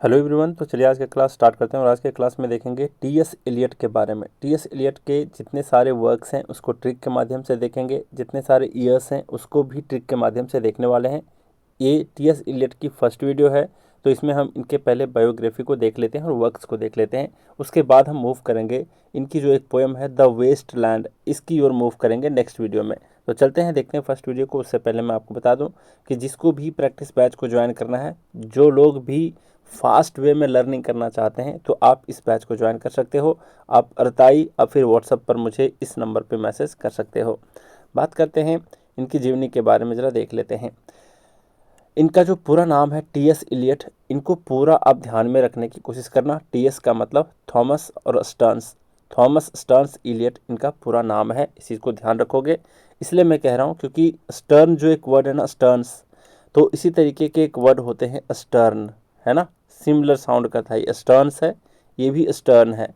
Hello everyone. तो चलिए आज का क्लास स्टार्ट करते हैं और आज के क्लास में देखेंगे टीएस एलियट के बारे में। टीएस एलियट के जितने सारे वर्क्स हैं उसको ट्रिक के माध्यम से देखेंगे, जितने सारे ईयर्स हैं उसको भी ट्रिक के माध्यम से देखने वाले हैं। ये टीएस एलियट की फर्स्ट वीडियो है, तो इसमें हम इनके पहले बायोग्राफी को देख लेते हैं और वर्क्स को देख लेते हैं। उसके बाद हम मूव करेंगे इनकी जो एक पोएम है द वेस्ट लैंड, इसकी ओर मूव करेंगे नेक्स्ट वीडियो में। तो चलते हैं, देखते हैं फर्स्ट वीडियो को। उससे पहले मैं आपको बता दूं कि जिसको भी प्रैक्टिस बैच को ज्वाइन करना है, जो लोग भी फास्ट वे में लर्निंग करना चाहते हैं, तो आप इस बैच को ज्वाइन कर सकते हो। आप अरताई या फिर व्हाट्सएप पर मुझे इस नंबर पे मैसेज कर सकते हो। बात करते हैं इनकी जीवनी के बारे में, ज़रा देख लेते हैं। इनका जो पूरा नाम है टीएस एलियट, इनको पूरा आप ध्यान में रखने की कोशिश करना। टीएस का मतलब थॉमस और स्टर्न्स, थॉमस स्टर्न्स एलियट इनका पूरा नाम है। इस चीज़ को ध्यान रखोगे, इसलिए मैं कह रहा हूँ क्योंकि स्टर्न जो एक वर्ड है ना, स्टर्न्स, तो इसी तरीके के एक वर्ड होते हैं स्टर्न, है ना, सिमिलर साउंड का था। ये स्टर्न्स है, ये भी स्टर्न है,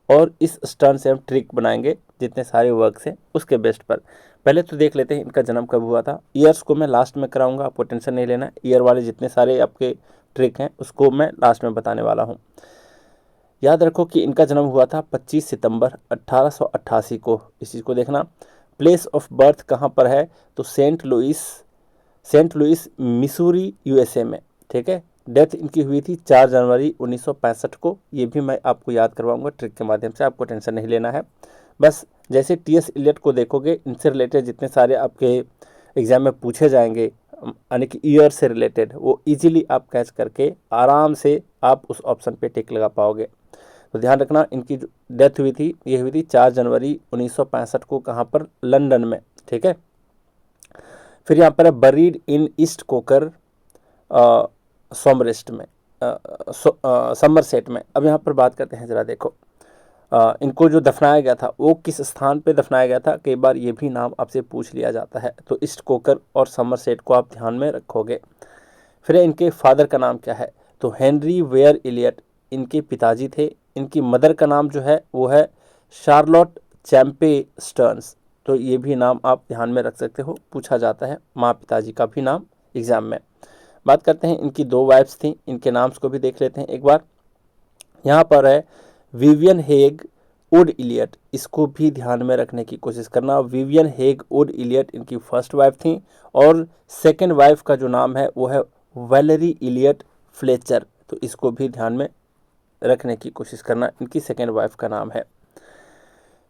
और इस स्टर्न से हम ट्रिक बनाएंगे जितने सारे वर्क्स हैं उसके बेस्ट पर। पहले तो देख लेते हैं इनका जन्म कब हुआ था। ईयर्स को मैं लास्ट में कराऊंगा, आपको टेंशन नहीं लेना। ईयर वाले जितने सारे आपके ट्रिक हैं उसको मैं लास्ट में बताने वाला हूँ। याद रखो कि इनका जन्म हुआ था 25 सितंबर 1888 को। इस चीज़ को देखना। प्लेस ऑफ बर्थ कहाँ पर है, तो सेंट लुइस मिसूरी यूएसए में, ठीक है। डेथ इनकी हुई थी 4 जनवरी 1965 को। ये भी मैं आपको याद करवाऊंगा ट्रिक के माध्यम से, आपको टेंशन नहीं लेना है। बस जैसे टीएस एलियट को देखोगे, इनसे रिलेटेड जितने सारे आपके एग्जाम में पूछे जाएंगे, यानी कि ईयर से रिलेटेड, वो इजीली आप कैच करके आराम से आप उस ऑप्शन पे टिक लगा पाओगे। तो ध्यान रखना, इनकी जो डेथ हुई थी ये हुई थी 4 जनवरी 1965 को। कहाँ पर? लंदन में, ठीक है। फिर यहाँ पर है बरीड इन ईस्ट कोकर सोमरेस्ट में, समरसेट में। अब यहाँ पर बात करते हैं, ज़रा देखो इनको जो दफनाया गया था वो किस स्थान पे दफनाया गया था। कई बार ये भी नाम आपसे पूछ लिया जाता है, तो ईस्ट कोकर और समरसेट को आप ध्यान में रखोगे। फिर इनके फादर का नाम क्या है, तो हेनरी वेयर एलियट इनके पिताजी थे। इनकी मदर का नाम जो है वो है शार्लोट चैम्पे स्टर्न्स। तो ये भी नाम आप ध्यान में रख सकते हो, पूछा जाता है माँ पिताजी का भी नाम एग्जाम में। बात करते हैं, इनकी 2 वाइफ्स थी, इनके नाम्स को भी देख लेते हैं एक बार। यहाँ पर है विवियन हेग वुड एलियट, इसको भी ध्यान में रखने की कोशिश करना। विवियन हेग वुड एलियट इनकी फर्स्ट वाइफ थी, और सेकेंड वाइफ का जो नाम है वो है वैलेरी एलियट फ्लेचर। तो इसको भी ध्यान में रखने की कोशिश करना, इनकी सेकेंड वाइफ का नाम है।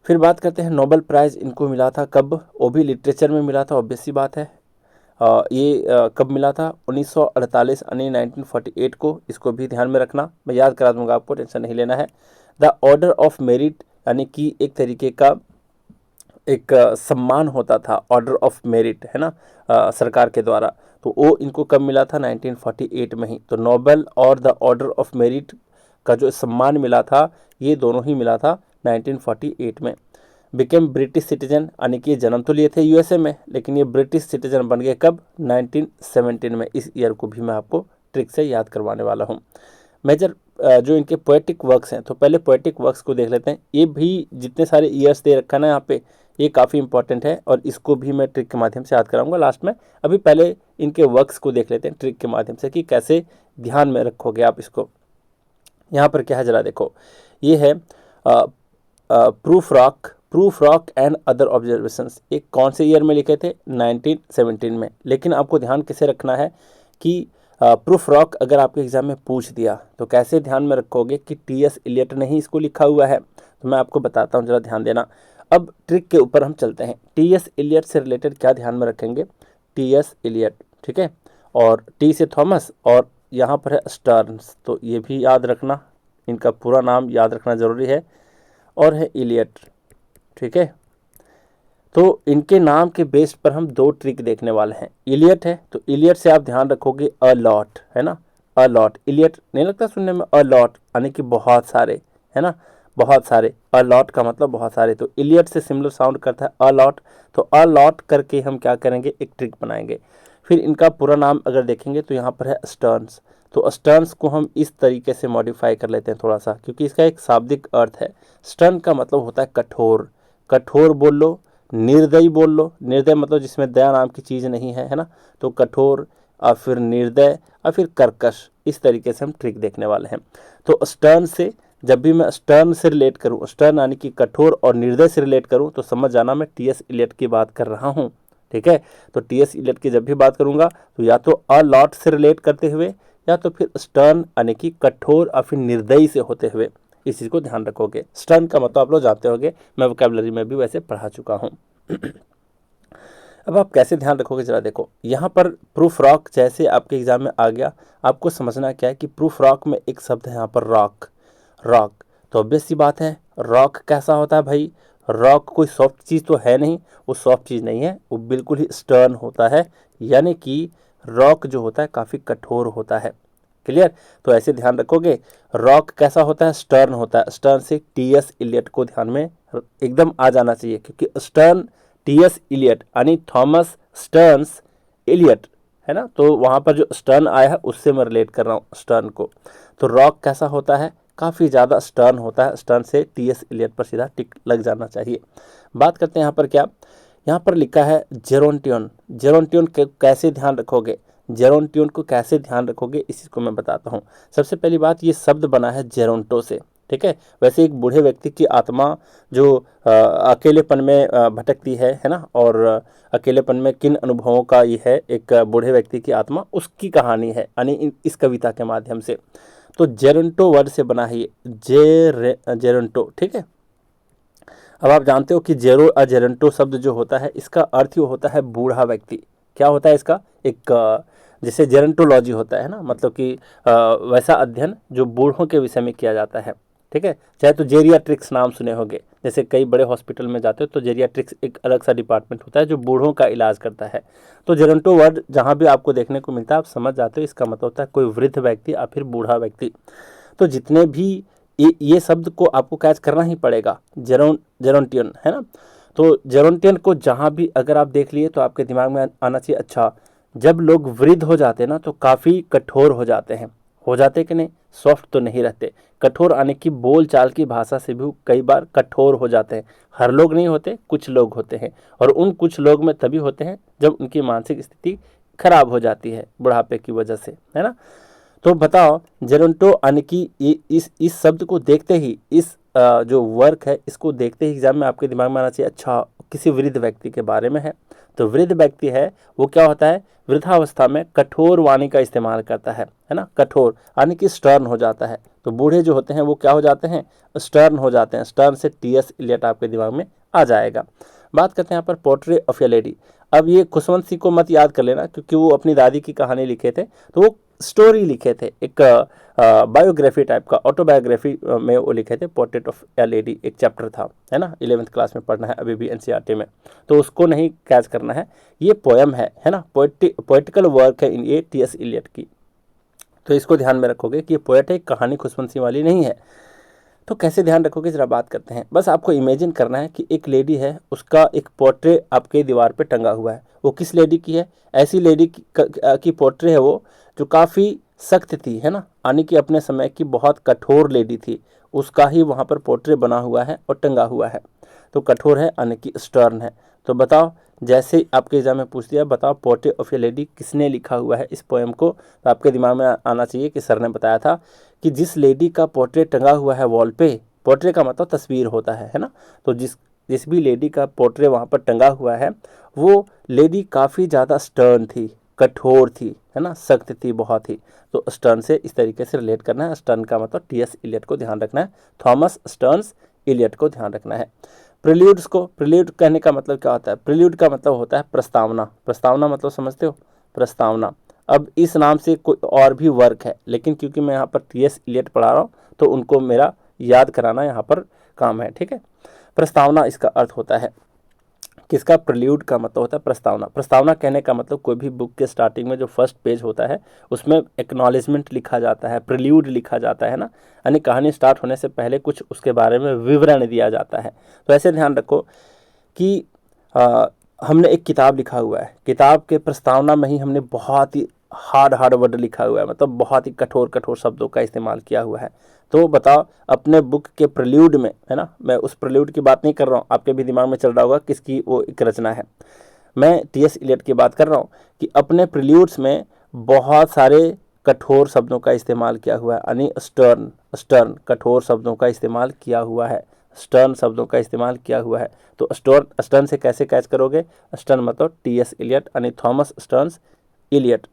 फिर बात करते हैं, नोबेल प्राइज़ इनको मिला था कब, वो भी लिटरेचर में मिला था, ऑब्वियस सी बात है। कब मिला था? 1948 यानी 1948 को। इसको भी ध्यान में रखना, मैं याद करा दूंगा, आपको टेंशन नहीं लेना है। द ऑर्डर ऑफ मेरिट, यानी कि एक तरीके का एक सम्मान होता था, ऑर्डर ऑफ मेरिट, है ना, सरकार के द्वारा। तो वो इनको कब मिला था? 1948 में ही। तो नोबेल और द ऑर्डर ऑफ मेरिट का जो सम्मान मिला था, ये दोनों ही मिला था 1948 में। बिकेम ब्रिटिश सिटीजन, यानी कि जन्म तो लिए थे यूएसए में, लेकिन ये ब्रिटिश सिटीजन बन गए कब? 1917 में। इस ईयर को भी मैं आपको ट्रिक से याद करवाने वाला हूँ। मेजर जो इनके पोएटिक वर्क्स हैं, तो पहले पोएटिक वर्क्स को देख लेते हैं। ये भी जितने सारे ईयर्स दे रखा है ना यहाँ पे, ये काफ़ी इंपॉर्टेंट है, और इसको भी मैं ट्रिक के माध्यम से याद कराऊंगा लास्ट में। अभी पहले इनके वर्क्स को देख लेते हैं ट्रिक के माध्यम से, कि कैसे ध्यान में रखोगे आप इसको। यहाँ पर क्या है, ज़रा देखो। ये है proof rock and other observations. एक कौन से ईयर में लिखे थे? 1917 में। लेकिन आपको ध्यान कैसे रखना है कि प्रूफ रॉक अगर आपके एग्जाम में पूछ दिया तो कैसे ध्यान में रखोगे कि टीएस एलियट ने ही इसको लिखा हुआ है। तो मैं आपको बताता हूँ, ज़रा ध्यान देना। अब ट्रिक के ऊपर हम चलते हैं। टीएस एलियट से रिलेटेड क्या ध्यान में रखेंगे? टीएस एलियट, ठीक है, और टी से थॉमस, और यहाँ पर है स्टर्न्स। तो ये भी याद रखना, इनका पूरा नाम याद रखना ज़रूरी है, और है एलियट, ठीक है। तो इनके नाम के बेस पर हम 2 ट्रिक देखने वाले हैं। इलियट है, तो इलियट से आप ध्यान रखोगे अ लॉट, है ना, अ लॉट। इलियट नहीं लगता सुनने में? अ लॉट यानी कि बहुत सारे, है ना, बहुत सारे। अ लॉट का मतलब बहुत सारे, तो इलियट से सिमिलर साउंड करता है अ लॉट। तो अ लॉट करके हम क्या करेंगे? एक ट्रिक बनाएंगे। फिर इनका पूरा नाम अगर देखेंगे तो यहाँ पर है स्टर्न्स। तो स्टर्न्स को हम इस तरीके से मॉडिफाई कर लेते हैं थोड़ा सा, क्योंकि इसका एक शाब्दिक अर्थ है। स्टर्न का मतलब होता है कठोर, कठोर बोल लो, निर्दयी बोल लो। निर्दय मतलब जिसमें दया नाम की चीज़ नहीं है, है ना। तो कठोर, और फिर निर्दय, और फिर कर्कश। इस तरीके से हम ट्रिक देखने वाले हैं। तो स्टर्न से, जब भी मैं स्टर्न से रिलेट करूँ, स्टर्न यानी कि कठोर और निर्दय से रिलेट करूँ, तो समझ जाना मैं टी.एस. इलियट की बात कर रहा हूँ। ठीक है, तो टी.एस. इलियट की जब भी बात करूंगा तो या तो अ लॉट से रिलेट करते हुए, या तो फिर स्टर्न यानी कि कठोर और फिर निर्दयी से होते हुए, इस चीज़ को ध्यान रखोगे। स्टर्न का मतलब आप लोग जानते होंगे, मैं वोकैबुलरी में भी वैसे पढ़ा चुका हूँ। अब आप कैसे ध्यान रखोगे जरा देखो, यहाँ पर प्रूफ रॉक जैसे आपके एग्जाम में आ गया, आपको समझना क्या है कि प्रूफ रॉक में एक शब्द है यहाँ पर रॉक। रॉक तो ऑब्वियस सी बात है, रॉक कैसा होता है भाई, रॉक कोई सॉफ्ट चीज़ तो है नहीं, वो सॉफ्ट चीज़ नहीं है, वो बिल्कुल ही स्टर्न होता है, यानी कि रॉक जो होता है काफ़ी कठोर होता है। क्लियर, तो ऐसे ध्यान रखोगे। रॉक कैसा होता है, स्टर्न होता है। स्टर्न से टी.एस. इलियट को ध्यान में एकदम आ जाना चाहिए, क्योंकि स्टर्न टी.एस. इलियट यानी थॉमस स्टर्न्स इलियट है ना, तो वहाँ पर जो स्टर्न आया है उससे मैं रिलेट कर रहा हूँ स्टर्न को। तो रॉक कैसा होता है, काफ़ी ज़्यादा स्टर्न होता है। स्टर्न से टी.एस. इलियट पर सीधा टिक लग जाना चाहिए। बात करते हैं यहाँ पर क्या, यहाँ पर लिखा है जेरोन्टियन। जेरोन्टियन कैसे ध्यान रखोगे, जेरोन्टियन को कैसे ध्यान रखोगे, इसी को मैं बताता हूँ। सबसे पहली बात, ये शब्द बना है जेरोन्टो से। ठीक है, वैसे एक बूढ़े व्यक्ति की आत्मा जो अकेलेपन में भटकती है ना, और अकेलेपन में किन अनुभवों का ये है, एक बूढ़े व्यक्ति की आत्मा, उसकी कहानी है यानी इस कविता के माध्यम से। तो जेरोन्टो वर्ड से बना है ये, जेरोन्टो। ठीक है, अब आप जानते हो कि जेरो जेरोन्टो शब्द जो होता है, इसका अर्थ ही होता है बूढ़ा व्यक्ति। क्या होता है इसका, एक जैसे जेरोन्टोलॉजी होता है ना, मतलब कि वैसा अध्ययन जो बूढ़ों के विषय में किया जाता है। ठीक है, चाहे तो जेरियाट्रिक्स नाम सुने होंगे, जैसे कई बड़े हॉस्पिटल में जाते हो तो जेरियाट्रिक्स एक अलग सा डिपार्टमेंट होता है जो बूढ़ों का इलाज करता है। तो जेरोन्टो वर्ड जहाँ भी आपको देखने को मिलता है, आप समझ जाते हो इसका मतलब होता है कोई वृद्ध व्यक्ति या फिर बूढ़ा व्यक्ति। तो जितने भी ये शब्द को आपको कैच करना ही पड़ेगा, जेरोन्टियन है ना। तो जेरोन्टियन को जहाँ भी अगर आप देख लिए तो आपके दिमाग में आना चाहिए, अच्छा जब लोग वृद्ध हो जाते हैं ना तो काफ़ी कठोर हो जाते हैं, हो जाते कि नहीं, सॉफ्ट तो नहीं रहते। कठोर आने की बोल चाल की भाषा से भी कई बार कठोर हो जाते हैं। हर लोग नहीं होते, कुछ लोग होते हैं, और उन कुछ लोग में तभी होते हैं जब उनकी मानसिक स्थिति खराब हो जाती है बुढ़ापे की वजह से, है ना। तो बताओ, जेरोन्टो यानी कि इस शब्द को देखते ही, इस जो वर्क है इसको देखते ही एग्जाम में आपके दिमाग में आना चाहिए, अच्छा किसी वृद्ध व्यक्ति के बारे में है। तो वृद्ध व्यक्ति है वो क्या होता है, वृद्धावस्था में कठोर वाणी का इस्तेमाल करता है ना। कठोर यानी कि स्टर्न हो जाता है। तो बूढ़े जो होते हैं वो क्या हो जाते हैं, स्टर्न हो जाते हैं। स्टर्न से टी.एस. इलियट आपके दिमाग में आ जाएगा। बात करते हैं यहाँ पर पोर्ट्रेट ऑफ ए लेडी। अब ये खुशवंत सिंह को मत याद कर लेना, क्योंकि वो अपनी दादी की कहानी लिखे थे, तो वो स्टोरी लिखे थे, एक बायोग्राफी टाइप का, ऑटोबायोग्राफी में वो लिखे थे। पोर्ट्रेट ऑफ ए लेडी एक चैप्टर था, है ना, 11th क्लास में पढ़ना है अभी भी एनसीईआरटी में, तो उसको नहीं कैच करना है। ये पोएम है ना, पोएटिकल वर्क है ये टी.एस. इलियट की। तो इसको ध्यान में रखोगे कि ये पोएट है, कहानी खुशवंत सिंह वाली नहीं है। तो कैसे ध्यान रखोगे जरा बात करते हैं। बस आपको इमेजिन करना है कि एक लेडी है, उसका एक पोर्ट्रेट आपके दीवार पे टंगा हुआ है। वो किस लेडी की है, ऐसी लेडी की पोर्ट्रेट है वो जो काफ़ी सख्त थी, है ना, यानी कि अपने समय की बहुत कठोर लेडी थी, उसका ही वहाँ पर पोर्ट्रेट बना हुआ है और टंगा हुआ है। तो कठोर है यानी कि स्टर्न है। तो बताओ, जैसे आपके एग्जाम में पूछ दिया, बताओ पोर्ट्रेट ऑफ ए लेडी किसने लिखा हुआ है इस पोएम को, तो आपके दिमाग में आना चाहिए कि सर ने बताया था कि जिस लेडी का पोर्ट्रेट टंगा हुआ है वॉल पे, पोर्ट्रेट का मतलब तस्वीर होता है ना, तो जिस भी लेडी का पोर्ट्रेट वहाँ पर टंगा हुआ है वो लेडी काफ़ी ज़्यादा स्टर्न थी, कठोर थी, है ना, सख्त थी बहुत ही। तो स्टर्न से इस तरीके से रिलेट करना है। स्टर्न का मतलब टी.एस. इलियट को ध्यान रखना है, थॉमस स्टर्न्स इलियट को ध्यान रखना है। प्रिल्यूड्स को, प्रिल्यूड कहने का मतलब क्या होता है, प्रिल्यूड का मतलब होता है प्रस्तावना। प्रस्तावना मतलब समझते हो, प्रस्तावना। अब इस नाम से कोई और भी वर्क है, लेकिन क्योंकि मैं यहाँ पर टी.एस. इलियट पढ़ा रहा हूँ तो उनको मेरा याद कराना यहाँ पर काम है। ठीक है, प्रस्तावना इसका अर्थ होता है किसका, प्रिल्यूड का मतलब होता है प्रस्तावना। प्रस्तावना कहने का मतलब कोई भी बुक के स्टार्टिंग में जो फर्स्ट पेज होता है उसमें एक्नॉलेजमेंट लिखा जाता है, प्रिल्यूड लिखा जाता है ना, यानी कहानी स्टार्ट होने से पहले कुछ उसके बारे में विवरण दिया जाता है। तो ऐसे ध्यान रखो कि हमने एक किताब लिखा हुआ है, किताब के प्रस्तावना में ही हमने बहुत ही हार्ड वर्ड लिखा हुआ है, मतलब बहुत ही कठोर शब्दों का इस्तेमाल किया हुआ है। तो बताओ, अपने बुक के प्रिल्यूड में, है ना, मैं उस प्रिल्यूड की बात नहीं कर रहा हूँ, आपके भी दिमाग में चल रहा होगा किसकी वो एक रचना है, मैं टी.एस. इलियट की बात कर रहा हूँ कि अपने प्रिल्यूड्स में बहुत सारे कठोर शब्दों का इस्तेमाल किया हुआ है, यानी स्टर्न, स्टर्न कठोर शब्दों का इस्तेमाल किया हुआ है, स्टर्न शब्दों का इस्तेमाल किया हुआ है। तो स्टर्न, स्टर्न से कैसे कैच करोगे? स्टर्न मतलब टीएस इलियट यानी थॉमस स्टर्न्स इलियट।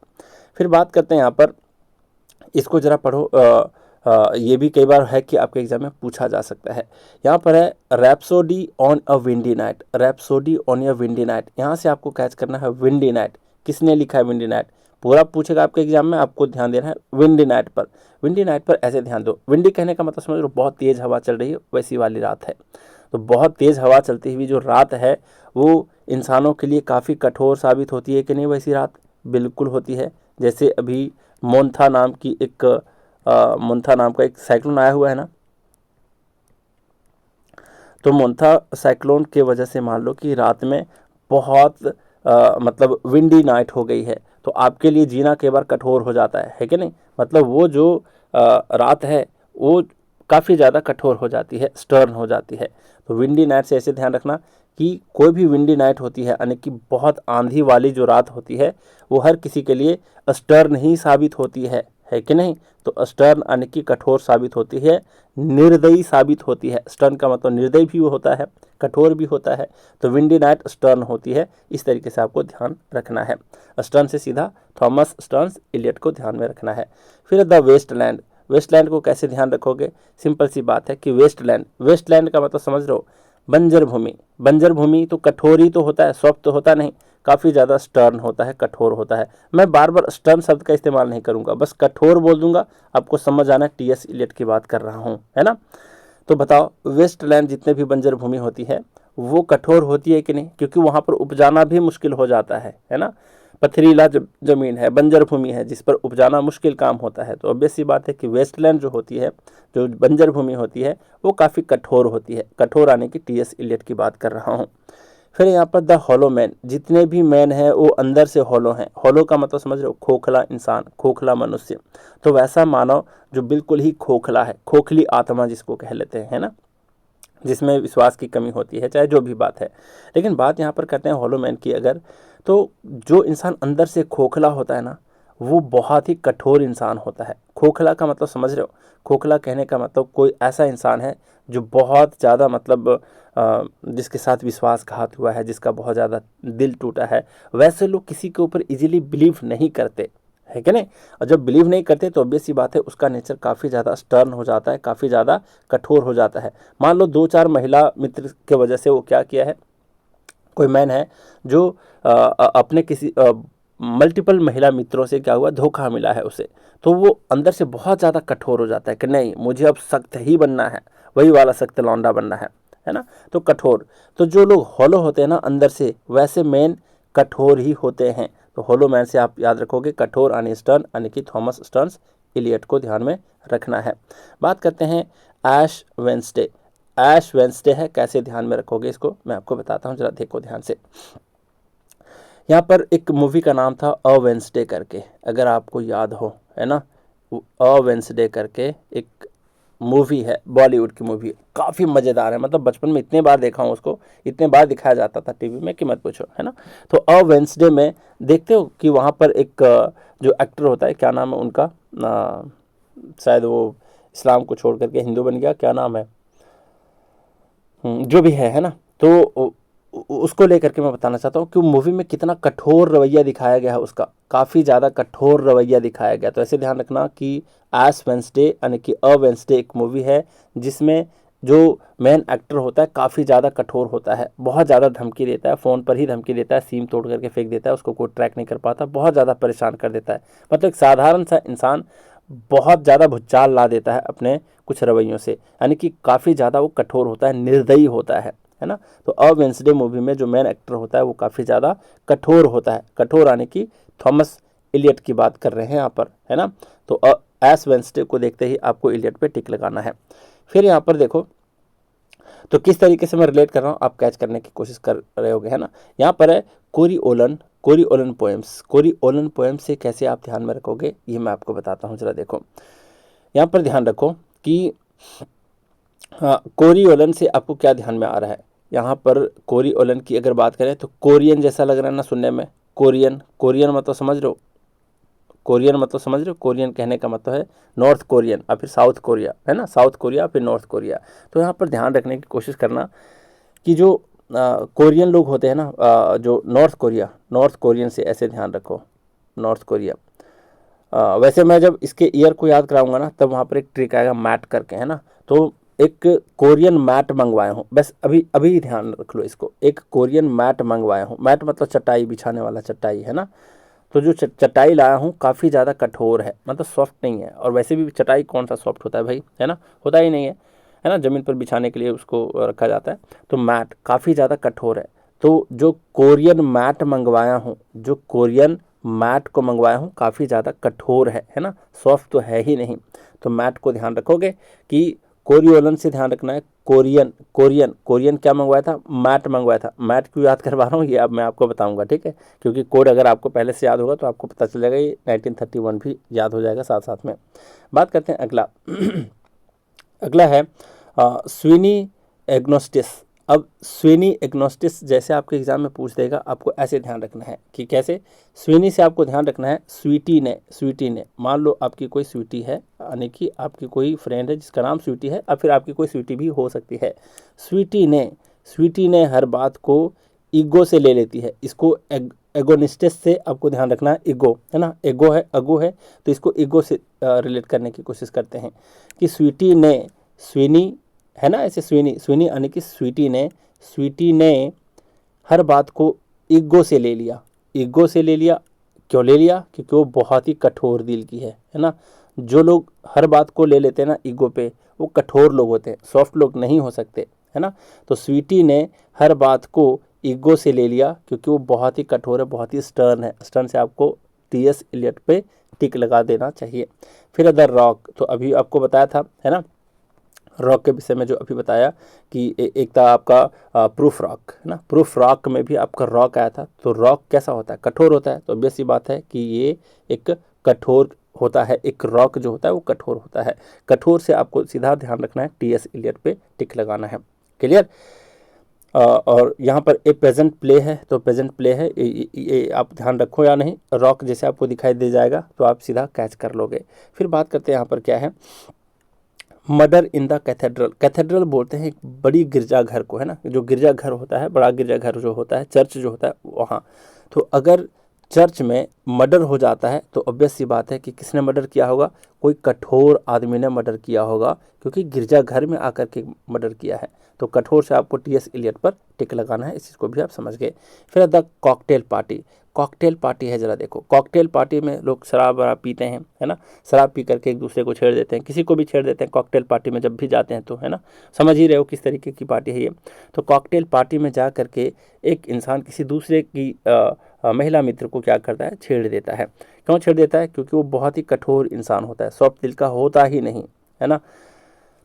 फिर बात करते हैं यहाँ पर, इसको जरा पढ़ो। ये भी कई बार है कि आपके एग्जाम में पूछा जा सकता है। यहाँ पर है rhapsody on a windy night, rhapsody on a windy night. यहाँ से आपको कैच करना है विंडी नाइट, किसने लिखा है विंडी नाइट, पूरा पूछेगा आपके एग्जाम में, आपको ध्यान देना है विंडी नाइट पर। विंडी नाइट पर ऐसे ध्यान दो, विंडी कहने का मतलब समझ लो बहुत तेज़ हवा चल रही है, वैसी वाली रात है। तो बहुत तेज़ हवा चलती हुई जो रात है वो इंसानों के लिए काफ़ी कठोर साबित होती है कि नहीं वैसी रात? बिल्कुल होती है। जैसे अभी मोन्था नाम की एक मोन्था नाम का एक साइक्लोन आया हुआ है ना, तो मोन्था साइक्लोन के वजह से मान लो कि रात में बहुत मतलब विंडी नाइट हो गई है, तो आपके लिए जीना कई बार कठोर हो जाता है कि नहीं? मतलब वो जो रात है वो काफ़ी ज़्यादा कठोर हो जाती है, स्टर्न हो जाती है। तो विंडी नाइट से ऐसे ध्यान रखना कि कोई भी विंडी नाइट होती है यानी कि बहुत आंधी वाली जो रात होती है वो हर किसी के लिए स्टर्न ही साबित होती है कि नहीं? तो स्टर्न यानी कि कठोर साबित होती है, निर्दयी साबित होती है। स्टर्न का मतलब निर्दयी भी होता है, कठोर भी होता है। तो विंडी नाइट स्टर्न होती है, इस तरीके से आपको ध्यान रखना है। स्टर्न से सीधा थॉमस स्टर्न्स इलियट को ध्यान में रखना है। फिर द वेस्टलैंड, वेस्टलैंड को कैसे ध्यान रखोगे? सिंपल सी बात है कि वेस्टलैंड, वेस्टलैंड का मतलब समझ लो बंजर भूमि। बंजर भूमि तो कठोर ही तो होता है, सॉफ्ट तो होता नहीं, काफ़ी ज़्यादा स्टर्न होता है, कठोर होता है। मैं बार बार स्टर्न शब्द का इस्तेमाल नहीं करूँगा, बस कठोर बोल दूंगा, आपको समझ आना टीएस इलियट की बात कर रहा हूँ, है ना? तो बताओ वेस्टलैंड जितने भी बंजर भूमि होती है वो कठोर होती है कि नहीं? क्योंकि वहाँ पर उपजाना भी मुश्किल हो जाता है ना? पथरीला जमीन है, बंजर भूमि है जिस पर उपजाना मुश्किल काम होता है। तो ऑब्वियस सी बात है कि वेस्टलैंड जो होती है, जो बंजर भूमि होती है, वो काफ़ी कठोर होती है। कठोर आने की टीएस इलियट की बात कर रहा हूँ। फिर यहाँ पर द हॉलो मैन, जितने भी मैन हैं वो अंदर से हॉलो हैं। हॉलो का मतलब समझ रहे हो? खोखला इंसान, खोखला मनुष्य। तो वैसा मानव जो बिल्कुल ही खोखला है, खोखली आत्मा जिसको कह लेते हैं, है ना, जिसमें विश्वास की कमी होती है, चाहे जो भी बात है। लेकिन बात यहाँ पर करते हैं हॉलो मैन की अगर, तो जो इंसान अंदर से खोखला होता है ना, वो बहुत ही कठोर इंसान होता है। खोखला का मतलब समझ रहे हो? खोखला कहने का मतलब कोई ऐसा इंसान है जो बहुत ज़्यादा मतलब जिसके साथ विश्वासघात हुआ है, जिसका बहुत ज़्यादा दिल टूटा है, वैसे लोग किसी के ऊपर इजीली बिलीव नहीं करते, है कि नहीं? और जब बिलीव नहीं करते तो ऑब्वियस सी बात है उसका नेचर काफ़ी ज़्यादा स्टर्न हो जाता है, काफ़ी ज़्यादा कठोर हो जाता है। मान लो 2-4 महिला मित्र के वजह से वो क्या किया है, कोई मैन है जो अपने किसी मल्टीपल महिला मित्रों से क्या हुआ, धोखा मिला है उसे, तो वो अंदर से बहुत ज़्यादा कठोर हो जाता है कि नहीं मुझे अब सख्त ही बनना है, वही वाला सख्त लौंडा बनना है ना? तो कठोर। तो जो लोग हॉलो होते हैं ना अंदर से, वैसे मैन कठोर ही होते हैं। तो हॉलो मैन से आप याद रखोगे कठोर यानी स्टर्न, यानी कि थॉमस स्टर्न्स इलियट को ध्यान में रखना है। बात करते हैं ऐश वेंसडे। ऐश वेंसडे है, कैसे ध्यान में रखोगे इसको मैं आपको बताता हूँ, जरा देखो ध्यान से। यहाँ पर एक मूवी का नाम था अ वेंसडे करके, अगर आपको याद हो, है ना? अ वेंसडे करके एक मूवी है, बॉलीवुड की मूवी, काफ़ी मज़ेदार है। मतलब बचपन में इतने बार देखा हूँ उसको, इतने बार दिखाया जाता था टीवी में कि मत पूछो, है ना? तो अ वेंसडे में देखते हो कि वहाँ पर एक जो एक्टर होता है, क्या नाम है उनका, शायद वो इस्लाम को छोड़ करके हिंदू बन गया, क्या नाम है, जो भी है ना? तो उसको लेकर के मैं बताना चाहता हूँ कि मूवी में कितना कठोर रवैया दिखाया गया है उसका, काफ़ी ज़्यादा कठोर रवैया दिखाया गया। तो ऐसे ध्यान रखना कि एश वेंसडे यानी कि अ वेंसडे एक मूवी है जिसमें जो मेन एक्टर होता है काफ़ी ज़्यादा कठोर होता है, बहुत ज़्यादा धमकी देता है, फ़ोन पर ही धमकी देता है, सिम तोड़ करके फेंक देता है, उसको कोई ट्रैक नहीं कर पाता, बहुत ज़्यादा परेशान कर देता है। मतलब एक साधारण सा इंसान बहुत ज़्यादा भूचाल ला देता है अपने कुछ रवैयों से, यानी कि काफ़ी ज़्यादा वो कठोर होता है, निर्दयी होता है ना? तो अ वेंसडे मूवी में जो मेन एक्टर होता है वो काफ़ी ज़्यादा कठोर होता है। कठोर यानी कि थॉमस इलियट की बात कर रहे हैं यहाँ पर, है ना? तो एश वेंसडे को देखते ही आपको इलियट पे टिक लगाना है। फिर यहाँ पर देखो तो किस तरीके से मैं रिलेट कर रहा हूँ आप कैच करने की कोशिश कर रहे होगे, है ना? यहाँ पर है कोरिओलन, कोरिओलन पोएम्स। कोरिओलन पोएम से कैसे आप ध्यान में रखोगे ये मैं आपको बताता हूँ, जरा देखो। यहाँ पर ध्यान रखो कि हाँ, कोरिओलन से आपको क्या ध्यान में आ रहा है? यहाँ पर कोरिओलन की अगर बात करें तो कोरियन जैसा लग रहा है ना सुनने में, कोरियन, कोरियन मतलब समझ लो कोरियन मतलब समझ रहे हो, कोरियन कहने का मतलब है नॉर्थ कोरियन और फिर साउथ कोरिया, है ना, साउथ कोरिया फिर नॉर्थ कोरिया। तो यहाँ पर ध्यान रखने की कोशिश करना कि जो कोरियन लोग होते हैं ना, जो नॉर्थ कोरियन से ऐसे ध्यान रखो, नॉर्थ कोरिया। वैसे मैं जब इसके ईयर को याद कराऊंगा ना, तब वहाँ पर एक ट्रिक आएगा मैट करके, है ना। तो एक कोरियन मैट मंगवाया हूँ, बस अभी अभी ध्यान रख लो इसको, एक कोरियन मैट मंगवाया हूँ। मैट मतलब चटाई, बिछाने वाला चटाई, है ना। तो जो चटाई लाया हूँ काफ़ी ज़्यादा कठोर है, मतलब सॉफ्ट नहीं है। और वैसे भी चटाई कौन सा सॉफ्ट होता है भाई, है ना, होता ही नहीं है ना, ज़मीन पर बिछाने के लिए उसको रखा जाता है। तो मैट काफ़ी ज़्यादा कठोर है। तो जो कोरियन मैट मंगवाया हूँ, जो कोरियन मैट को मंगवाया हूँ काफ़ी ज़्यादा कठोर है ना, सॉफ्ट तो है ही नहीं। तो मैट को ध्यान रखोगे कि कोरियोलन से ध्यान रखना है, कोरियन कोरियन कोरियन क्या मंगवाया था, मैट मंगवाया था। मैट क्यों याद करवा रहा हूँ ये अब मैं आपको बताऊंगा, ठीक है, क्योंकि कोड अगर आपको पहले से याद होगा तो आपको पता चल जाएगा, ये 1931 भी याद हो जाएगा साथ साथ में। बात करते हैं अगला अगला है स्विनी एग्नोस्टिस। अब स्विनी एग्नोस्टिस जैसे आपके एग्जाम में पूछ देगा, आपको ऐसे ध्यान रखना है कि कैसे। स्विनी से आपको ध्यान रखना है स्वीटी ने, मान लो आपकी कोई स्वीटी है, यानी कि आपकी कोई फ्रेंड है जिसका नाम स्वीटी है, और फिर आपकी कोई स्वीटी भी हो सकती है। स्वीटी ने हर बात को ईगो से ले लेती है। इसको एगोनिस्टिस से आपको ध्यान रखना है, ईगो है ना, अगो है, तो इसको ईगो से रिलेट करने की कोशिश करते हैं कि स्वीनी है ना, ऐसे स्वीनी यानी कि स्वीटी ने हर बात को ईगो से ले लिया। क्यों ले लिया, क्योंकि वो बहुत ही कठोर दिल की है ना। जो लोग हर बात को ले लेते हैं ना ईगो पे, वो कठोर लोग होते हैं, सॉफ्ट लोग नहीं हो सकते, है ना। तो स्वीटी ने हर बात को ईगो से ले लिया क्योंकि वो बहुत ही कठोर है, बहुत ही स्टर्न है। स्टर्न से आपको टीएस इलियट पे टिक लगा देना चाहिए। फिर अदर रॉक, तो अभी आपको बताया था, है ना, रॉक के विषय में जो अभी बताया कि एक था आपका प्रूफ रॉक, है ना। प्रूफ रॉक में भी आपका रॉक आया था। तो रॉक कैसा होता है, कठोर होता है। तो ऑब्वियस सी बात है कि ये एक कठोर होता है, एक रॉक जो होता है वो कठोर होता है। कठोर से आपको सीधा ध्यान रखना है, टीएस इलियट पे टिक लगाना है। क्लियर। और यहाँ पर ए प्रेजेंट प्ले है, तो प्रेजेंट प्ले है, ये आप ध्यान रखो या नहीं। रॉक जैसे आपको दिखाई दे जाएगा तो आप सीधा कैच कर लोगे। फिर बात करते हैं यहाँ पर क्या है, murder in the cathedral. Cathedral बोलते हैं एक बड़ी गिरजाघर को, है ना, जो गिरजाघर होता है, बड़ा गिरजाघर जो होता है, चर्च जो होता है वहाँ। तो अगर चर्च में मर्डर हो जाता है तो ऑब्वियस सी बात है कि किसने मर्डर किया होगा, कोई कठोर आदमी ने मर्डर किया होगा, क्योंकि गिरजाघर में आकर के मर्डर किया है। तो कठोर से आपको टीएस इलियट पर टिक लगाना है, इस चीज़ को भी आप समझ गए। फिर the cocktail party. Cocktail party है, जरा देखो, कॉकटेल पार्टी में लोग शराब वराब पीते हैं, है ना, शराब पी करके एक दूसरे को छेड़ देते हैं, किसी को भी छेड़ देते हैं कॉकटेल पार्टी में जब भी जाते हैं, तो है ना, समझ ही रहे हो किस तरीके की पार्टी है ये। तो कॉकटेल पार्टी में जा करके एक इंसान किसी दूसरे की महिला मित्र को क्या करता है, छेड़ देता है। क्यों छेड़ देता है, क्योंकि वो बहुत ही कठोर इंसान होता है, सॉफ्ट दिल का होता ही नहीं, है ना।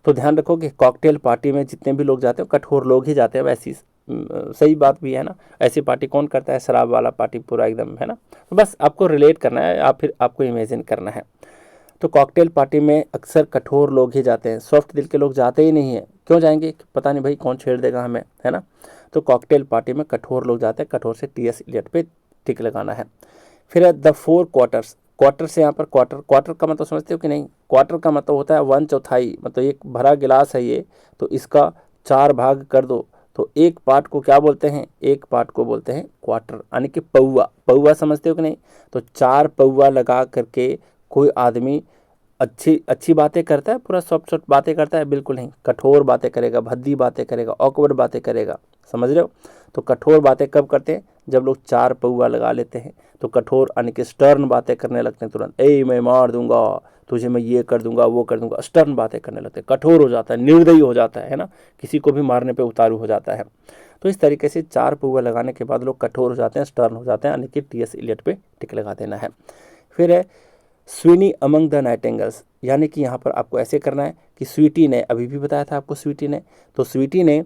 तो ध्यान रखो कि कॉकटेल पार्टी में जितने भी लोग जाते हैं कठोर लोग ही जाते हैं, वैसी सही बात भी है ना। ऐसी पार्टी कौन करता है, शराब वाला पार्टी पूरा एकदम, है ना। तो बस आपको रिलेट करना है या फिर आपको इमेजिन करना है। तो कॉकटेल पार्टी में अक्सर कठोर लोग ही जाते हैं, सॉफ्ट दिल के लोग जाते ही नहीं हैं। क्यों जाएंगे, पता नहीं भाई कौन छेड़ देगा हमें, है ना। तो कॉकटेल पार्टी में कठोर लोग जाते हैं, कठोर से टीएस इलियट पे टिक लगाना है। फिर द 4 क्वार्टर्स। क्वार्टर से यहाँ पर क्वार्टर का मतलब समझते हो कि नहीं, क्वार्टर का मतलब होता है 1/4, मतलब एक भरा गिलास है ये, तो इसका 4 भाग कर दो। तो एक पार्ट को क्या बोलते हैं, एक पार्ट को बोलते हैं क्वार्टर, यानी कि पौवा समझते हो कि नहीं। तो 4 पौवा लगा करके कोई आदमी अच्छी बातें करता है, पूरा सॉफ्ट बातें करता है, बिल्कुल नहीं, कठोर बातें करेगा, भद्दी बातें करेगा, ऑकवर्ड बातें करेगा, समझ रहे हो। तो कठोर बातें कब करते हैं, जब लोग 4 पौवा लगा लेते हैं। तो कठोर यानी कि स्टर्न बातें करने लगते हैं तुरंत, मैं मार दूंगा तुझे, मैं ये कर दूंगा वो कर दूंगा, स्टर्न बातें करने लगते हैं, कठोर हो जाता है, निर्दयी हो जाता है ना, किसी को भी मारने पे उतारू हो जाता है। तो इस तरीके से 4 पौवा लगाने के बाद लोग कठोर हो जाते हैं, स्टर्न हो जाते हैं, यानी कि टीएस इलियट पे टिक लगा देना है। फिर है स्विनी अमंग द नाइटिंगेल्स, यानी कि यहाँ पर आपको ऐसे करना है कि स्वीटी ने, अभी भी बताया था आपको स्वीटी ने, तो स्वीटी ने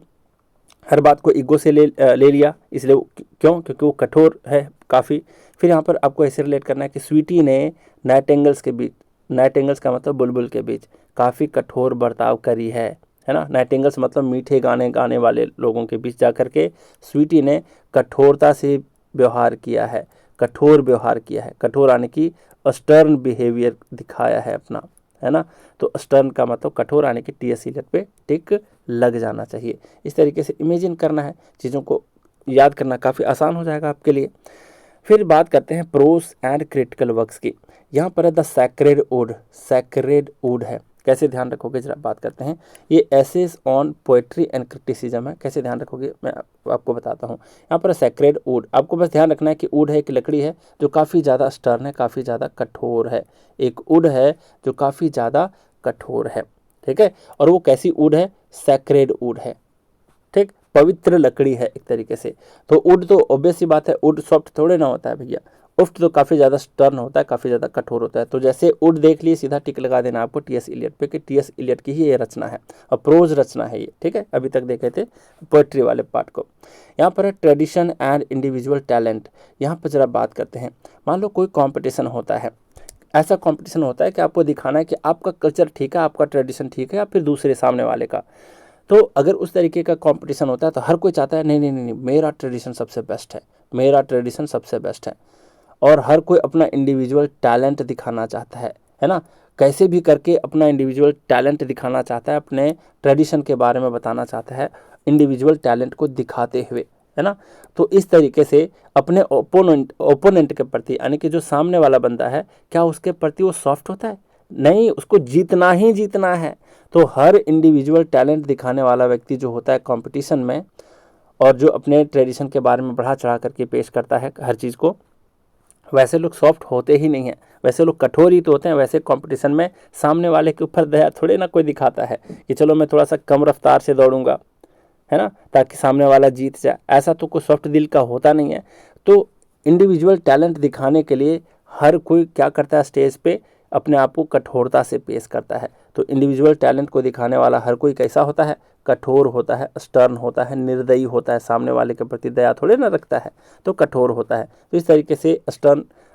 हर बात को ईगो से ले लिया, इसलिए क्यों, क्योंकि वो कठोर है काफ़ी। फिर यहाँ पर आपको ऐसे रिलेट करना है कि स्वीटी ने नाइटिंगेल्स के बीच, नाइटिंगेल्स का मतलब बुलबुल के बीच, काफ़ी कठोर बर्ताव करी है ना। नाइटिंगेल्स मतलब मीठे गाने गाने वाले लोगों के बीच जा कर के स्वीटी ने कठोरता से व्यवहार किया है, कठोर व्यवहार किया है। कठोर यानी कि स्टर्न बिहेवियर दिखाया है अपना, है ना। तो स्टर्न का मतलब कठोर, आने की टी एस इलियट पे टिक लग जाना चाहिए। इस तरीके से इमेजिन करना है, चीज़ों को याद करना काफ़ी आसान हो जाएगा आपके लिए। फिर बात करते हैं प्रोस एंड क्रिटिकल वर्क्स की। यहाँ पर है the sacred wood, sacred wood है, कैसे ध्यान रखोगे जरा बात करते हैं। ये essays on poetry and criticism है, कैसे ध्यान रखोगे मैं आपको बताता हूँ। यहाँ पर सैक्रेड वुड, आपको बस ध्यान रखना है कि वुड है एक लकड़ी है जो काफ़ी ज़्यादा स्टर्न है, काफ़ी ज़्यादा कठोर है। एक वुड है जो काफ़ी ज़्यादा कठोर है, ठीक है। और वो कैसी वुड है, सैक्रेड वुड है, ठीक, पवित्र लकड़ी है एक तरीके से। तो वुड तो ऑब्वियस सी बात है, वुड सॉफ्ट थोड़े ना होता है भैया, वुड तो काफ़ी ज़्यादा स्टर्न होता है, काफ़ी ज़्यादा कठोर होता है। तो जैसे वुड देख लिए, सीधा टिक लगा देना आपको टी एस इलियट पे कि टी एस इलियट की ही ये रचना है और प्रोज रचना है ये, ठीक है। अभी तक देखे थे पोएट्री वाले पार्ट को। यहाँ पर है ट्रेडिशन एंड इंडिविजुअल टैलेंट। यहाँ पर जरा बात करते हैं, मान लो कोई कॉम्पिटिशन होता है, ऐसा कॉम्पिटिशन होता है कि आपको दिखाना है कि आपका कल्चर ठीक है, आपका ट्रेडिशन ठीक है, या फिर दूसरे सामने वाले का। तो अगर उस तरीके का कंपटीशन होता है तो हर कोई चाहता है नहीं नहीं नहीं नहीं, मेरा ट्रेडिशन सबसे बेस्ट है, मेरा ट्रेडिशन सबसे बेस्ट है। और हर कोई अपना इंडिविजुअल टैलेंट दिखाना चाहता है ना, कैसे भी करके अपना इंडिविजुअल टैलेंट दिखाना चाहता है, अपने ट्रेडिशन के बारे में बताना चाहता है, इंडिविजुअल टैलेंट को दिखाते हुए, है ना। तो इस तरीके से अपने ओपोनेंट के प्रति, यानी कि जो सामने वाला बंदा है, क्या उसके प्रति वो सॉफ्ट होता है? नहीं, उसको जीतना ही जीतना है। तो हर इंडिविजुअल टैलेंट दिखाने वाला व्यक्ति जो होता है कंपटीशन में, और जो अपने ट्रेडिशन के बारे में बढ़ा चढ़ा करके पेश करता है हर चीज़ को, वैसे लोग सॉफ्ट होते ही नहीं हैं, वैसे लोग कठोर ही तो होते हैं। वैसे कंपटीशन में सामने वाले के ऊपर दया थोड़े ना कोई दिखाता है कि चलो मैं थोड़ा सा कम रफ्तार से दौड़ूंगा, है ना, ताकि सामने वाला जीत जाए। ऐसा तो कोई सॉफ्ट दिल का होता नहीं है। तो इंडिविजुअल टैलेंट दिखाने के लिए हर कोई क्या करता है, स्टेज पे अपने आप को कठोरता से पेश करता है। तो इंडिविजुअल टैलेंट को दिखाने वाला हर कोई कैसा होता है, कठोर होता है, स्टर्न होता है, निर्दयी होता है, सामने वाले के प्रति दया थोड़े ना रखता है, तो कठोर होता है। तो इस तरीके से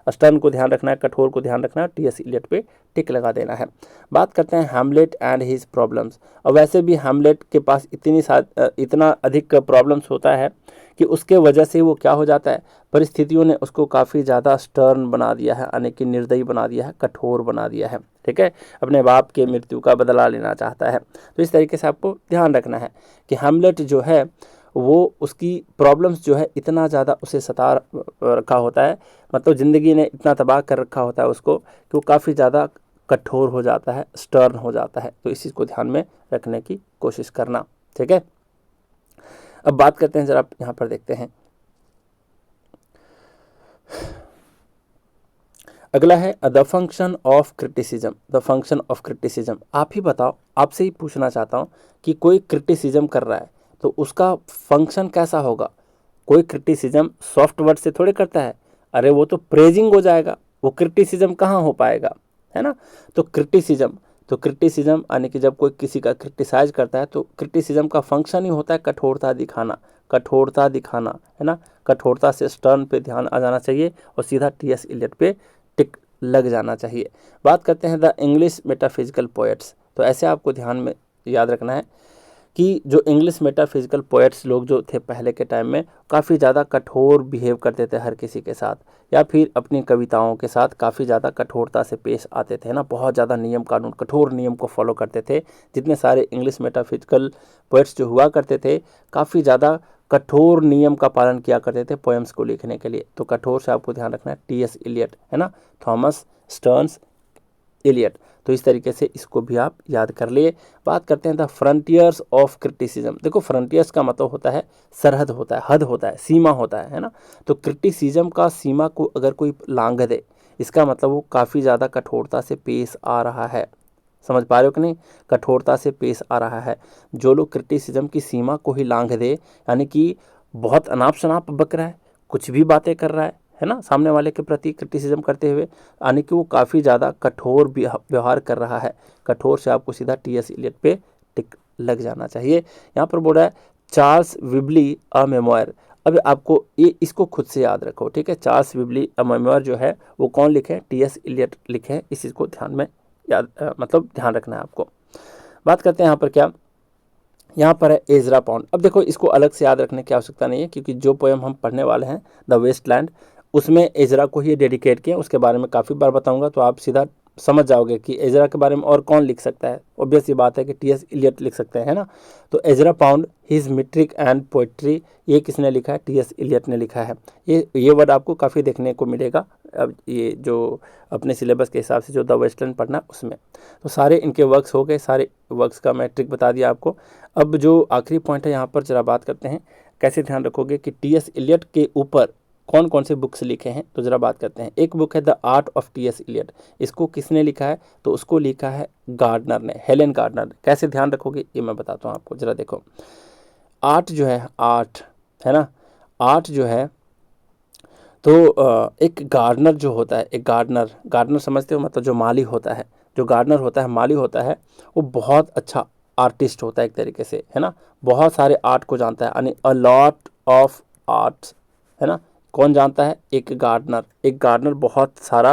स्टर्न को ध्यान रखना है, कठोर को ध्यान रखना है, टी एस इलियट पे टिक लगा देना है। बात करते हैं हैमलेट एंड हिज प्रॉब्लम्स। और वैसे भी हैमलेट के पास इतना अधिक प्रॉब्लम्स होता है कि उसके वजह से वो क्या हो जाता है, परिस्थितियों ने उसको काफ़ी ज़्यादा स्टर्न बना दिया है, यानी कि निर्दयी बना दिया है, कठोर बना दिया है, ठीक है। अपने बाप के मृत्यु का बदला लेना चाहता है। तो इस तरीके से आपको ध्यान रखना है कि हैमलेट जो है वो, उसकी प्रॉब्लम्स जो है इतना ज़्यादा उसे सता रखा होता है, मतलब ज़िंदगी ने इतना तबाह कर रखा होता है उसको, कि वो काफ़ी ज़्यादा कठोर हो जाता है, स्टर्न हो जाता है। तो इस चीज़ को ध्यान में रखने की कोशिश करना, ठीक है। अब बात करते हैं, जरा यहाँ पर देखते हैं, अगला है the function of criticism. The function of criticism, आप ही बताओ, आपसे ही पूछना चाहता हूँ कि कोई क्रिटिसिज्म कर रहा है तो उसका फंक्शन कैसा होगा। कोई क्रिटिसिज्म सॉफ्ट वर्ड से थोड़े करता है, अरे वो तो प्रेजिंग हो जाएगा, वो क्रिटिसिज्म कहाँ हो पाएगा, है ना। तो क्रिटिसिज्म यानी कि जब कोई किसी का क्रिटिसाइज करता है तो क्रिटिसिज्म का फंक्शन ही होता है कठोरता दिखाना, कठोरता दिखाना, है ना। कठोरता से स्टर्न पे ध्यान आ जाना चाहिए और सीधा टी एस इलियट पे टिक लग जाना चाहिए। बात करते हैं द इंग्लिश मेटाफिजिकल पोएट्स। तो ऐसे आपको ध्यान में याद रखना है कि जो इंग्लिश मेटाफिजिकल पोएट्स लोग जो थे पहले के टाइम में, काफ़ी ज़्यादा कठोर बिहेव करते थे हर किसी के साथ, या फिर अपनी कविताओं के साथ काफ़ी ज़्यादा कठोरता से पेश आते थे ना, बहुत ज़्यादा नियम कानून, कठोर नियम को फॉलो करते थे। जितने सारे इंग्लिश मेटाफिजिकल पोएट्स जो हुआ करते थे, काफ़ी ज़्यादा कठोर नियम का पालन किया करते थे पोएम्स को लिखने के लिए। तो कठोर से आपको ध्यान रखना है टी एस इलियट, है ना, थॉमस स्टर्न्स इलियट। तो इस तरीके से इसको भी आप याद कर लिए। बात करते हैं द फ्रंटियर्स ऑफ क्रिटिसिज्म। देखो फ्रंटियर्स का मतलब होता है सरहद होता है, हद होता है, सीमा होता है ना। तो क्रिटिसिज्म का सीमा को अगर कोई लांघ दे, इसका मतलब वो काफ़ी ज़्यादा कठोरता से पेश आ रहा है। समझ पा रहे हो कि नहीं, कठोरता से पेश आ रहा है। जो लोग क्रिटिसिज्म की सीमा को ही लांघ दे, यानी कि बहुत अनाप शनाप बक रहा है, कुछ भी बातें कर रहा है ना, सामने वाले के प्रति क्रिटिसिज्म करते हुए, यानी कि वो काफ़ी ज़्यादा कठोर व्यवहार कर रहा है। कठोर से आपको सीधा टी एस इलियट पे टिक लग जाना चाहिए। यहाँ पर बोल रहा है चार्ल्स विबली अ मेमोयर। अब आपको ये इसको खुद से याद रखो, ठीक है। चार्ल्स विबली अ मेमोयर जो है वो कौन लिखे, टी एस इलियट लिखे। इस चीज़ को ध्यान में मतलब ध्यान रखना है आपको। बात करते हैं यहाँ पर क्या, यहाँ पर है एजरा पॉन्ड। अब देखो इसको अलग से याद रखने की आवश्यकता नहीं है, क्योंकि जो पोएम हम पढ़ने वाले हैं द वेस्टलैंड, उसमें एजरा को ही डेडिकेट किया। उसके बारे में काफ़ी बार बताऊंगा, तो आप सीधा समझ जाओगे कि एजरा के बारे में और कौन लिख सकता है। ऑब्वियस ये बात है कि टी.एस. इलियट लिख सकते हैं, है ना। तो Ezra found his metric and poetry, ये किसने लिखा है? टी.एस. इलियट ने लिखा है। ये वर्ड आपको काफ़ी देखने को मिलेगा अब ये जो अपने सिलेबस के हिसाब से जो द वेस्टर्न पढ़ना उसमें। तो सारे इनके वर्क्स हो गए, सारे वर्क्स का मैं ट्रिक बता दिया आपको। अब जो आखिरी पॉइंट है यहाँ पर जरा बात करते हैं, कैसे ध्यान रखोगे कि टी.एस. इलियट के ऊपर कौन कौन से बुक्स लिखे हैं, तो ज़रा बात करते हैं। एक बुक है the art of T S. Eliot, इसको किसने लिखा है? तो उसको लिखा है गार्डनर ने, हेलेन गार्डनर। कैसे ध्यान रखोगे ये मैं बताता हूँ आपको, ज़रा देखो। आर्ट जो है, आर्ट है ना, आर्ट जो है तो एक गार्डनर जो होता है, एक गार्डनर समझते हो, मतलब जो माली होता है, जो गार्डनर होता है, माली होता है, वो बहुत अच्छा आर्टिस्ट होता है एक तरीके से, है ना। बहुत सारे आर्ट को जानता है, यानी अ लॉट ऑफ आर्ट्स, है ना। कौन जानता है? एक गार्डनर बहुत सारा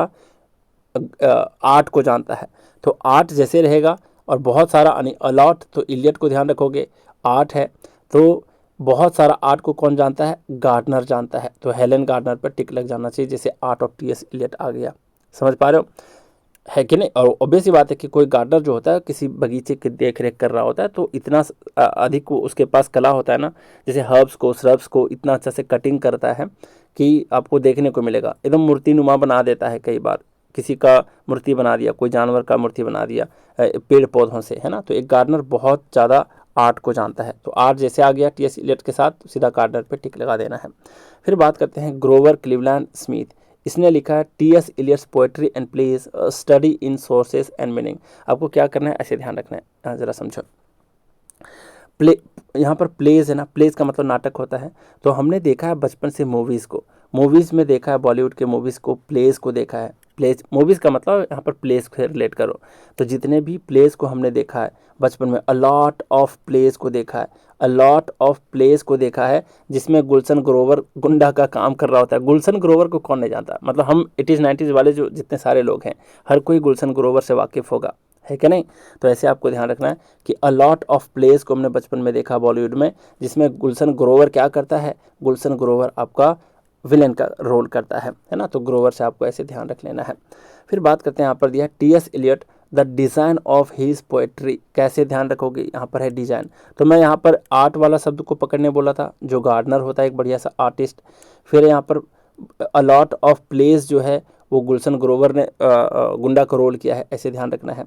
आर्ट को जानता है। तो आर्ट जैसे रहेगा और बहुत सारा यानी अलॉट, तो इलियट को ध्यान रखोगे, आर्ट है तो बहुत सारा आर्ट को कौन जानता है? गार्डनर जानता है। तो हेलेन गार्डनर पर टिक लग जाना चाहिए, जैसे आर्ट ऑफ टी.एस. इलियट आ गया। समझ पा रहे हो, है कि नहीं। और ऑब्वियस ही बात है कि कोई गार्डनर जो होता है किसी बगीचे की देख रेख कर रहा होता है, तो इतना अधिक वो उसके पास कला होता है ना, जैसे हर्ब्स को, श्रब्स को इतना अच्छा से कटिंग करता है कि आपको देखने को मिलेगा, एकदम मूर्ति नुमा बना देता है। कई बार किसी का मूर्ति बना दिया, कोई जानवर का मूर्ति बना दिया पेड़ पौधों से, है ना। तो एक गार्डनर बहुत ज़्यादा आर्ट को जानता है। तो आर्ट जैसे आ गया टी.एस. इलियट के साथ, तो सीधा गार्डनर पे टिक लगा देना है। फिर बात करते हैं ग्रोवर क्लीवलैंड स्मिथ, इसने लिखा है T S. Eliot's poetry and plays study in sources and meaning. आपको क्या करना है, ऐसे ध्यान रखना है, ज़रा समझो। प्ले, यहाँ पर प्लेज है ना, प्लेज का मतलब नाटक होता है। तो हमने देखा है बचपन से मूवीज़ को, मूवीज़ में देखा है, बॉलीवुड के मूवीज़ को, प्लेज को देखा है। प्लेज, मूवीज़ का मतलब यहाँ पर प्लेज से रिलेट करो। तो जितने भी प्लेज को हमने देखा है बचपन में, अ लॉट ऑफ प्लेज को देखा है, अ लॉट ऑफ प्लेज को देखा है, जिसमें गुलशन ग्रोवर गुंडा का काम कर रहा होता है। गुलशन ग्रोवर को कौन नहीं जानता, मतलब हम 80s 90s वाले जो जितने सारे लोग हैं, हर कोई गुलशन ग्रोवर से वाकिफ़ होगा, है कि नहीं। तो ऐसे आपको ध्यान रखना है कि अ लॉट ऑफ प्लेस को हमने बचपन में देखा बॉलीवुड में, जिसमें गुलशन ग्रोवर क्या करता है? गुलशन ग्रोवर आपका विलेन का रोल करता है ना। तो ग्रोवर से आपको ऐसे ध्यान रख लेना है। फिर बात करते हैं, यहाँ पर दिया T S. Eliot the design of his poetry, कैसे ध्यान रखोगे? यहाँ पर है डिज़ाइन। तो मैं यहाँ पर आर्ट वाला शब्द को पकड़ने बोला था, जो गार्डनर होता है एक बढ़िया सा आर्टिस्ट। फिर यहाँ पर अ लॉट ऑफ प्लेस जो है वो गुलशन ग्रोवर ने गुंडा का रोल किया है, ऐसे ध्यान रखना है।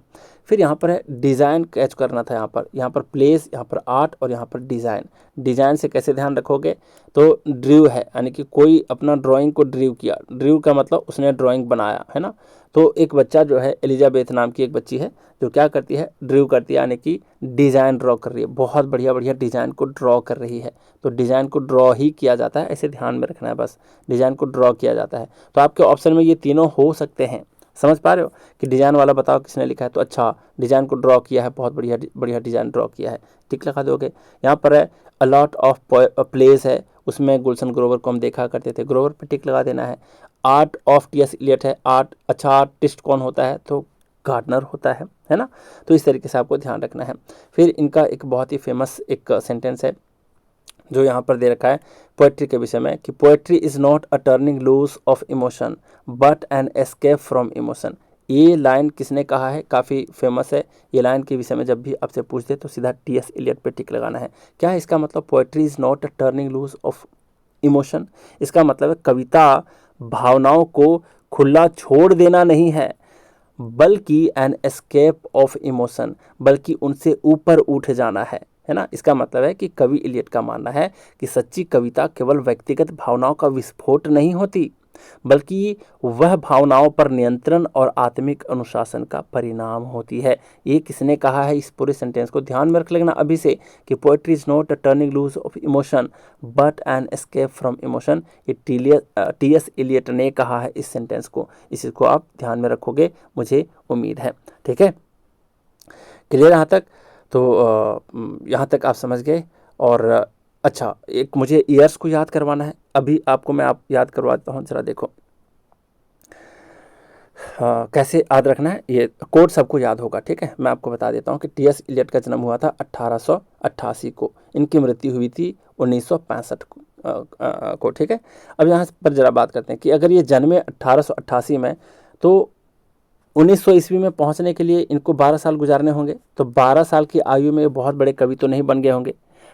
फिर यहाँ पर है डिज़ाइन कैच करना था, यहाँ पर प्लेस, यहाँ पर आर्ट और यहाँ पर डिज़ाइन। डिज़ाइन से कैसे ध्यान रखोगे? तो ड्रीव है, यानी कि कोई अपना ड्राइंग को ड्रीव किया, ड्रीव का मतलब उसने ड्राइंग बनाया, है ना। तो एक बच्चा जो है, एलिजाबेथ नाम की एक बच्ची है, जो क्या करती है? ड्रीव करती है, यानी कि डिज़ाइन ड्रॉ कर रही है, बहुत बढ़िया बढ़िया डिज़ाइन को ड्रॉ कर रही है। तो डिज़ाइन को ड्रॉ ही किया जाता है, ऐसे ध्यान में रखना है, बस डिज़ाइन को ड्रॉ किया जाता है। तो आपके ऑप्शन में ये तीनों हो सकते हैं। समझ पा रहे हो कि डिज़ाइन वाला बताओ किसने लिखा है? तो अच्छा, डिज़ाइन को ड्रॉ किया है, बहुत बढ़िया बढ़िया डिज़ाइन ड्रॉ किया है, टिक लगा दोगे। यहाँ पर है अ लॉट ऑफ प्लेस है, उसमें गुलशन ग्रोवर को हम देखा करते थे, ग्रोवर पे टिक लगा देना है। Art of T S. इलियट है, आर्ट, अच्छा आर्टिस्ट कौन होता है? तो गार्डनर होता है ना। तो इस तरीके से आपको ध्यान रखना है। फिर इनका एक बहुत ही फेमस एक सेंटेंस है जो यहाँ पर दे रखा है पोएट्री के विषय में, कि poetry is not a turning loose of emotion but an escape from emotion. ये लाइन किसने कहा है? काफ़ी फेमस है ये लाइन के विषय में। जब भी आपसे पूछ दे तो सीधा टी.एस. इलियट पे टिक लगाना है। क्या है इसका मतलब? Poetry is not a turning loose of emotion, इसका मतलब है कविता भावनाओं को खुला छोड़ देना नहीं है, बल्कि एन एस्केप ऑफ इमोशन, बल्कि उनसे ऊपर उठ जाना है ना। इसका मतलब है कि कवि इलियट का मानना है कि सच्ची कविता केवल व्यक्तिगत भावनाओं का विस्फोट नहीं होती, बल्कि वह भावनाओं पर नियंत्रण और आत्मिक अनुशासन का परिणाम होती है। ये किसने कहा है? इस पूरे सेंटेंस को ध्यान में रख लेना अभी से, कि poetry is not a turning loose of emotion but an escape from emotion. ये टी.एस. इलियट ने कहा है इस सेंटेंस को। इसको आप ध्यान में रखोगे, मुझे उम्मीद है। ठीक है, क्लियर यहाँ तक? तो यहाँ तक आप समझ गए। और अच्छा, एक मुझे ईयर्स को याद करवाना है, अभी आपको मैं याद करवाता हूँ, जरा देखो। कैसे याद रखना है? ये कोड सबको याद होगा, ठीक है। मैं आपको बता देता हूँ कि टी.एस. इलियट का जन्म हुआ था 1888 को, इनकी मृत्यु हुई थी 1965 को, ठीक है। अब यहाँ पर जरा बात करते हैं कि अगर ये जन्मे 1888 में, तो 1900 ईस्वी में पहुँचने के लिए इनको 12 साल गुजारने होंगे। तो 12 साल की आयु में ये बहुत बड़े कवि तो नहीं बन गए होंगे।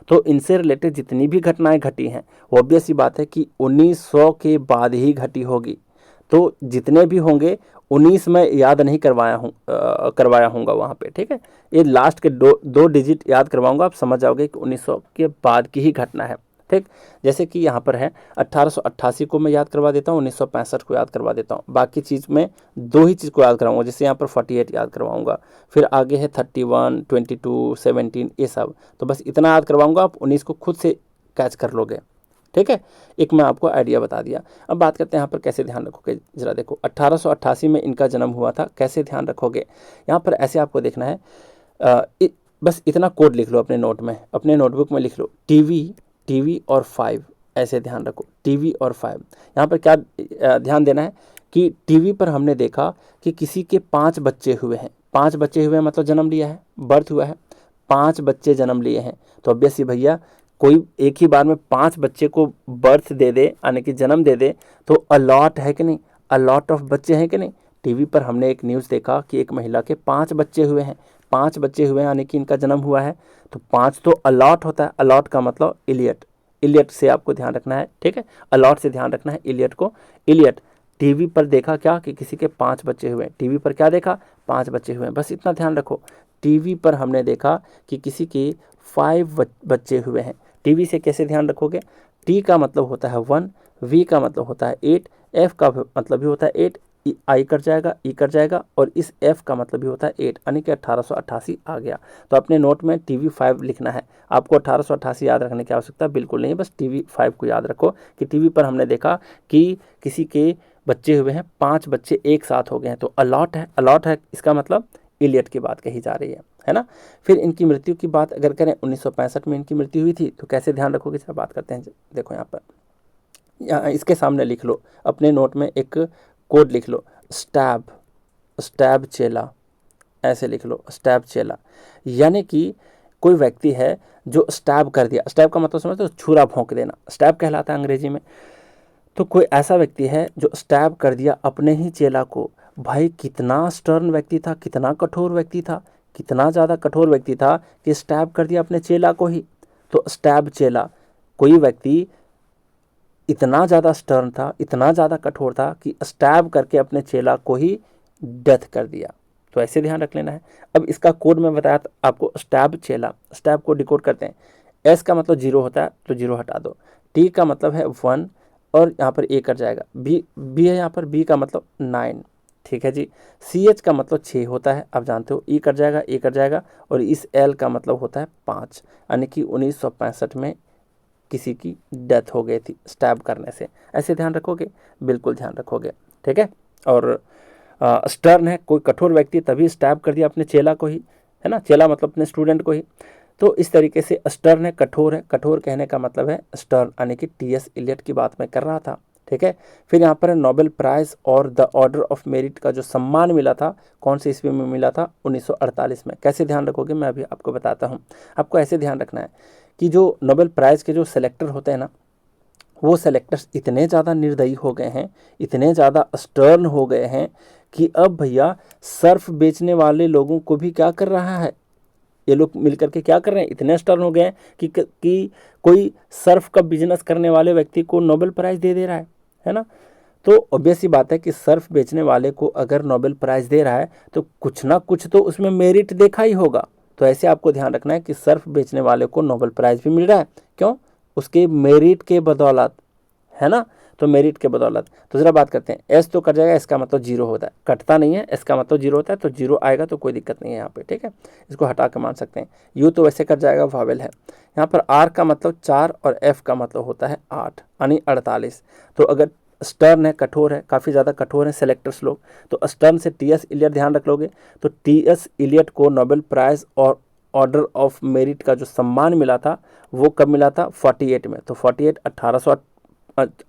तो इनसे रिलेटेड जितनी भी घटनाएं घटी हैं, वो ऑब्वियस सी बात है कि 1900 के बाद ही घटी होगी। तो जितने भी होंगे 19 में याद नहीं करवाया हूँगा वहाँ पे, ठीक है। ये लास्ट के दो डिजिट याद करवाऊँगा, आप समझ जाओगे कि 1900 के बाद की ही घटना है, ठीक। जैसे कि यहाँ पर है 1888 को मैं याद करवा देता हूँ, 1965 को याद करवा देता हूँ। बाकी चीज़ में दो ही चीज़ को याद करवाऊँगा, जैसे यहाँ पर 48 याद करवाऊँगा, फिर आगे है 31, 22, 17, ये सब। तो बस इतना याद करवाऊँगा, आप 19 को खुद से कैच कर लोगे, ठीक है। एक मैं आपको आइडिया बता दिया। अब बात करते हैं यहाँ पर कैसे ध्यान रखोगे। जरा देखो 1888 में इनका जन्म हुआ था, कैसे ध्यान रखोगे। यहाँ पर ऐसे आपको देखना है, बस इतना कोड लिख लो अपने नोट में, अपने नोटबुक में लिख लो, टीवी और 5, ऐसे ध्यान रखो, टीवी और 5। यहाँ पर क्या ध्यान देना है कि टीवी पर हमने देखा कि किसी के 5 बच्चे हुए हैं। 5 बच्चे हुए हैं मतलब जन्म लिया है, बर्थ हुआ है, 5 बच्चे जन्म लिए हैं। तो ऑब्वियस ही भैया, कोई एक ही बार में 5 बच्चे को बर्थ दे दे, यानी कि जन्म दे दे, तो अलॉट है कि नहीं, अलॉट ऑफ बच्चे हैं कि नहीं। टीवी पर हमने एक न्यूज़ देखा कि एक महिला के 5 बच्चे हुए हैं, 5 बच्चे हुए हैं, यानी कि इनका जन्म हुआ है। तो 5 तो अलॉट होता है, अलॉट का मतलब इलियट, इलियट से आपको ध्यान रखना है, ठीक है। अलॉट से ध्यान रखना है इलियट को। इलियट टीवी पर देखा क्या कि किसी के 5 बच्चे हुए, टीवी पर क्या देखा, 5 बच्चे हुए, बस इतना ध्यान रखो। टीवी पर हमने देखा कि किसी के 5 बच्चे हुए हैं। टीवी से कैसे ध्यान रखोगे, टी का मतलब होता है 1, वी का मतलब होता है 8, एफ का मतलब भी होता है 8, आई कर जाएगा, ई कर जाएगा, और इस एफ का मतलब भी होता है 8, यानी कि 1888 आ गया। तो अपने नोट में टीवी 5 लिखना है। आपको 1888 याद रखने की आवश्यकता बिल्कुल नहीं है, बस टीवी 5 को याद रखो कि टीवी पर हमने देखा कि किसी के बच्चे हुए हैं, 5 बच्चे एक साथ हो गए हैं। तो अलॉट है, अलॉट है, इसका मतलब इलियट की बात कही जा रही है ना। फिर इनकी मृत्यु की बात अगर करें, 1965 में इनकी मृत्यु हुई थी। तो कैसे ध्यान रखोगे, जब बात करते हैं, देखो यहाँ पर, यहाँ इसके सामने लिख लो, अपने नोट में एक कोड लिख लो, स्टैब चेला, ऐसे लिख लो, स्टैब चेला। यानी कि कोई व्यक्ति है जो स्टैब कर दिया, स्टैब का मतलब समझते हो, छुरा भोंक देना, स्टैब कहलाता है अंग्रेजी में। तो कोई ऐसा व्यक्ति है जो स्टैब कर दिया अपने ही चेला को। भाई कितना स्टर्न व्यक्ति था, कितना कठोर व्यक्ति था, कितना ज़्यादा कठोर व्यक्ति था कि स्टैब कर दिया अपने चेला को ही। तो स्टैब चेला, कोई व्यक्ति इतना ज़्यादा स्टर्न था, इतना ज़्यादा कठोर था कि स्टैब करके अपने चेला को ही डेथ कर दिया। तो ऐसे ध्यान रख लेना है। अब इसका कोड में बताया आपको, स्टैब चेला, स्टैब को डिकोड करते हैं। एस का मतलब 0 होता है, तो 0 हटा दो। टी का मतलब है 1, और यहाँ पर ए कर जाएगा। बी है यहाँ पर, बी का मतलब 9, ठीक है जी। सी एच का मतलब 6 होता है, आप जानते हो, ई कर जाएगा, ए कर जाएगा, और इस एल का मतलब होता है 5, यानी कि 1965 में किसी की डेथ हो गई थी स्टैब करने से। ऐसे ध्यान रखोगे, बिल्कुल ध्यान रखोगे, ठीक है। और स्टर्न है, कोई कठोर व्यक्ति, तभी स्टैब कर दिया अपने चेला को ही, है ना, चेला मतलब अपने स्टूडेंट को ही। तो इस तरीके से स्टर्न है, कठोर है, कठोर कहने का मतलब है स्टर्न, यानी कि टीएस इलियट की बात मैं कर रहा था, ठीक है। फिर यहाँ पर नोबेल प्राइज़ और द ऑर्डर ऑफ मेरिट का जो सम्मान मिला था, कौन से ईस्वी में मिला था, 1948 में। कैसे ध्यान रखोगे, मैं अभी आपको बताता हूँ। आपको ऐसे ध्यान रखना है कि जो नोबेल प्राइज़ के जो सेलेक्टर होते हैं ना, वो सेलेक्टर्स इतने ज़्यादा निर्दयी हो गए हैं, इतने ज़्यादा स्टर्न हो गए हैं कि अब भैया सर्फ बेचने वाले लोगों को भी क्या कर रहा है, ये लोग मिलकर के क्या कर रहे हैं, इतने स्टर्न हो गए हैं कि कोई सर्फ का बिजनेस करने वाले व्यक्ति को नोबेल प्राइज़ दे रहा है ना। तो ऑब्वियस ही बात है कि सर्फ बेचने वाले को अगर नोबेल प्राइज़ दे रहा है तो कुछ ना कुछ तो उसमें मेरिट देखा ही होगा। तो ऐसे आपको ध्यान रखना है कि सर्फ बेचने वाले को नोबेल प्राइज़ भी मिल रहा है, क्यों, उसके मेरिट के बदौलत, है ना। तो मेरिट के बदौलत। तो ज़रा बात करते हैं, एस तो कर जाएगा, इसका मतलब 0 होता है, कटता नहीं है, इसका मतलब 0 होता है, तो 0 आएगा तो कोई दिक्कत नहीं है यहाँ पे, ठीक है। इसको हटा के मान सकते हैं। यू तो वैसे कर जाएगा, वावेल है। यहाँ पर आर का मतलब 4 और एफ का मतलब होता है 8, यानी 48। तो अगर स्टर्न है, कठोर है, काफ़ी ज़्यादा कठोर है सेलेक्टर्स लोग, तो स्टर्न से टीएस इलियट ध्यान रख लोगे। तो टीएस इलियट को नोबेल प्राइज़ और ऑर्डर ऑफ मेरिट का जो सम्मान मिला था वो कब मिला था, 48 में। तो 48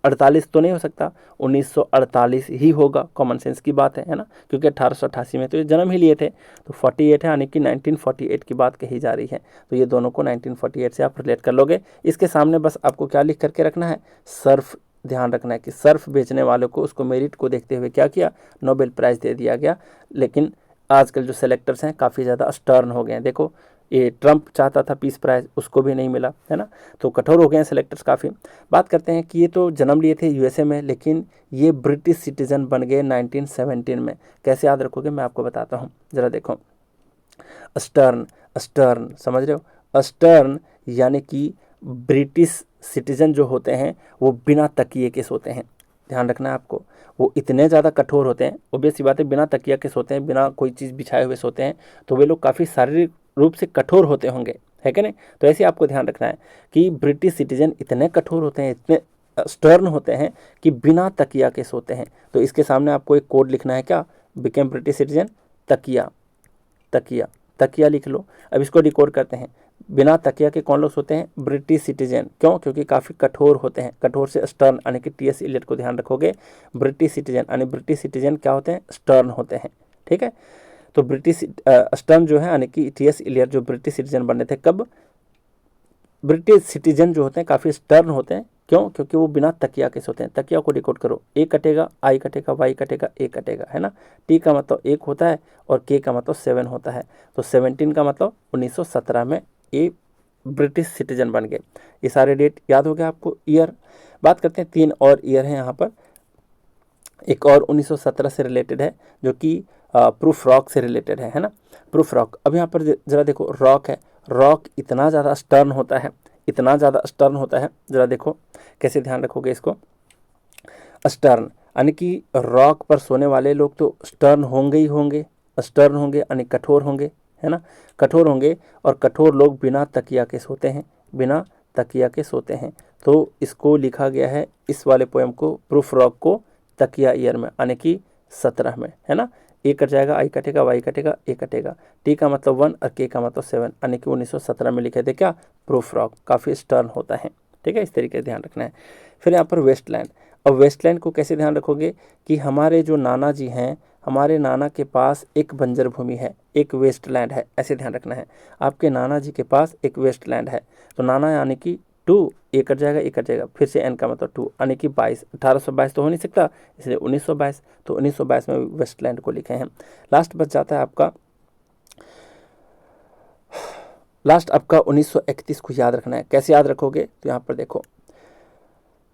48 तो नहीं हो सकता, 1948 ही होगा, कॉमन सेंस की बात है ना, क्योंकि 1888 में तो ये जन्म ही लिए थे। तो 48 है, यानी कि 1948 की बात कही जा रही है। तो ये दोनों को 1948 से आप रिलेट कर लोगे। इसके सामने बस आपको क्या लिख करके रखना है, सर्फ। ध्यान रखना है कि सर्फ बेचने वाले को, उसको मेरिट को देखते हुए क्या किया, नोबेल प्राइज़ दे दिया गया। लेकिन आजकल जो सेलेक्टर्स हैं काफ़ी ज़्यादा स्टर्न हो गए हैं। देखो, ये ट्रंप चाहता था पीस प्राइज़, उसको भी नहीं मिला, है ना। तो कठोर हो गए हैं सेलेक्टर्स काफ़ी। बात करते हैं कि ये तो जन्म लिए थे यूएसए में, लेकिन ये ब्रिटिश सिटीज़न बन गए 1917 में। कैसे याद रखोगे मैं आपको बताता हूँ, ज़रा देखो। स्टर्न, स्टर्न समझ रहे हो, स्टर्न यानी कि ब्रिटिश सिटीजन जो होते हैं वो बिना तकिए के सोते हैं। ध्यान रखना है आपको, वो इतने ज़्यादा कठोर होते हैं, ऑब्वियस सी बात है, बिना तकिया के सोते हैं, बिना कोई चीज़ बिछाए हुए सोते हैं। तो वे लोग काफ़ी शारीरिक रूप से कठोर होते होंगे, है कि नहीं। तो ऐसे आपको ध्यान रखना है कि ब्रिटिश सिटीजन इतने कठोर होते हैं, इतने स्टर्न होते हैं कि बिना तकिया के सोते हैं। तो इसके सामने आपको एक कोड लिखना है, क्या, बिकेम ब्रिटिश सिटीजन, तकिया, तकिया, तकिया लिख लो। अब इसको डिकोड करते हैं, बिना तकिया के कौन लोग सोते हैं, ब्रिटिश सिटीजन। क्यों, क्योंकि काफ़ी कठोर होते हैं, कठोर से स्टर्न, यानी कि टीएस इलियट को ध्यान रखोगे। ब्रिटिश सिटीजन यानी ब्रिटिश सिटीजन क्या होते हैं, स्टर्न होते हैं, ठीक है। तो ब्रिटिश स्टर्न जो है, यानी कि टीएस इलियट जो ब्रिटिश सिटीजन बने थे, कब, ब्रिटिश सिटीजन जो होते हैं काफ़ी स्टर्न होते हैं। क्यों, क्योंकि वो बिना तकिया के सोते हैं। तकिया को डिकोड करो, ए कटेगा, आई कटेगा, वाई कटेगा, ए कटेगा, है ना। टी का मतलब 1 होता है और के का मतलब 7 होता है। तो 17 का मतलब 1917 में ये ब्रिटिश सिटीजन बन गए। ये सारे डेट याद हो गया आपको, ईयर। बात करते हैं 3 और ईयर हैं यहाँ पर। एक और 1917 से रिलेटेड है, जो कि प्रूफ रॉक से रिलेटेड है ना। प्रूफ रॉक, अब यहाँ पर ज़रा देखो, रॉक है, रॉक इतना ज़्यादा स्टर्न होता है, इतना ज़्यादा स्टर्न होता है। ज़रा देखो कैसे ध्यान रखोगे इसको, स्टर्न यानी कि रॉक पर सोने वाले लोग तो स्टर्न होंगे ही होंगे, स्टर्न होंगे यानी कठोर होंगे, है ना, कठोर होंगे। और कठोर लोग बिना तकिया के सोते हैं, बिना तकिया के सोते हैं। तो इसको लिखा गया है, इस वाले पोएम को, प्रूफ रॉक को, तकिया ईयर में, यानी कि 17 में, है ना। ए कट जाएगा, आई कटेगा, वाई कटेगा, ए कटेगा। टी का मतलब 1 और के का मतलब 7, यानी कि 1917 में लिखे थे क्या, प्रूफ रॉक। काफ़ी स्टर्न होता है, ठीक है, इस तरीके से ध्यान रखना है। फिर यहाँ पर वेस्टलैंड। अब वेस्टलैंड को कैसे ध्यान रखोगे कि हमारे जो नाना जी हैं, हमारे नाना के पास एक बंजर भूमि है, एक वेस्टलैंड है, ऐसे ध्यान रखना है। आपके नाना जी के पास एक वेस्टलैंड है, तो नाना यानी कि 2, ए कट जाएगा, ए कट जाएगा, फिर से एन का मतलब 2, यानी कि 22। 1822 तो हो नहीं सकता, इसलिए 1922। तो 1922 में वेस्टलैंड को लिखे हैं। लास्ट बच जाता है आपका, लास्ट आपका 1931 को याद रखना है। कैसे याद रखोगे, तो यहाँ पर देखो,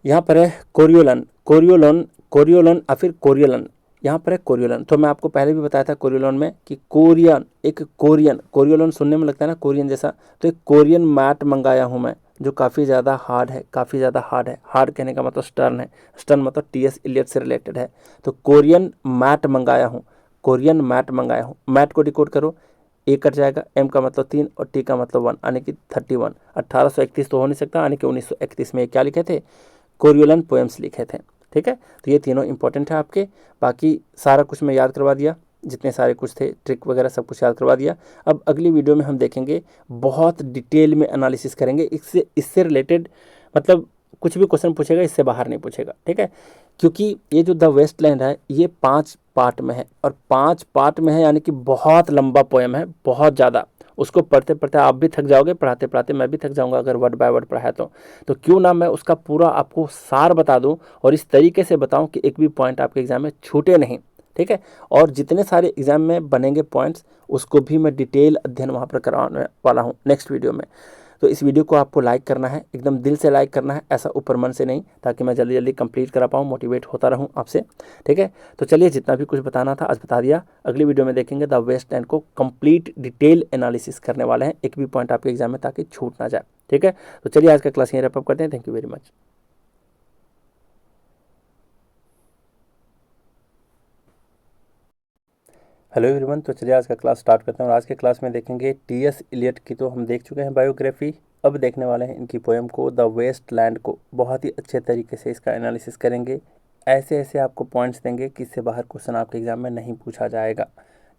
यहाँ पर है कोरियोलन, कोरियोलन, कोरियोलन या फिर कोरियोलन। यहाँ पर है कोरियोलन। तो मैं आपको पहले भी बताया था कोरियोलन में कि कोरियन, एक कोरियन, कोरियोलन सुनने में लगता है ना कोरियन जैसा, तो एक कोरियन मैट मंगाया हूँ मैं, जो काफ़ी ज़्यादा हार्ड है, काफ़ी ज़्यादा हार्ड है। हार्ड कहने का मतलब स्टर्न है, स्टर्न मतलब टीएस इलियट से रिलेटेड है। तो कोरियन मैट मंगाया हूँ, कोरियन मैट मंगाया हूँ। मैट को डिकोड करो, ए कट जाएगा, एम का मतलब 3 और टी का मतलब 1, यानी कि 31। 1831 तो हो नहीं सकता, यानी कि 1931 में क्या लिखे थे, कोरियोलन पोएम्स लिखे थे, ठीक है। तो ये तीनों इंपॉर्टेंट है आपके। बाकी सारा कुछ मैं याद करवा दिया, जितने सारे कुछ थे ट्रिक वगैरह सब कुछ याद करवा दिया। अब अगली वीडियो में हम देखेंगे, बहुत डिटेल में एनालिसिस करेंगे, इससे रिलेटेड, मतलब कुछ भी क्वेश्चन पूछेगा इससे बाहर नहीं पूछेगा, ठीक है। क्योंकि ये जो द वेस्टलैंड है ये 5 पार्ट में है, और 5 पार्ट में है, यानी कि बहुत लंबा पोएम है, बहुत ज़्यादा। उसको पढ़ते पढ़ते आप भी थक जाओगे, पढ़ाते पढ़ाते मैं भी थक जाऊंगा अगर वर्ड बाय वर्ड पढ़ाया तो क्यों ना मैं उसका पूरा आपको सार बता दूं, और इस तरीके से बताऊं कि एक भी पॉइंट आपके एग्जाम में छूटे नहीं, ठीक है। और जितने सारे एग्जाम में बनेंगे पॉइंट्स, उसको भी मैं डिटेल अध्ययन वहाँ पर करवाने वाला हूँ नेक्स्ट वीडियो में। तो इस वीडियो को आपको लाइक करना है, एकदम दिल से लाइक करना है, ऐसा ऊपर मन से नहीं, ताकि मैं जल्दी जल्दी कंप्लीट करा पाऊँ, मोटिवेट होता रहूँ आपसे, ठीक है। तो चलिए, जितना भी कुछ बताना था आज बता दिया। अगली वीडियो में देखेंगे द वेस्टलैंड को कंप्लीट डिटेल एनालिसिस करने वाले हैं, एक भी पॉइंट आपके एग्जाम में ताकि छूट ना जाए, ठीक है। तो चलिए, आज का क्लास यहीं रैप अप करते हैं। Thank you very much. Hello everyone, तो चलिए आज का क्लास स्टार्ट करते हैं। और आज के क्लास में देखेंगे टीएस इलियट की तो हम देख चुके हैं बायोग्राफी, अब देखने वाले हैं इनकी पोएम को, द वेस्टलैंड को। बहुत ही अच्छे तरीके से इसका एनालिसिस करेंगे, ऐसे ऐसे आपको पॉइंट्स देंगे कि इससे बाहर क्वेश्चन आपके एग्जाम में नहीं पूछा जाएगा।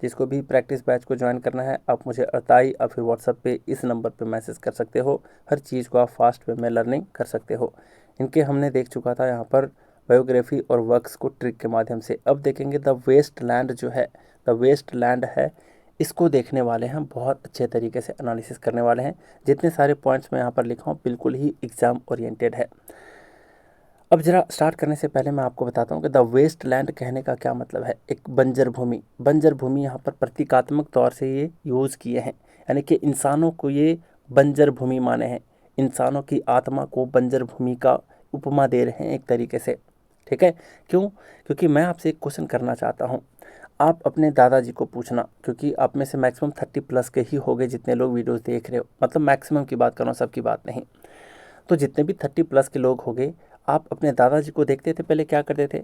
जिसको भी प्रैक्टिस बैच को ज्वाइन करना है, आप मुझे अताई और फिर व्हाट्सएप पे इस नंबर पे मैसेज कर सकते हो। हर चीज़ को आप फास्ट वे में लर्निंग कर सकते हो। इनके हमने देख चुका था यहाँ पर बायोग्राफी और वर्क्स को ट्रिक के माध्यम से। अब देखेंगे द वेस्ट लैंड जो है, द वेस्ट लैंड है, इसको देखने वाले हैं, बहुत अच्छे तरीके से एनालिसिस करने वाले हैं। जितने सारे पॉइंट्स मैं यहाँ पर लिखा हूँ बिल्कुल ही एग्जाम ओरिएंटेड है। अब जरा स्टार्ट करने से पहले मैं आपको बताता हूँ कि द वेस्ट लैंड कहने का क्या मतलब है। एक बंजर भूमि, बंजर भूमि यहाँ पर प्रतीकात्मक तौर से ये यूज़ किए हैं, यानी कि इंसानों को ये बंजर भूमि माने हैं, इंसानों की आत्मा को बंजर भूमि का उपमा दे रहे हैं एक तरीके से। ठीक है, क्यों? क्योंकि मैं आपसे एक क्वेश्चन करना चाहता हूँ। आप अपने दादाजी को पूछना, क्योंकि आप में से मैक्सिमम 30+ के ही हो गए जितने लोग वीडियोस देख रहे हो, मतलब मैक्सिमम की बात कर रहा हूँ, सबकी बात नहीं। तो जितने भी 30+ के लोग हो गए, आप अपने दादाजी को देखते थे पहले क्या करते थे,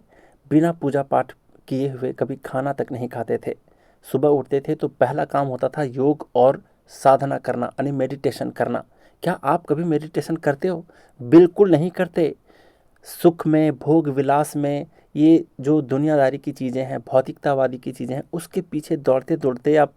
बिना पूजा पाठ किए हुए कभी खाना तक नहीं खाते थे। सुबह उठते थे तो पहला काम होता था योग और साधना करना, यानी मेडिटेशन करना। क्या आप कभी मेडिटेशन करते हो? बिल्कुल नहीं करते। सुख में, भोग विलास में, ये जो दुनियादारी की चीज़ें हैं, भौतिकतावादी की चीज़ें हैं, उसके पीछे दौड़ते दौड़ते आप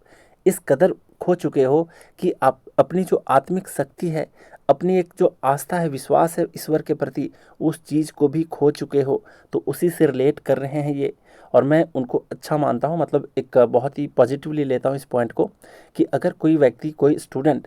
इस कदर खो चुके हो कि आप अपनी जो आत्मिक शक्ति है, अपनी एक जो आस्था है, विश्वास है ईश्वर के प्रति, उस चीज़ को भी खो चुके हो। तो उसी से रिलेट कर रहे हैं ये, और मैं उनको अच्छा मानता हूँ, मतलब एक बहुत ही पॉजिटिवली लेता हूँ इस पॉइंट को, कि अगर कोई व्यक्ति, कोई स्टूडेंट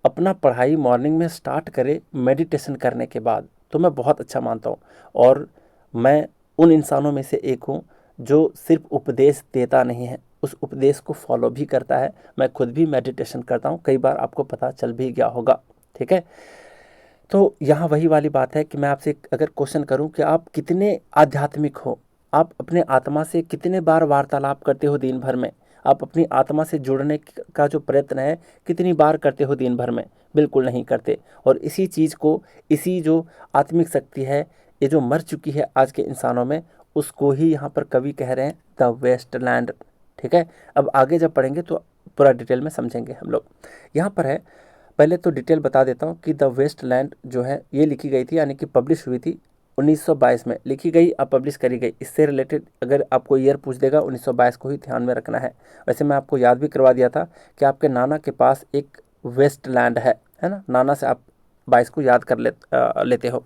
अपना पढ़ाई मॉर्निंग में स्टार्ट करे मेडिटेशन करने के बाद, तो मैं बहुत अच्छा मानता हूँ। और मैं उन इंसानों में से एक हूँ जो सिर्फ उपदेश देता नहीं है, उस उपदेश को फॉलो भी करता है। मैं खुद भी मेडिटेशन करता हूँ, कई बार आपको पता चल भी गया होगा। ठीक है, तो यहाँ वही वाली बात है कि मैं आपसे अगर क्वेश्चन करूँ कि आप कितने आध्यात्मिक हो, आप अपने आत्मा से कितने बार वार्तालाप करते हो दिन भर में, आप अपनी आत्मा से जुड़ने का जो प्रयत्न है कितनी बार करते हो दिन भर में? बिल्कुल नहीं करते। और इसी चीज़ को, इसी जो आत्मिक शक्ति है, ये जो मर चुकी है आज के इंसानों में, उसको ही यहाँ पर कवि कह रहे हैं द वेस्ट लैंड। ठीक है, अब आगे जब पढ़ेंगे तो पूरा डिटेल में समझेंगे हम लोग। यहाँ पर है, पहले तो डिटेल बता देता हूँ कि द वेस्ट लैंड जो है ये लिखी गई थी, यानी कि पब्लिश हुई थी 1922 में लिखी गई, अब पब्लिश करी गई। इससे रिलेटेड अगर आपको ईयर पूछ देगा 1922 को ही ध्यान में रखना है। वैसे मैं आपको याद भी करवा दिया था कि आपके नाना के पास एक वेस्ट लैंड है ना, नाना से आप 22 को याद कर लेते हो।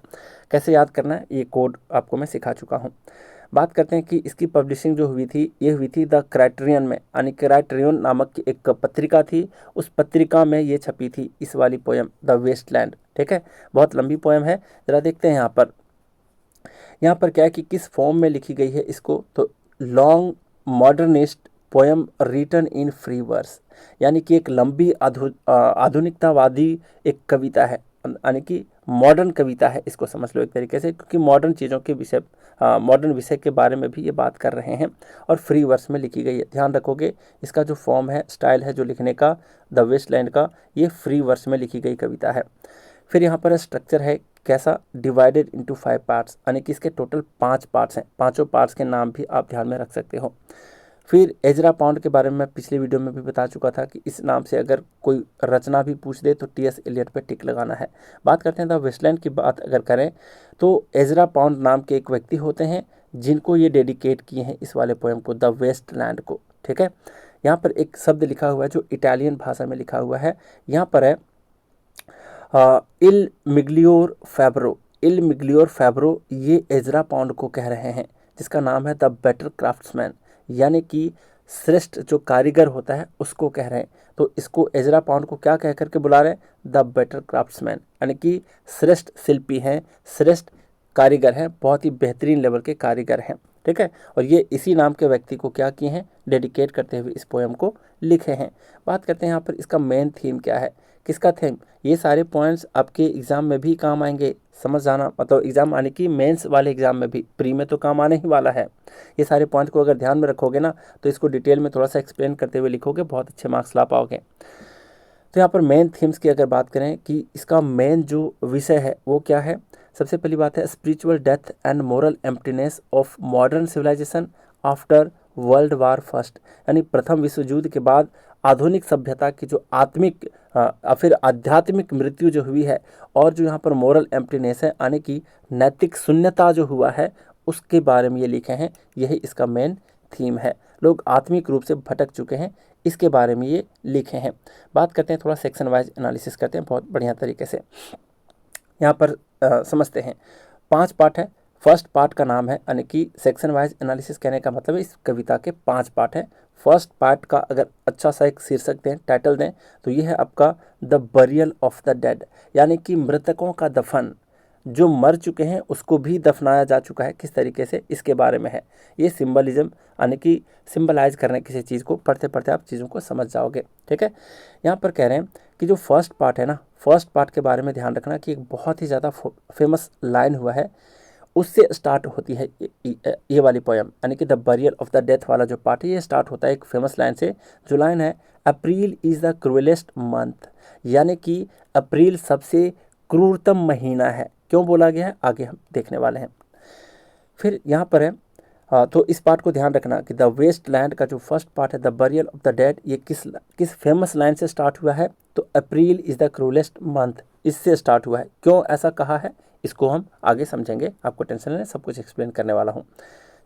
कैसे याद करना है ये कोड आपको मैं सिखा चुका हूँ। बात करते हैं कि इसकी पब्लिशिंग जो हुई थी, ये हुई थी द क्राइटेरियन में, यानी क्राइटेरियन नामक की एक पत्रिका थी, उस पत्रिका में ये छपी थी इस वाली पोयम द वेस्टलैंड। ठीक है, बहुत लंबी पोयम है, ज़रा देखते हैं यहाँ पर क्या है कि किस फॉर्म में लिखी गई है इसको, तो long modernist poem written in free verse, यानी कि एक लंबी आधुनिकतावादी एक कविता है, यानी कि मॉडर्न कविता है, इसको समझ लो एक तरीके से, क्योंकि मॉडर्न चीज़ों के विषय, मॉडर्न विषय के बारे में भी ये बात कर रहे हैं, और फ्री वर्स में लिखी गई है। ध्यान रखोगे इसका जो फॉर्म है, स्टाइल है जो लिखने का द वेस्टलैंड का, ये फ्री वर्स में लिखी गई कविता है। फिर यहाँ पर स्ट्रक्चर है कैसा, डिवाइडेड इनटू 5 पार्ट्स, यानी कि इसके टोटल 5 पार्ट्स हैं, पांचों पार्ट्स के नाम भी आप ध्यान में रख सकते हो। फिर एजरा पाउंड के बारे में मैं पिछले वीडियो में भी बता चुका था कि इस नाम से अगर कोई रचना भी पूछ दे तो टी एस एलियट पे टिक लगाना है। बात करते हैं द वेस्टलैंड की बात अगर करें तो एजरा पाउंड नाम के एक व्यक्ति होते हैं जिनको ये डेडिकेट किए हैं इस वाले पोएम को, द वेस्टलैंड को। ठीक है, यहाँ पर एक शब्द लिखा हुआ है जो इटालियन भाषा में लिखा हुआ है, यहाँ पर है इल मिग्लियोर फैब्रो। इल मिग्लियोर फैब्रो ये एजरा पाउंड को कह रहे हैं, जिसका नाम है द बेटर क्राफ्ट्समैन, यानी कि श्रेष्ठ जो कारीगर होता है उसको कह रहे हैं। तो इसको एजरा पाउंड को क्या कह करके बुला रहे हैं, द बेटर क्राफ्ट्समैन, यानी कि श्रेष्ठ शिल्पी हैं, श्रेष्ठ कारीगर हैं, बहुत ही बेहतरीन लेवल के कारीगर हैं। ठीक है, और ये इसी नाम के व्यक्ति को क्या किए हैं, डेडिकेट करते हुए इस पोएम को लिखे हैं। बात करते हैं यहाँ पर इसका मेन थीम क्या है, किसका थीम, ये सारे पॉइंट्स आपके एग्जाम में भी काम आएंगे, समझ जाना, मतलब एग्जाम आने की मेंस वाले एग्जाम में भी, प्री में तो काम आने ही वाला है। ये सारे पॉइंट को अगर ध्यान में रखोगे ना तो इसको डिटेल में थोड़ा सा एक्सप्लेन करते हुए लिखोगे, बहुत अच्छे मार्क्स ला पाओगे। तो यहाँ पर मेन थीम्स की अगर बात करें कि इसका मेन जो विषय है वो क्या है, सबसे पहली बात है spiritual death and moral emptiness of modern civilisation after world war first, यानी प्रथम विश्व युद्ध के बाद आधुनिक सभ्यता की जो आत्मिक फिर आध्यात्मिक मृत्यु जो हुई है, और जो यहाँ पर मोरल एम्प्टीनेस है, यानी कि नैतिक शून्यता जो हुआ है, उसके बारे में ये लिखे हैं। यही इसका मेन थीम है, लोग आत्मिक रूप से भटक चुके हैं, इसके बारे में ये लिखे हैं। बात करते हैं थोड़ा सेक्शन वाइज एनालिसिस करते हैं बहुत बढ़िया तरीके से, यहाँ पर समझते हैं। 5 पार्ट है। फर्स्ट पार्ट का नाम है, यानी कि सेक्शन वाइज एनालिसिस कहने का मतलब है इस कविता के 5 पार्ट हैं। फर्स्ट पार्ट का अगर अच्छा सा एक शीर्षक दें, टाइटल दें, तो ये है आपका the burial of the dead, यानी कि मृतकों का दफन, जो मर चुके हैं उसको भी दफनाया जा चुका है किस तरीके से, इसके बारे में है। ये सिंबलिज्म, यानी कि सिंबलाइज करने किसी चीज़ को, पढ़ते पढ़ते आप चीज़ों को समझ जाओगे। ठीक है, यहाँ पर कह रहे हैं कि जो फर्स्ट पार्ट है ना, फर्स्ट पार्ट के बारे में ध्यान रखना कि एक बहुत ही ज़्यादा फेमस लाइन हुआ है, उससे स्टार्ट होती है ये वाली पोयम, यानी कि the burial of the death वाला जो पार्ट है ये स्टार्ट होता है एक फेमस लाइन से, जो लाइन है अप्रैल इज़ द क्रूएलेस्ट मंथ, यानी कि अप्रैल सबसे क्रूरतम महीना है। क्यों बोला गया है आगे हम देखने वाले हैं। फिर यहाँ पर है तो इस पार्ट को ध्यान रखना कि द वेस्ट लैंड का जो फर्स्ट पार्ट है the burial of the dead, ये किस फेमस लाइन से स्टार्ट हुआ है, तो April is the cruellest month, इससे स्टार्ट हुआ है। क्यों ऐसा कहा है इसको हम आगे समझेंगे, आपको टेंशन लेना, सब कुछ एक्सप्लेन करने वाला हूँ।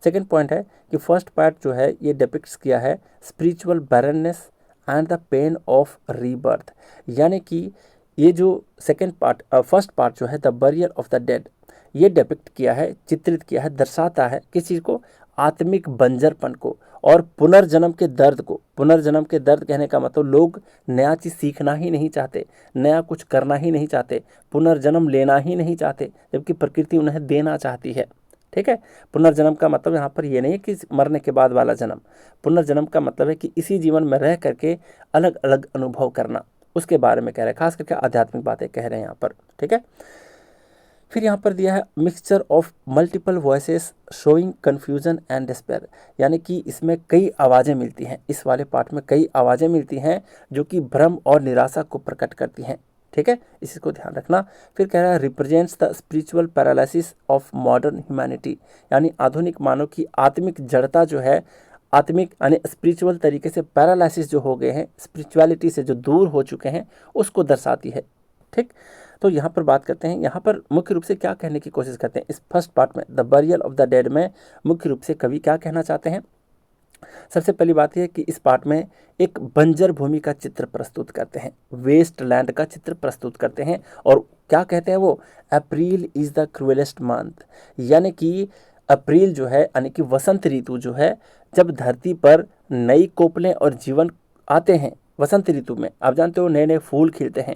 सेकेंड पॉइंट है कि फर्स्ट पार्ट जो है ये डिपिक्ट्स किया है spiritual barrenness and the pain of rebirth, यानी कि ये जो सेकेंड पार्ट फर्स्ट पार्ट जो है the burial of the dead, ये डिपिक्ट किया है, चित्रित किया है, दर्शाता है किस चीज़ को, आत्मिक बंजरपन को और पुनर्जन्म के दर्द को। पुनर्जन्म के दर्द कहने का मतलब लोग नया चीज़ सीखना ही नहीं चाहते, नया कुछ करना ही नहीं चाहते, पुनर्जन्म लेना ही नहीं चाहते, जबकि प्रकृति उन्हें देना चाहती है। ठीक है, पुनर्जन्म का मतलब यहाँ पर ये नहीं है कि मरने के बाद वाला जन्म, पुनर्जन्म का मतलब है कि इसी जीवन में रह करके अलग अलग अनुभव करना, उसके बारे में कह रहे हैं, खास करके आध्यात्मिक बातें कह रहे हैं यहाँ पर। ठीक है, फिर यहाँ पर दिया है mixture of multiple voices showing confusion and despair, यानी कि इसमें कई आवाज़ें मिलती हैं, इस वाले पार्ट में कई आवाज़ें मिलती हैं जो कि भ्रम और निराशा को प्रकट करती हैं। ठीक है, इसको ध्यान रखना। फिर कह रहा है represents the spiritual paralysis of modern humanity, यानी आधुनिक मानव की आत्मिक जड़ता जो है, आत्मिक यानी स्पिरिचुअल तरीके से पैरालिसिस जो हो गए हैं, स्पिरिचुअलिटी से जो दूर हो चुके हैं, उसको दर्शाती है। ठीक, तो यहाँ पर बात करते हैं, यहाँ पर मुख्य रूप से क्या कहने की कोशिश करते हैं इस फर्स्ट पार्ट में the burial of the dead में, मुख्य रूप से कवि क्या कहना चाहते हैं। सबसे पहली बात यह कि इस पार्ट में एक बंजर भूमि का चित्र प्रस्तुत करते हैं, वेस्ट लैंड का चित्र प्रस्तुत करते हैं, और क्या कहते हैं वो, अप्रैल इज़ द क्रूएलेस्ट मंथ, यानी कि अप्रैल जो है, यानी कि वसंत ऋतु जो है, जब धरती पर नई कोपलें और जीवन आते हैं, वसंत ऋतु में आप जानते हो नए नए फूल खिलते हैं,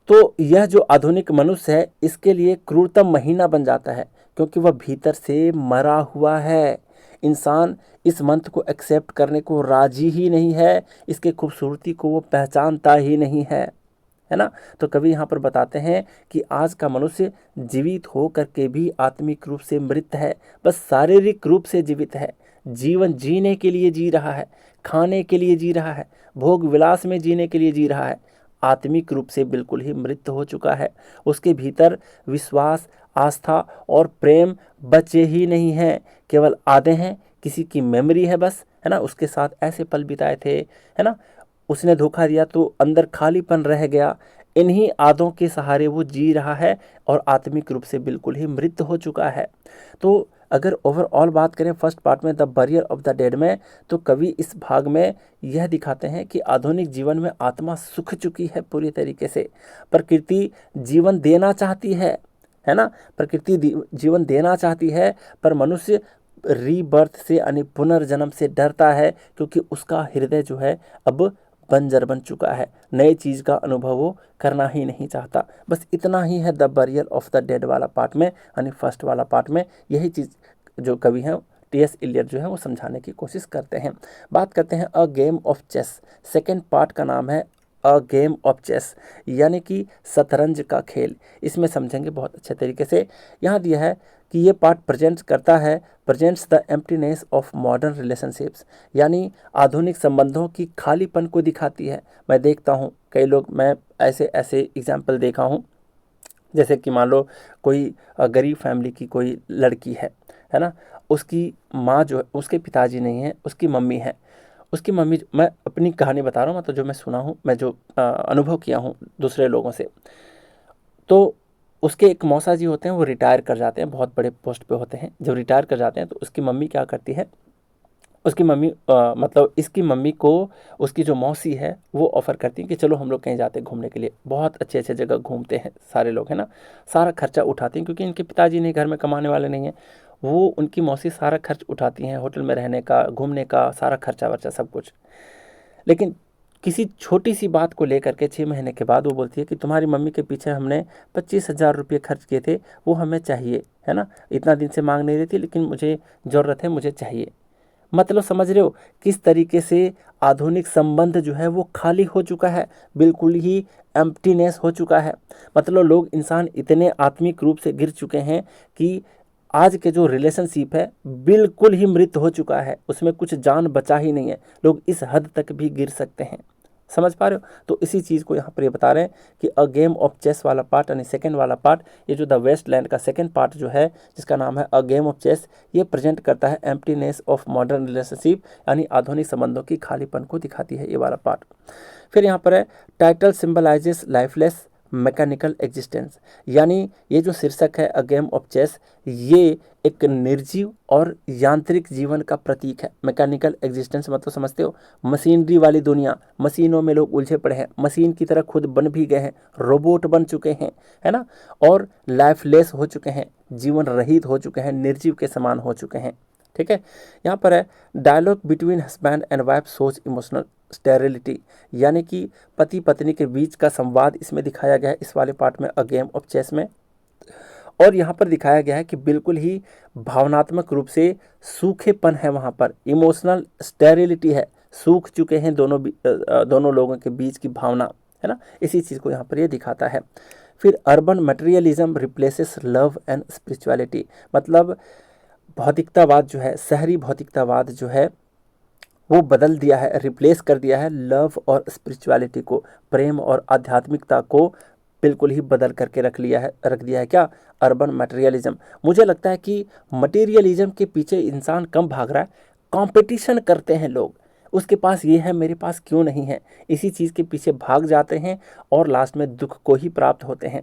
तो यह जो आधुनिक मनुष्य है इसके लिए क्रूरतम महीना बन जाता है, क्योंकि वह भीतर से मरा हुआ है। इंसान इस मंथ को एक्सेप्ट करने को राजी ही नहीं है, इसके खूबसूरती को वो पहचानता ही नहीं है ना। तो कवि यहाँ पर बताते हैं कि आज का मनुष्य जीवित हो करके भी आत्मिक रूप से मृत है, बस शारीरिक रूप से जीवित है, जीवन जीने के लिए जी रहा है, खाने के लिए जी रहा है, भोग विलास में जीने के लिए जी रहा है, आत्मिक रूप से बिल्कुल ही मृत हो चुका है। उसके भीतर विश्वास, आस्था और प्रेम बचे ही नहीं हैं, केवल आधे हैं, किसी की मेमोरी है बस, है ना, उसके साथ ऐसे पल बिताए थे, है ना, उसने धोखा दिया तो अंदर खालीपन रह गया, इन्हीं आदों के सहारे वो जी रहा है और आत्मिक रूप से बिल्कुल ही मृत हो चुका है। तो अगर ओवरऑल बात करें फर्स्ट पार्ट में the barrier of the dead में, तो कवि इस भाग में यह दिखाते हैं कि आधुनिक जीवन में आत्मा सूख चुकी है पूरी तरीके से, प्रकृति जीवन देना चाहती है ना, प्रकृति जीवन देना चाहती है, पर मनुष्य रीबर्थ से यानी पुनर्जन्म से डरता है, क्योंकि उसका हृदय जो है अब बंजर बन चुका है, नई चीज़ का अनुभव वो करना ही नहीं चाहता। बस इतना ही है the burial of the dead वाला पार्ट में, यानी फर्स्ट वाला पार्ट में यही चीज़ जो कवि हैं टी.एस. इलियट जो है वो समझाने की कोशिश करते हैं। बात करते हैं a game of chess, second part का नाम है अ गेम ऑफ चेस, यानी कि शतरंज का खेल। इसमें समझेंगे बहुत अच्छे तरीके से। यहाँ दिया है कि ये part presents the emptiness of modern relationships, यानी आधुनिक संबंधों की खालीपन को दिखाती है। मैं देखता हूँ कई लोग, मैं ऐसे ऐसे एग्जाम्पल देखा हूँ, जैसे कि मान लो कोई गरीब फैमिली की कोई लड़की है ना, उसकी माँ जो है, उसके पिताजी नहीं है, उसकी मम्मी है, उसकी मम्मी, मैं अपनी कहानी बता रहा हूँ, मतलब जो मैं सुना हूँ, मैं जो अनुभव किया हूँ दूसरे लोगों से, तो उसके एक मौसा जी होते हैं, वो रिटायर कर जाते हैं, बहुत बड़े पोस्ट पे होते हैं, जब रिटायर कर जाते हैं तो उसकी मम्मी क्या करती है, उसकी मम्मी मतलब इसकी मम्मी को उसकी जो मौसी है वो ऑफ़र करती है कि चलो हम लोग कहीं जाते हैं घूमने के लिए। बहुत अच्छे अच्छे जगह घूमते हैं सारे लोग, है ना। सारा खर्चा उठाते हैं क्योंकि इनके पिताजी नहीं घर में कमाने वाले नहीं हैं। वो उनकी मौसी सारा खर्च उठाती हैं, होटल में रहने का, घूमने का, सारा खर्चा वर्चा सब कुछ। लेकिन किसी छोटी सी बात को लेकर के 6 महीने के बाद वो बोलती है कि तुम्हारी मम्मी के पीछे हमने 25,000 रुपये खर्च किए थे, वो हमें चाहिए, है ना। इतना दिन से मांग नहीं रही थी लेकिन मुझे ज़रूरत है, मुझे चाहिए। मतलब समझ रहे हो किस तरीके से आधुनिक संबंध जो है वो खाली हो चुका है, बिल्कुल ही एम्प्टीनेस हो चुका है। मतलब लोग, इंसान इतने आत्मिक रूप से गिर चुके हैं कि आज के जो रिलेशनशिप है बिल्कुल ही मृत हो चुका है, उसमें कुछ जान बचा ही नहीं है। लोग इस हद तक भी गिर सकते हैं, समझ पा रहे हो। तो इसी चीज़ को यहाँ पर ये बता रहे हैं कि अ गेम ऑफ चेस वाला पार्ट, यानी सेकंड वाला पार्ट, ये जो द वेस्टलैंड का सेकंड पार्ट जो है जिसका नाम है अ गेम ऑफ चेस, ये प्रेजेंट करता है एम्प्टीनेस ऑफ मॉडर्न रिलेशनशिप, यानी आधुनिक संबंधों की खालीपन को दिखाती है ये वाला पार्ट। फिर यहाँ पर है title symbolizes lifeless mechanical existence, यानी ये जो शीर्षक है अ गेम ऑफ चेस, ये एक निर्जीव और यांत्रिक जीवन का प्रतीक है। मैकेनिकल एग्जिस्टेंस मतलब समझते हो, मशीनरी वाली दुनिया, मशीनों में लोग उलझे पड़े हैं, मशीन की तरह खुद बन भी गए हैं, रोबोट बन चुके हैं, है ना। और लाइफलेस हो चुके हैं, जीवन रहित हो चुके हैं, निर्जीव के समान हो चुके हैं। ठीक है। यहाँ पर है dialogue between husband and wife shows emotional sterility, यानी कि पति पत्नी के बीच का संवाद इसमें दिखाया गया है इस वाले पार्ट में अ गेम ऑफ चेस में। और यहाँ पर दिखाया गया है कि बिल्कुल ही भावनात्मक रूप से सूखेपन है, वहाँ पर इमोशनल स्टेरिलिटी है, सूख चुके हैं दोनों लोगों के बीच की भावना, है ना। इसी चीज़ को यहाँ पर ये दिखाता है। फिर urban materialism replaces love and spirituality, मतलब भौतिकतावाद जो है, शहरी भौतिकतावाद जो है वो बदल दिया है, रिप्लेस कर दिया है लव और स्पिरिचुअलिटी को, प्रेम और आध्यात्मिकता को बिल्कुल ही बदल करके रख दिया है क्या, अर्बन मटेरियलिज्म। मुझे लगता है कि मटेरियलिज्म के पीछे इंसान कम भाग रहा है, कंपटीशन करते हैं लोग, उसके पास ये है मेरे पास क्यों नहीं है, इसी चीज़ के पीछे भाग जाते हैं और लास्ट में दुख को ही प्राप्त होते हैं,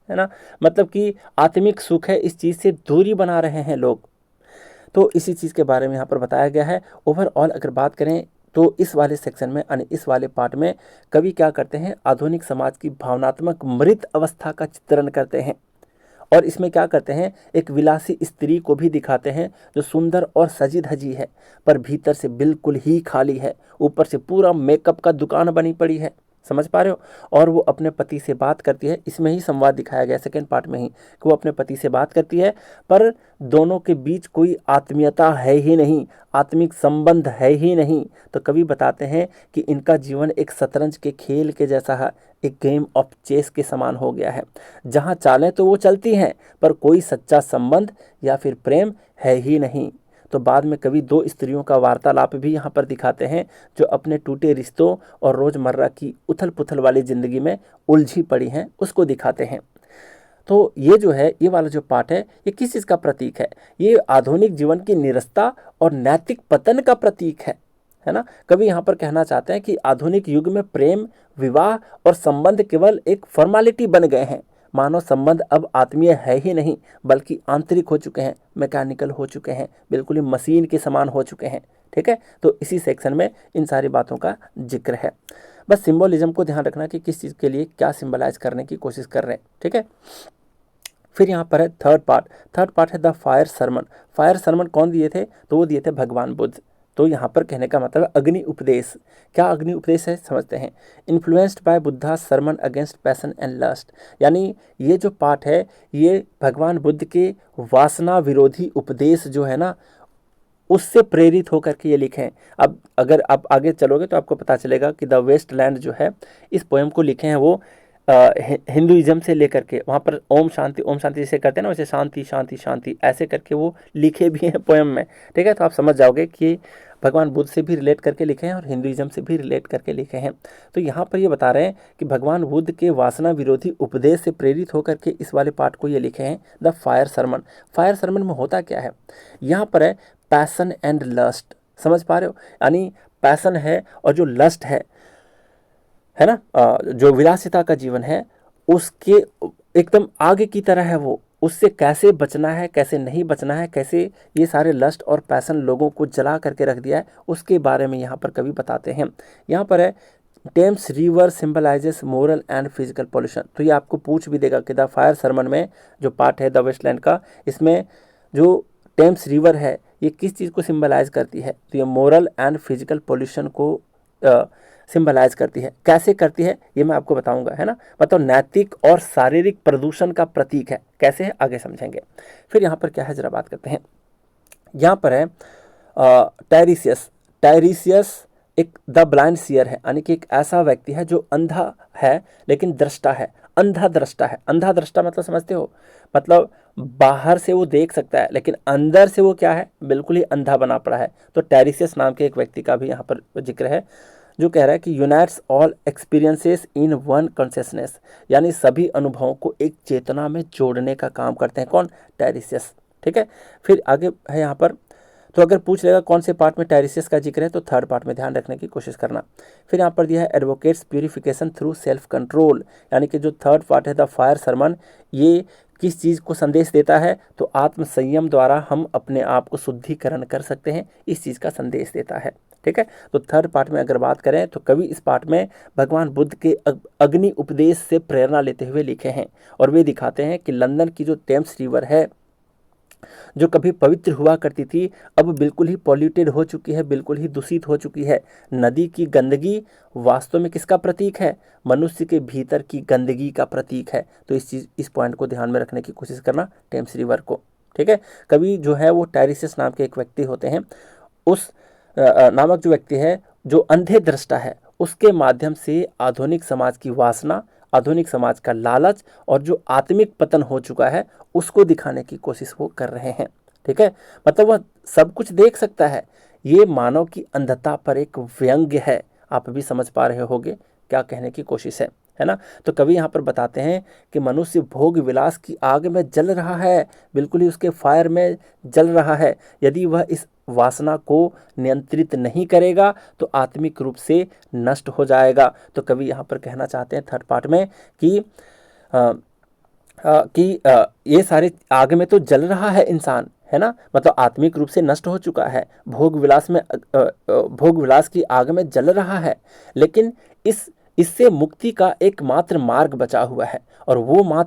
है ना। मतलब कि आत्मिक सुख है, इस चीज़ से दूरी बना रहे हैं लोग। तो इसी चीज़ के बारे में यहाँ पर बताया गया है। ओवरऑल अगर बात करें तो इस वाले सेक्शन में, यानी इस वाले पार्ट में, कवि क्या करते हैं, आधुनिक समाज की भावनात्मक मृत अवस्था का चित्रण करते हैं। और इसमें क्या करते हैं, एक विलासी स्त्री को भी दिखाते हैं जो सुंदर और सजी धजी है, पर भीतर से बिल्कुल ही खाली है, ऊपर से पूरा मेकअप का दुकान बनी पड़ी है, समझ पा रहे हो। और वो अपने पति से बात करती है, इसमें ही संवाद दिखाया गया सेकेंड पार्ट में ही, कि वो अपने पति से बात करती है, पर दोनों के बीच कोई आत्मीयता है ही नहीं, आत्मिक संबंध है ही नहीं। तो कवि बताते हैं कि इनका जीवन एक शतरंज के खेल के जैसा है, एक गेम ऑफ चेस के समान हो गया है, जहाँ चालें तो वो चलती हैं, पर कोई सच्चा संबंध या फिर प्रेम है ही नहीं। तो बाद में कवि दो स्त्रियों का वार्तालाप भी यहाँ पर दिखाते हैं, जो अपने टूटे रिश्तों और रोज़मर्रा की उथल पुथल वाली ज़िंदगी में उलझी पड़ी हैं, उसको दिखाते हैं। तो ये जो है, ये वाला जो पार्ट है, ये किस चीज़ का प्रतीक है, ये आधुनिक जीवन की निरस्ता और नैतिक पतन का प्रतीक है ना। कवि यहाँ पर कहना चाहते हैं कि आधुनिक युग में प्रेम, विवाह और संबंध केवल एक फॉर्मेलिटी बन गए हैं। मानव संबंध अब आत्मीय है ही नहीं, बल्कि आंतरिक हो चुके हैं, मैकेनिकल हो चुके हैं, बिल्कुल ही मशीन के समान हो चुके हैं। ठीक है। तो इसी सेक्शन में इन सारी बातों का जिक्र है। बस सिंबोलिज्म को ध्यान रखना कि किस चीज़ के लिए क्या सिंबलाइज करने की कोशिश कर रहे हैं। ठीक है। फिर यहाँ पर है थर्ड पार्ट है the fire sermon. Fire sermon कौन दिए थे, तो वो दिए थे भगवान बुद्ध। तो यहाँ पर कहने का मतलब है अग्नि उपदेश। क्या अग्नि उपदेश है, समझते हैं। Influenced by Buddha sermon against passion and lust, यानी ये जो पार्ट है, ये भगवान बुद्ध के वासना विरोधी उपदेश जो है ना, उससे प्रेरित होकर के ये लिखे हैं। अब अगर आप आगे चलोगे तो आपको पता चलेगा कि द वेस्टलैंड जो है, इस पोएम को लिखे हैं वो हिंदुइज्म से लेकर के, वहाँ पर ओम शांति जैसे करते हैं ना, वैसे शांति शांति शांति ऐसे करके वो लिखे भी हैं पोएम में। ठीक है। तो आप समझ जाओगे कि भगवान बुद्ध से भी रिलेट करके लिखे हैं और हिंदुइज्म से भी रिलेट करके लिखे हैं। तो यहाँ पर ये बता रहे हैं कि भगवान बुद्ध के वासना विरोधी उपदेश से प्रेरित होकर के इस वाले पार्ट को ये लिखे हैं the fire sermon. Fire sermon में होता क्या है, यहाँ पर है पैशन एंड लस्ट, समझ पा रहे हो। यानी पैशन है और जो लस्ट है ना, जो विलासिता का जीवन है, उसके एकदम आगे की तरह है वो, उससे कैसे बचना है, कैसे नहीं बचना है, कैसे ये सारे लस्ट और पैशन लोगों को जला करके रख दिया है, उसके बारे में यहाँ पर कवि बताते हैं। यहाँ पर है Thames river symbolises moral and physical pollution. तो ये आपको पूछ भी देगा कि द फायर सरमन में जो पार्ट है द वेस्टलैंड का, इसमें जो टेम्स रिवर है ये किस चीज़ को सिंबलाइज करती है? तो ये मोरल एंड फिजिकल पॉल्यूशन को सिंबलाइज करती है। कैसे करती है ये मैं आपको बताऊंगा, है ना। मतलब नैतिक और शारीरिक प्रदूषण का प्रतीक है। कैसे है आगे समझेंगे। फिर यहाँ पर क्या है जरा बात करते हैं। यहाँ पर है टायरिसियस। टायरिसियस एक द ब्लाइंड सीयर है, यानी कि एक ऐसा व्यक्ति है जो अंधा है लेकिन दृष्टा है। अंधा दृष्टा है। अंधा दृष्टा मतलब समझते हो? मतलब बाहर से वो देख सकता है लेकिन अंदर से वो क्या है, बिल्कुल ही अंधा बना पड़ा है। तो टैरिसियस नाम के एक व्यक्ति का भी यहाँ पर जिक्र है, जो कह रहा है कि unites all experiences in one consciousness, यानी सभी अनुभवों को एक चेतना में जोड़ने का काम करते हैं। कौन? टैरिसियस। ठीक है। फिर आगे है यहाँ पर, तो अगर पूछ लेगा कौन से पार्ट में टैरिसियस का जिक्र है, तो थर्ड पार्ट में ध्यान रखने की कोशिश करना। फिर यहाँ पर दिया है advocates purification through self control, यानी कि जो थर्ड पार्ट है द फायर सरमन, ये किस चीज़ को संदेश देता है? तो आत्म संयम द्वारा हम अपने आप को शुद्धिकरण कर सकते हैं, इस चीज़ का संदेश देता है। ठीक है। तो थर्ड पार्ट में अगर बात करें तो कवि इस पार्ट में भगवान बुद्ध के अग्नि उपदेश से प्रेरणा लेते हुए लिखे हैं, और वे दिखाते हैं कि लंदन की जो टेम्स रिवर है, जो कभी पवित्र हुआ करती थी, अब बिल्कुल ही पॉल्यूटेड हो चुकी है, बिल्कुल ही दूषित हो चुकी है। नदी की गंदगी वास्तव में किसका प्रतीक है? मनुष्य के भीतर की गंदगी का प्रतीक है। तो इस पॉइंट को ध्यान में रखने की कोशिश करना, टेम्स रिवर को। ठीक है। कवि जो है वो टायरिसियस नाम के एक व्यक्ति होते हैं। उस नामक जो व्यक्ति है जो अंधे दृष्टा है, उसके माध्यम से आधुनिक समाज की वासना, आधुनिक समाज का लालच और जो आत्मिक पतन हो चुका है उसको दिखाने की कोशिश वो कर रहे हैं। ठीक है। मतलब वह सब कुछ देख सकता है। ये मानव की अंधता पर एक व्यंग्य है। आप भी समझ पा रहे होंगे क्या कहने की कोशिश है ना। तो कवि यहाँ पर बताते हैं कि मनुष्य भोग विलास की आग में जल रहा है, बिल्कुल ही उसके फायर में जल रहा है। यदि वह इस वासना को नियंत्रित नहीं करेगा तो आत्मिक रूप से नष्ट हो जाएगा। तो कवि यहाँ पर कहना चाहते हैं थर्ड पार्ट में कि ये सारे आग में तो जल रहा है इंसान, है ना। मतलब आत्मिक रूप से नष्ट हो चुका है, भोग विलास की आग में जल रहा है, लेकिन इससे मुक्ति का एकमात्र मार्ग बचा हुआ है। और वो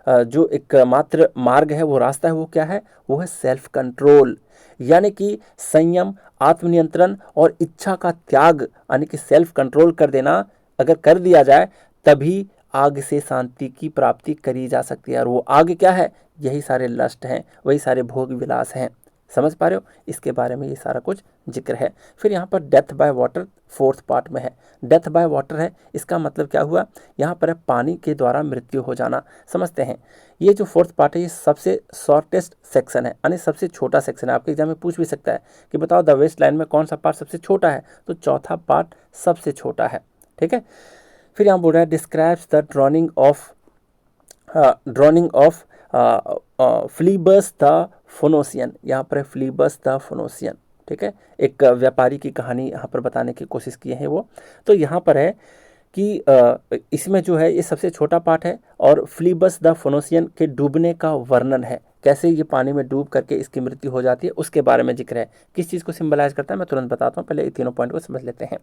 जो एक मात्र मार्ग है, वो रास्ता है, वो क्या है? वो है सेल्फ कंट्रोल, यानी कि संयम, आत्मनियंत्रण और इच्छा का त्याग, यानी कि सेल्फ कंट्रोल कर देना अगर कर दिया जाए तभी आग से शांति की प्राप्ति करी जा सकती है। और वो आग क्या है? यही सारे लस्ट हैं, वही सारे भोग विलास हैं। समझ पा रहे हो? इसके बारे में ये सारा कुछ जिक्र है। फिर यहाँ पर death by water fourth part में है। डेथ बाय वाटर है, इसका मतलब क्या हुआ? यहाँ पर है पानी के द्वारा मृत्यु हो जाना। समझते हैं, ये जो फोर्थ पार्ट है ये सबसे शॉर्टेस्ट सेक्शन है, यानी सबसे छोटा सेक्शन है। आपके एग्जाम में पूछ भी सकता है कि बताओ द वेस्ट लाइन में कौन सा पार्ट सबसे छोटा है? तो चौथा पार्ट सबसे छोटा है। ठीक है। फिर यहाँ बोल रहा है describes the drowning of Phlebas the Phoenician. यहाँ पर है फ्लीबस द फोनोसियन। ठीक है। एक व्यापारी की कहानी यहाँ पर बताने की कोशिश की है वो। तो यहाँ पर है कि इसमें जो है ये सबसे छोटा पार्ट है, और फ्लीबस द फोनोसियन के डूबने का वर्णन है, कैसे ये पानी में डूब करके इसकी मृत्यु हो जाती है, उसके बारे में जिक्र है। किस चीज़ को सिंबलाइज करता है मैं तुरंत बताता हूँ, पहले ये तीनों पॉइंट को समझ लेते हैं।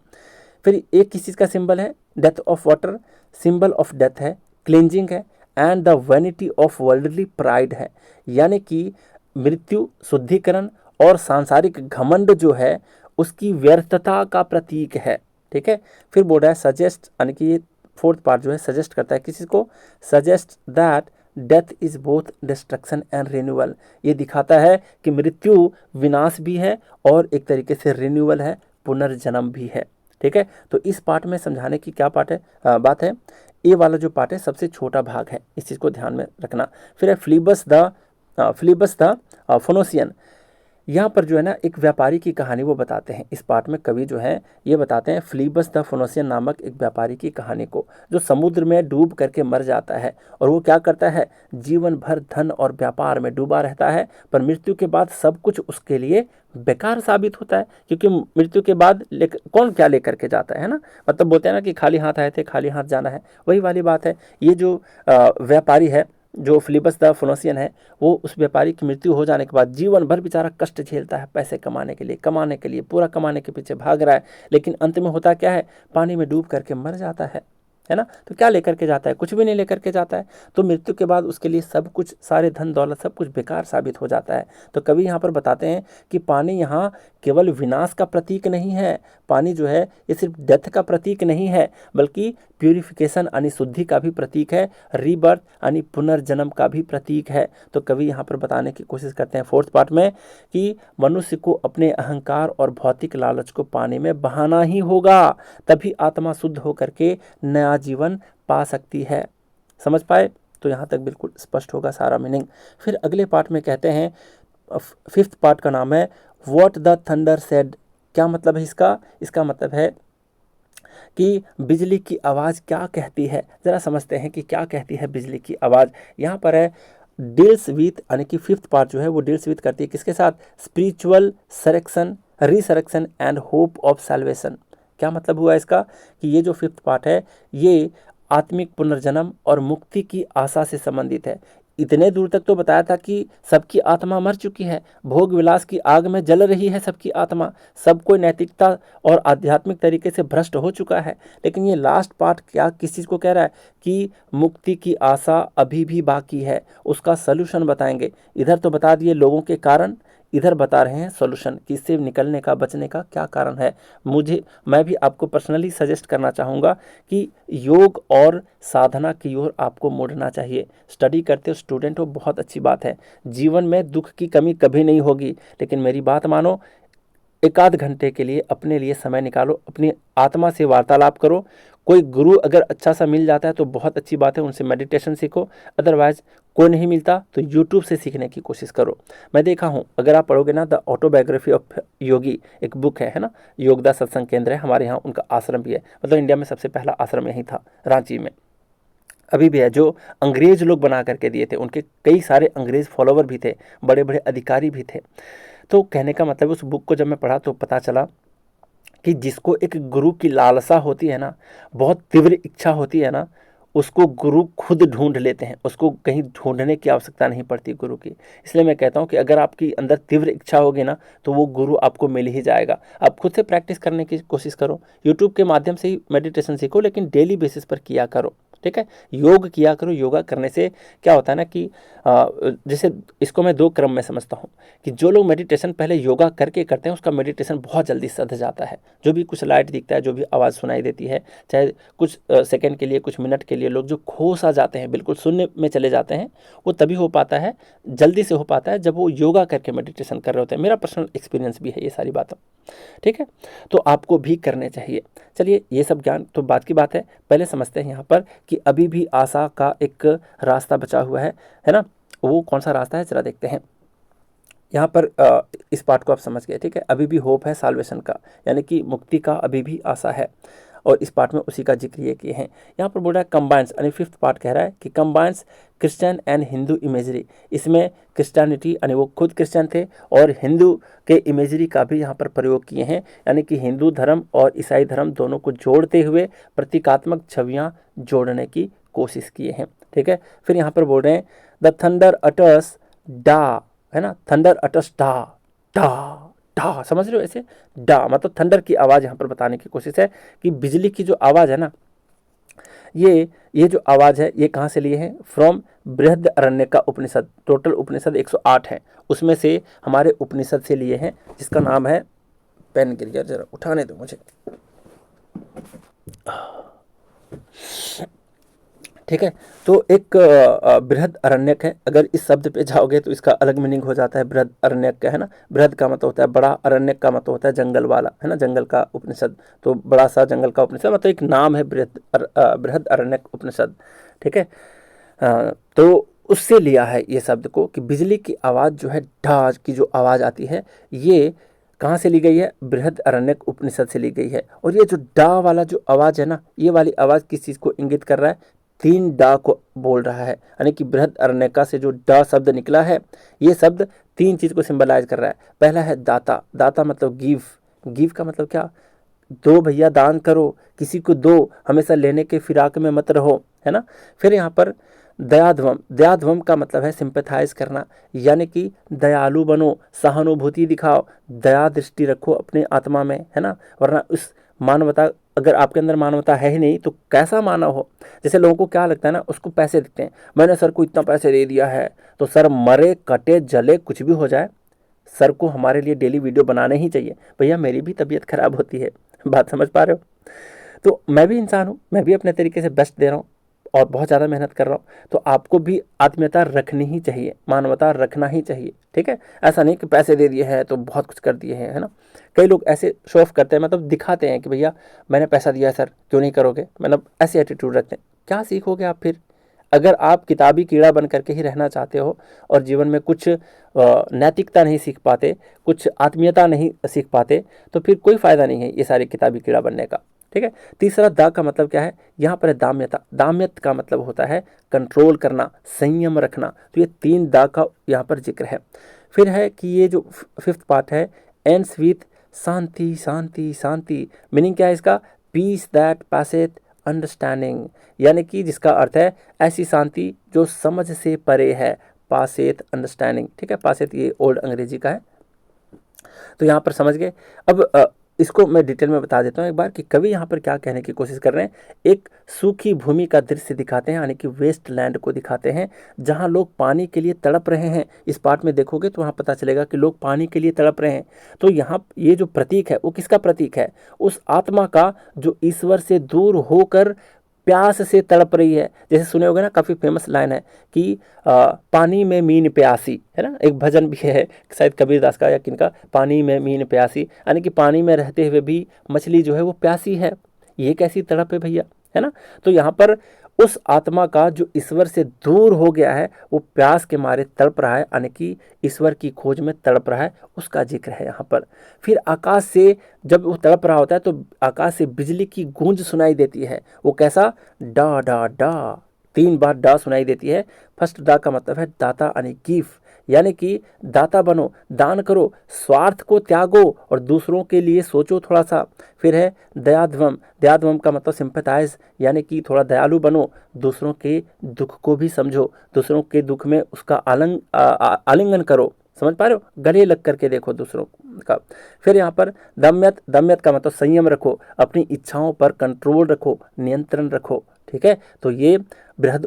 फिर एक किस चीज़ का सिंबल है? Death of water, symbol of death है, क्लिंजिंग है, and the vanity of worldly pride है, यानी कि मृत्यु, शुद्धिकरण और सांसारिक घमंड जो है उसकी व्यर्थता का प्रतीक है। ठीक है। फिर बोल रहा है सजेस्ट, यानी कि ये फोर्थ पार्ट जो है सजेस्ट करता है किसी को, suggest that death is both destruction and renewal. ये दिखाता है कि मृत्यु विनाश भी है और एक तरीके से रिन्यूअल है, पुनर्जन्म भी है। ठीक है। तो इस पार्ट में समझाने की क्या बात है? ये वाला जो पार्ट है सबसे छोटा भाग है, इस चीज़ को ध्यान में रखना। फिर है फ्लीबस द फोनोसियन। यहाँ पर जो है ना एक व्यापारी की कहानी वो बताते हैं। इस पार्ट में कवि जो है ये बताते हैं फ्लीबस द फोनोसियन नामक एक व्यापारी की कहानी को, जो समुद्र में डूब करके मर जाता है। और वो क्या करता है? जीवन भर धन और व्यापार में डूबा रहता है, पर मृत्यु के बाद सब कुछ उसके लिए बेकार साबित होता है, क्योंकि मृत्यु के बाद कौन क्या लेकर के जाता है ना। मतलब बोलते हैं ना कि खाली हाथ आए थे खाली हाथ जाना है, वही वाली बात है। ये जो व्यापारी है जो फिलिपस द फोनोसियन है, वो उस व्यापारी की मृत्यु हो जाने के बाद जीवन भर बेचारा कष्ट झेलता है, पैसे कमाने के लिए पूरा कमाने के पीछे भाग रहा है, लेकिन अंत में होता क्या है, पानी में डूब करके मर जाता है ना। तो क्या लेकर के जाता है, कुछ भी नहीं लेकर के जाता है। तो मृत्यु के बाद उसके लिए सब कुछ, सारे धन दौलत सब कुछ बेकार साबित हो जाता है। तो कवि यहाँ पर बताते हैं कि पानी यहाँ केवल विनाश का प्रतीक नहीं है, पानी जो है ये सिर्फ डेथ का प्रतीक नहीं है, बल्कि प्यूरिफिकेशन यानी शुद्धि का भी प्रतीक है, रीबर्थ यानी पुनर्जन्म का भी प्रतीक है। तो कवि यहाँ पर बताने की कोशिश करते हैं फोर्थ पार्ट में कि मनुष्य को अपने अहंकार और भौतिक लालच को पानी में बहाना ही होगा, तभी आत्मा शुद्ध होकर के नया जीवन पा सकती है। समझ पाए? तो यहाँ तक बिल्कुल स्पष्ट होगा सारा मीनिंग। फिर अगले पार्ट में कहते हैं, फिफ्थ पार्ट का नाम है व्हाट द थंडर सेड। क्या मतलब है इसका? इसका मतलब है कि बिजली की आवाज़ क्या कहती है। ज़रा समझते हैं कि क्या कहती है बिजली की आवाज़। यहाँ पर है डील्स विथ, यानी कि फिफ्थ पार्ट जो है वो डील्स विथ करती है किसके साथ? Spiritual resurrection, resurrection and hope of salvation. क्या मतलब हुआ इसका कि ये जो फिफ्थ पार्ट है ये आत्मिक पुनर्जन्म और मुक्ति की आशा से संबंधित है। इतने दूर तक तो बताया था कि सबकी आत्मा मर चुकी है, भोग विलास की आग में जल रही है सबकी आत्मा, सब कोई नैतिकता और आध्यात्मिक तरीके से भ्रष्ट हो चुका है। लेकिन ये लास्ट पार्ट क्या किस चीज़ को कह रहा है कि मुक्ति की आशा अभी भी बाकी है, उसका सलूशन बताएंगे। इधर तो बता दिए लोगों के कारण, इधर बता रहे हैं सॉल्यूशन कि इससे निकलने का, बचने का क्या कारण है। मैं भी आपको पर्सनली सजेस्ट करना चाहूँगा कि योग और साधना की ओर आपको मुड़ना चाहिए। स्टडी करते हो, स्टूडेंट हो, बहुत अच्छी बात है। जीवन में दुख की कमी कभी नहीं होगी, लेकिन मेरी बात मानो, एक आध घंटे के लिए अपने लिए समय निकालो, अपनी आत्मा से वार्तालाप करो। कोई गुरु अगर अच्छा सा मिल जाता है तो बहुत अच्छी बात है, उनसे मेडिटेशन सीखो। अदरवाइज कोई नहीं मिलता तो यूट्यूब से सीखने की कोशिश करो। मैं देखा हूँ, अगर आप पढ़ोगे ना द ऑटोबायोग्राफी ऑफ योगी, एक बुक है ना, योगदा सत्संग केंद्र है हमारे यहाँ, उनका आश्रम भी है। मतलब इंडिया में सबसे पहला आश्रम यही था, रांची में, अभी भी है, जो अंग्रेज लोग बना करके दिए थे। उनके कई सारे अंग्रेज फॉलोवर भी थे, बड़े बड़े अधिकारी भी थे। तो कहने का मतलब उस बुक को जब मैं पढ़ा तो पता चला कि जिसको एक गुरु की लालसा होती है ना, बहुत तीव्र इच्छा होती है ना, उसको गुरु खुद ढूंढ लेते हैं, उसको कहीं ढूंढने की आवश्यकता नहीं पड़ती गुरु की। इसलिए मैं कहता हूँ कि अगर आपकी अंदर तीव्र इच्छा होगी ना तो वो गुरु आपको मिल ही जाएगा। आप खुद से प्रैक्टिस करने की कोशिश करो, यूट्यूब के माध्यम से ही मेडिटेशन सीखो, लेकिन डेली बेसिस पर किया करो, ठीक है। योग किया करो। योगा करने से क्या होता है ना कि जैसे इसको मैं दो क्रम में समझता हूँ कि जो लोग मेडिटेशन पहले योगा करके करते हैं उसका मेडिटेशन बहुत जल्दी सध जाता है। जो भी कुछ लाइट दिखता है, जो भी आवाज़ सुनाई देती है, चाहे कुछ सेकंड के लिए, कुछ मिनट के लिए लोग जो खो सा जाते हैं, बिल्कुल शून्य में चले जाते हैं, वो तभी हो पाता है, जल्दी से हो पाता है जब वो योगा करके मेडिटेशन कर रहे होते हैं। मेरा पर्सनल एक्सपीरियंस भी है ये सारी बातें, ठीक है। तो आपको भी करने चाहिए। चलिए, ये सब ज्ञान तो बात की बात है, पहले समझते हैं यहाँ पर कि अभी भी आशा का एक रास्ता बचा हुआ है ना। वो कौन सा रास्ता है जरा देखते हैं। यहाँ पर इस पार्ट को आप समझ गए, ठीक है। अभी भी होप है साल्वेशन का, यानी कि मुक्ति का अभी भी आशा है, और इस पार्ट में उसी का जिक्र ये किए हैं। यहाँ पर बोल रहा है कंबाइंस, यानी फिफ्थ पार्ट कह रहा है कि combines Christian and Hindu imagery. इसमें क्रिश्चियनिटी यानी वो खुद क्रिश्चियन थे और हिंदू के इमेजरी का भी यहाँ पर प्रयोग किए हैं, यानी कि हिंदू धर्म और ईसाई धर्म दोनों को जोड़ते हुए प्रतीकात्मक छवियाँ जोड़ने की कोशिश किए हैं, ठीक है। फिर यहाँ पर बोल रहे हैं द थंडर अटर्स डा, है ना, थंडर अटर्स डा, डा डा, समझ रहे हो? ऐसे डा मतलब थंडर की आवाज़ यहाँ पर बताने की कोशिश है कि बिजली की जो आवाज़ है ना, ये जो आवाज़ है ये कहाँ से लिए हैं? फ्रॉम बृहदारण्यक का उपनिषद। टोटल उपनिषद 108 हैं, उसमें से हमारे उपनिषद से लिए हैं, जिसका नाम है, पेन गिर गया, जरा उठाने दो मुझे, ठीक है। तो एक बृहद अरण्यक है। अगर इस शब्द पे जाओगे तो इसका अलग मीनिंग हो जाता है बृहद अरण्यक का, है ना। बृहद का मतलब होता है बड़ा, अरण्यक का मतलब होता है जंगल वाला, है ना, जंगल का उपनिषद। तो बड़ा सा जंगल का उपनिषद मतलब एक नाम है बृहद अरण्यक उपनिषद, ठीक है। तो उससे लिया है ये शब्द को कि बिजली की आवाज़ जो है, ढाज की जो आवाज़ आती है, ये कहाँ से ली गई है? बृहद अरण्यक उपनिषद से ली गई है। और ये जो डा वाला जो आवाज़ है ना, ये वाली आवाज़ किस चीज़ को इंगित कर रहा है? तीन डा को बोल रहा है, यानी कि बृहद अरण्यका से जो डा शब्द निकला है, ये शब्द तीन चीज़ को सिंबलाइज कर रहा है। पहला है दाता, दाता मतलब गिव, गिव का मतलब क्या? दो भैया, दान करो, किसी को दो, हमेशा लेने के फिराक में मत रहो, है ना। फिर यहाँ पर दयाध्वम, दयाध्वम का मतलब है सिंपैथाइज करना, यानी कि दयालु बनो, सहानुभूति दिखाओ, दया दृष्टि रखो अपने आत्मा में, है ना। वरना उस मानवता, अगर आपके अंदर मानवता है ही नहीं तो कैसा मानव हो। जैसे लोगों को क्या लगता है ना, उसको पैसे दिखते हैं, मैंने सर को इतना पैसे दे दिया है तो सर मरे कटे जले कुछ भी हो जाए, सर को हमारे लिए डेली वीडियो बनाने ही चाहिए। भैया मेरी भी तबीयत खराब होती है, बात समझ पा रहे हो। तो मैं भी इंसान हूँ, मैं भी अपने तरीके से बेस्ट दे रहा हूँ और बहुत ज़्यादा मेहनत कर रहा हूँ, तो आपको भी आत्मीयता रखनी ही चाहिए, मानवता रखना ही चाहिए, ठीक है। ऐसा नहीं कि पैसे दे दिए हैं तो बहुत कुछ कर दिए हैं, है ना। कई लोग ऐसे शो ऑफ करते हैं, मतलब दिखाते हैं कि भैया मैंने पैसा दिया है सर, क्यों नहीं करोगे, मतलब ऐसे एटीट्यूड रखते हैं। क्या सीखोगे आप फिर? अगर आप किताबी कीड़ा बन करके ही रहना चाहते हो और जीवन में कुछ नैतिकता नहीं सीख पाते, कुछ आत्मीयता नहीं सीख पाते, तो फिर कोई फ़ायदा नहीं है ये सारी किताबी कीड़ा बनने का, ठीक है। तीसरा दा का मतलब क्या है, यहाँ पर है दाम्यता। दाम्यत का मतलब होता है कंट्रोल करना, संयम रखना। तो ये 3 दा का यहाँ पर जिक्र है। फिर है कि ये जो फिफ्थ पार्ट है, ends with Shanti Shanti Shanti. Meaning क्या है इसका? पीस दैट पासेथ अंडरस्टैंडिंग, यानी कि जिसका अर्थ है ऐसी शांति जो समझ से परे है, पासेथ अंडरस्टैंडिंग, ठीक है। पासेथ ये ओल्ड अंग्रेजी का है, तो यहाँ पर समझ गए। अब इसको मैं डिटेल में बता देता हूँ एक बार कि कवि यहाँ पर क्या कहने की कोशिश कर रहे हैं। एक सूखी भूमि का दृश्य दिखाते हैं, यानी कि वेस्ट लैंड को दिखाते हैं, जहाँ लोग पानी के लिए तड़प रहे हैं। इस पार्ट में देखोगे तो वहाँ पता चलेगा कि लोग पानी के लिए तड़प रहे हैं। तो यहाँ ये जो प्रतीक है वो किसका प्रतीक है? उस आत्मा का जो ईश्वर से दूर होकर प्यास से तड़प रही है। जैसे सुने होगे ना, काफ़ी फेमस लाइन है कि पानी में मीन प्यासी, है ना। एक भजन भी है शायद कबीरदास का या किनका, पानी में मीन प्यासी, यानी कि पानी में रहते हुए भी मछली जो है वो प्यासी है। ये कैसी तड़प है भैया, है ना। तो यहाँ पर उस आत्मा का जो ईश्वर से दूर हो गया है वो प्यास के मारे तड़प रहा है, यानी कि ईश्वर की खोज में तड़प रहा है, उसका जिक्र है यहाँ पर। फिर आकाश से जब वो तड़प रहा होता है तो आकाश से बिजली की गूंज सुनाई देती है। वो कैसा? डा डा डा, 3 बार डा सुनाई देती है। फर्स्ट डा का मतलब है दाता यानी गिव, यानी कि दाता बनो, दान करो, स्वार्थ को त्यागो और दूसरों के लिए सोचो थोड़ा सा। फिर है दयाध्वम, दयाध्वम का मतलब सिंपैथाइज, यानी कि थोड़ा दयालु बनो, दूसरों के दुख को भी समझो, दूसरों के दुख में उसका आलिंगन करो, समझ पा रहे हो, गले लग करके देखो दूसरों का। फिर यहाँ पर दम्यत, दम्यत का मतलब संयम रखो, अपनी इच्छाओं पर कंट्रोल रखो, नियंत्रण रखो, ठीक है। तो ये बृहद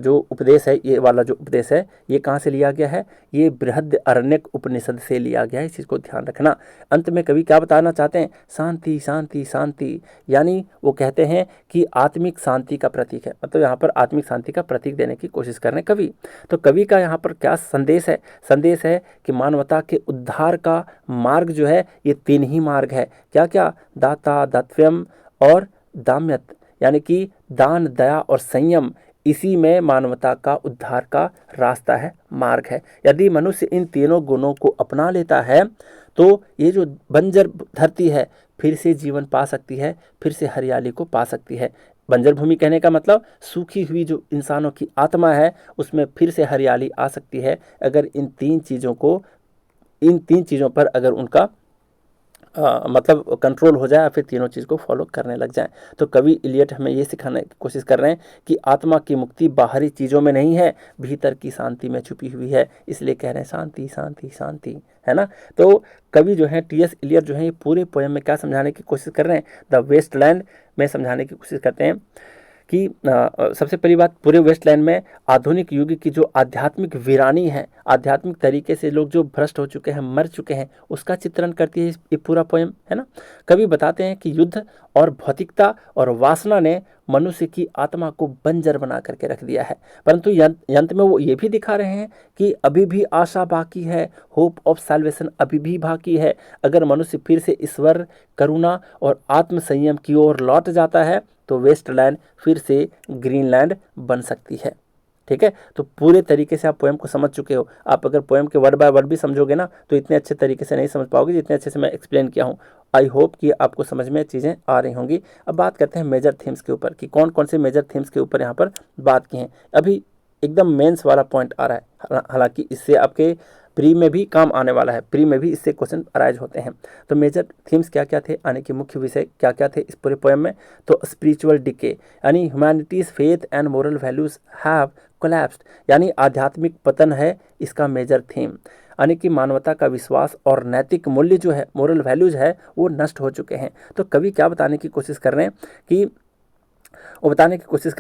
जो उपदेश है, ये वाला जो उपदेश है ये कहाँ से लिया गया है? ये बृहद अरण्यक उपनिषद से लिया गया है, इस चीज़ को ध्यान रखना। अंत में कवि क्या बताना चाहते हैं? शांति शांति शांति, यानी वो कहते हैं कि आत्मिक शांति का प्रतीक है, मतलब यहाँ पर आत्मिक शांति का प्रतीक देने की कोशिश कर रहे हैं कवि। तो कवि का यहाँ पर क्या संदेश है? संदेश है कि मानवता के उद्धार का मार्ग जो है ये 3 ही मार्ग है। क्या क्या? दाता, दातव्यम और दाम्यत, यानी कि दान, दया और संयम, इसी में मानवता का उद्धार का रास्ता है, मार्ग है। यदि मनुष्य इन तीनों गुणों को अपना लेता है तो ये जो बंजर धरती है फिर से जीवन पा सकती है, फिर से हरियाली को पा सकती है। बंजर भूमि कहने का मतलब सूखी हुई जो इंसानों की आत्मा है उसमें फिर से हरियाली आ सकती है, अगर इन 3 चीज़ों को, इन 3 चीज़ों पर अगर उनका मतलब कंट्रोल हो जाए या फिर तीनों चीज़ को फॉलो करने लग जाए। तो कवि इलियट हमें ये सिखाने की कोशिश कर रहे हैं कि आत्मा की मुक्ति बाहरी चीज़ों में नहीं है, भीतर की शांति में छुपी हुई है, इसलिए कह रहे हैं शांति शांति शांति, है ना। तो कवि जो है टी.एस. इलियट जो है ये पूरे पोएम में क्या समझाने की कोशिश कर रहे हैं? द वेस्टलैंड में समझाने की कोशिश करते हैं कि सबसे पहली बात, पूरे वेस्टलैंड में आधुनिक युग की जो आध्यात्मिक वीरानी है, आध्यात्मिक तरीके से लोग जो भ्रष्ट हो चुके हैं, मर चुके हैं, उसका चित्रण करती है ये पूरा पोएम, है ना। कवि बताते हैं कि युद्ध और भौतिकता और वासना ने मनुष्य की आत्मा को बंजर बना करके रख दिया है, परंतु अंत में वो ये भी दिखा रहे हैं कि अभी भी आशा बाकी है, होप ऑफ सैल्वेशन अभी भी बाकी है। अगर मनुष्य फिर से ईश्वर, करुणा और आत्म संयम की ओर लौट जाता है तो वेस्टलैंड फिर से ग्रीनलैंड बन सकती है, ठीक है। तो पूरे तरीके से आप पोएम को समझ चुके हो। आप अगर पोएम के वर्ड बाय वर्ड भी समझोगे ना तो इतने अच्छे तरीके से नहीं समझ पाओगे जितने अच्छे से मैं एक्सप्लेन किया हूँ। आई होप कि आपको समझ में चीज़ें आ रही होंगी। अब बात करते हैं मेजर थीम्स के ऊपर कि कौन कौन से मेजर थीम्स के ऊपर यहाँ पर बात की हैं। अभी एकदम मेंस वाला पॉइंट आ रहा है, हालांकि इससे आपके प्री में भी काम आने वाला है, प्री में भी इससे क्वेश्चन अराइज होते हैं। तो मेजर थीम्स क्या क्या थे, आने के मुख्य विषय क्या क्या थे इस पूरे पोएम में? तो स्पिरिचुअल डिके, यानी humanities faith and moral values have collapsed, यानी आध्यात्मिक पतन है इसका मेजर थीम। यानी कि मानवता का विश्वास और नैतिक मूल्य जो है, मोरल वैल्यूज है, वो नष्ट हो चुके हैं। तो कवि क्या बताने की कोशिश कर रहे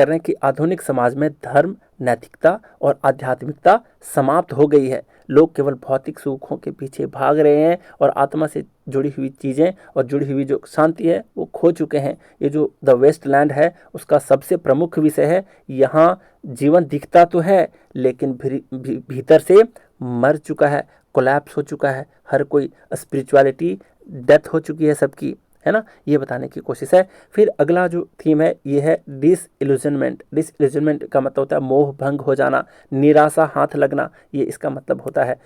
हैं कि आधुनिक समाज में धर्म, नैतिकता और आध्यात्मिकता समाप्त हो गई है। लोग केवल भौतिक सुखों के पीछे भाग रहे हैं और आत्मा से जुड़ी हुई चीज़ें और जुड़ी हुई जो शांति है वो खो चुके हैं। ये जो द वेस्ट लैंड है उसका सबसे प्रमुख विषय है। यहाँ जीवन दिखता तो है लेकिन भीतर से मर चुका है, कोलैप्स हो चुका है। हर कोई स्पिरिचुअलिटी डेथ हो चुकी है सबकी, है ना, ये बताने की कोशिश है। फिर अगला जो थीम है ये है डिसइल्यूजनमेंट। डिसइल्यूजनमेंट का मतलब होता है मोह भंग हो जाना, निराशा हाथ लगना, ये इसका मतलब होता है।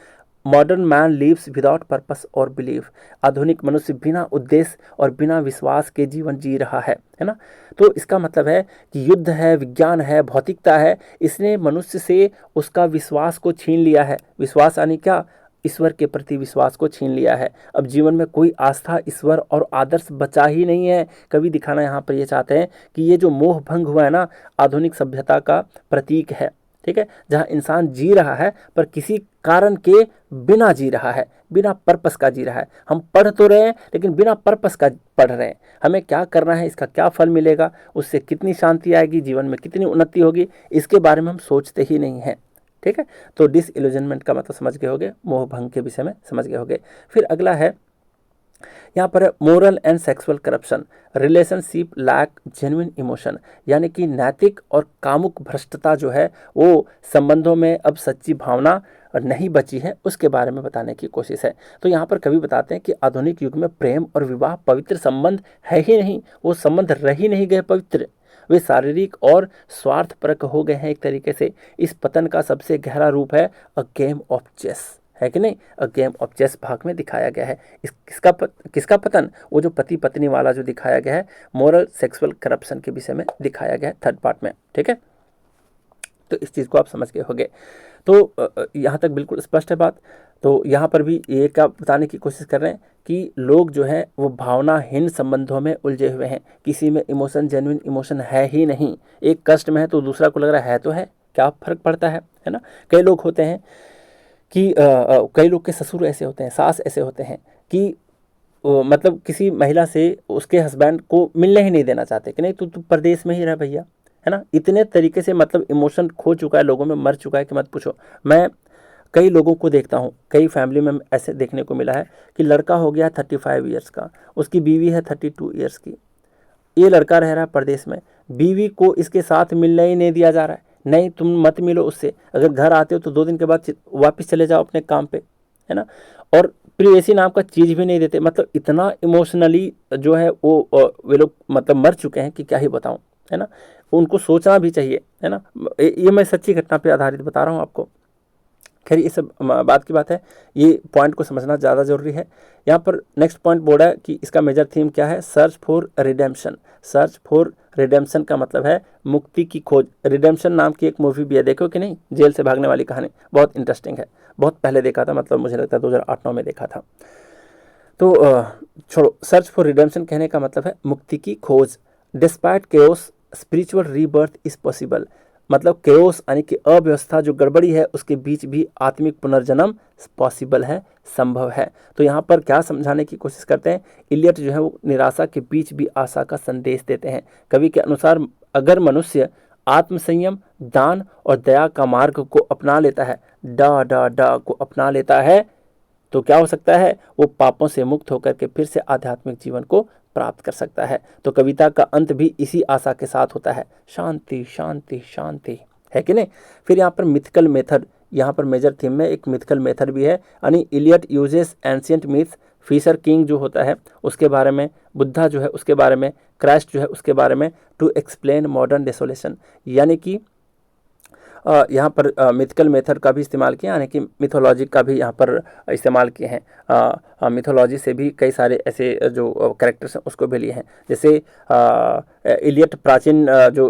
Modern man lives without purpose और बिलीफ। आधुनिक मनुष्य बिना उद्देश्य और बिना विश्वास के जीवन जी रहा है ना। तो इसका मतलब है कि युद्ध है, विज्ञान है, भौतिकता है, इसने मनुष्य से उसका विश्वास को छीन लिया है। विश्वास यानी क्या? ईश्वर के प्रति विश्वास को छीन लिया है। अब जीवन में कोई आस्था, ईश्वर और आदर्श बचा ही नहीं है। कवि दिखाना यहाँ पर ये चाहते हैं कि ये जो मोह भंग हुआ है ना, आधुनिक सभ्यता का प्रतीक है। ठीक है, जहाँ इंसान जी रहा है पर किसी कारण के बिना जी रहा है, बिना पर्पस का जी रहा है। हम पढ़ तो रहे हैं लेकिन बिना पर्पस का पढ़ रहे हैं। हमें क्या करना है, इसका क्या फल मिलेगा, उससे कितनी शांति आएगी, जीवन में कितनी उन्नति होगी, इसके बारे में हम सोचते ही नहीं हैं। ठीक है, तो डिसइल्यूजनमेंट का मतलब समझ गए होगे, मोह भंग के विषय में समझ गए होगे। फिर अगला है यहाँ पर moral and sexual corruption, relationship lack genuine emotion, यानी कि नैतिक और कामुक भ्रष्टता जो है वो संबंधों में अब सच्ची भावना नहीं बची है, उसके बारे में बताने की कोशिश है। तो यहाँ पर कवि बताते हैं कि आधुनिक युग में प्रेम और विवाह पवित्र संबंध है ही नहीं, वो संबंध रह ही नहीं गए पवित्र, वे शारीरिक और स्वार्थपरक हो गए हैं एक तरीके से। इस पतन का सबसे गहरा रूप है अ गेम ऑफ चेस, है कि नहीं? अ गेम ऑफ चेस भाग में दिखाया गया है। किसका पतन? वो जो पति पत्नी वाला जो दिखाया गया है, मोरल सेक्सुअल करप्शन के विषय में दिखाया गया है थर्ड पार्ट में। ठीक है, तो इस चीज़ को आप समझ गए होंगे। तो यहाँ तक बिल्कुल स्पष्ट है बात। तो यहाँ पर भी ये क्या बताने की कोशिश कर रहे हैं कि लोग जो है वो भावनाहीन संबंधों में उलझे हुए हैं, किसी में इमोशन, जेन्युइन इमोशन है ही नहीं। एक कष्ट में है तो दूसरा को लग रहा है तो है, क्या फ़र्क पड़ता है ना। कई लोग होते हैं कि कई लोग के ससुर ऐसे होते हैं, सास ऐसे होते हैं कि मतलब किसी महिला से उसके हस्बैंड को मिलने ही नहीं देना चाहते कि नहीं तू परदेश में ही रह भैया, है ना। इतने तरीके से मतलब इमोशन खो चुका है, लोगों में मर चुका है कि मत पूछो। मैं कई लोगों को देखता हूँ, कई फैमिली में ऐसे देखने को मिला है कि लड़का हो गया 35 ईयर्स का, उसकी बीवी है 32 ईयर्स की। ये लड़का रह रहा है परदेश में, बीवी को इसके साथ मिलने ही नहीं दिया जा रहा है। नहीं, तुम मत मिलो उससे, अगर घर आते हो तो 2 दिन के बाद वापस चले जाओ अपने काम पे, है ना। और प्रियसी नाम का चीज़ भी नहीं देते। मतलब इतना इमोशनली जो है वो वे लोग मतलब मर चुके हैं कि क्या ही बताऊं, है ना। उनको सोचना भी चाहिए, है ना। ये मैं सच्ची घटना पे आधारित बता रहा हूँ आपको। खैर ये सब बात की बात है, ये पॉइंट को समझना ज़्यादा ज़रूरी है। यहाँ पर नेक्स्ट पॉइंट बोर्ड है कि इसका मेजर थीम क्या है, search for redemption. Search for redemption का मतलब है मुक्ति की खोज। रिडेम्पशन नाम की एक मूवी भी है, देखो कि नहीं, जेल से भागने वाली कहानी, बहुत इंटरेस्टिंग है। बहुत पहले देखा था, मतलब मुझे लगता है 2008-9 में देखा था। तो छोड़ो, सर्च फॉर रिडेम्पशन कहने का मतलब है मुक्ति की खोज। Despite chaos spiritual rebirth is possible. मतलब केओस यानी कि अव्यवस्था, जो गड़बड़ी है, उसके बीच भी आत्मिक पुनर्जन्म पॉसिबल है, संभव है। तो यहाँ पर क्या समझाने की कोशिश करते हैं, इलियट जो है वो निराशा के बीच भी आशा का संदेश देते हैं। कवि के अनुसार अगर मनुष्य आत्मसंयम, दान और दया का मार्ग को अपना लेता है, डा को अपना लेता है, तो क्या हो सकता है, वो पापों से मुक्त होकर के फिर से आध्यात्मिक जीवन को प्राप्त कर सकता है। तो कविता का अंत भी इसी आशा के साथ होता है, शांति शांति शांति, है कि नहीं। फिर यहाँ पर मिथिकल मेथड, यहाँ पर मेजर थीम में एक मिथिकल मेथड भी है, यानी Eliot uses ancient myths, fisher king जो होता है उसके बारे में, बुद्धा जो है उसके बारे में, क्राइस्ट जो है उसके बारे में, टू एक्सप्लेन मॉडर्न डेसोलेशन। यानी कि यहाँ पर मिथिकल मेथड का भी इस्तेमाल किया, यानी कि मिथोलॉजी का भी यहाँ पर इस्तेमाल किए हैं। मिथोलॉजी से भी कई सारे ऐसे जो कैरेक्टर्स हैं उसको भी लिए हैं। जैसे इलियट प्राचीन जो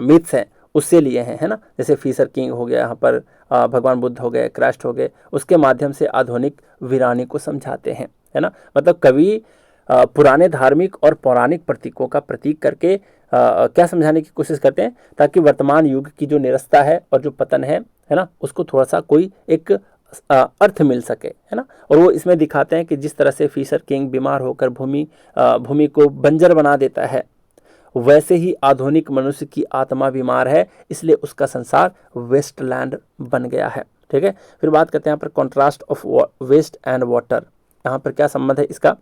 मिथ्स हैं उससे लिए हैं, है ना। जैसे फिशर किंग हो गया, यहाँ पर भगवान बुद्ध हो गए, क्राइस्ट हो गए, उसके माध्यम से आधुनिक वीरानी को समझाते हैं, है ना। मतलब कवि पुराने धार्मिक और पौराणिक प्रतीकों का प्रतीक करके क्या समझाने की कोशिश करते हैं, ताकि वर्तमान युग की जो निरस्ता है और जो पतन है ना, उसको थोड़ा सा कोई एक अर्थ मिल सके, है ना। और वो इसमें दिखाते हैं कि जिस तरह से फिशर किंग बीमार होकर भूमि को बंजर बना देता है, वैसे ही आधुनिक मनुष्य की आत्मा बीमार है, इसलिए उसका संसार वेस्टलैंड बन गया है। ठीक है, फिर बात करते हैं यहाँ पर contrast of waste and water. यहाँ पर क्या संबंध है इसका,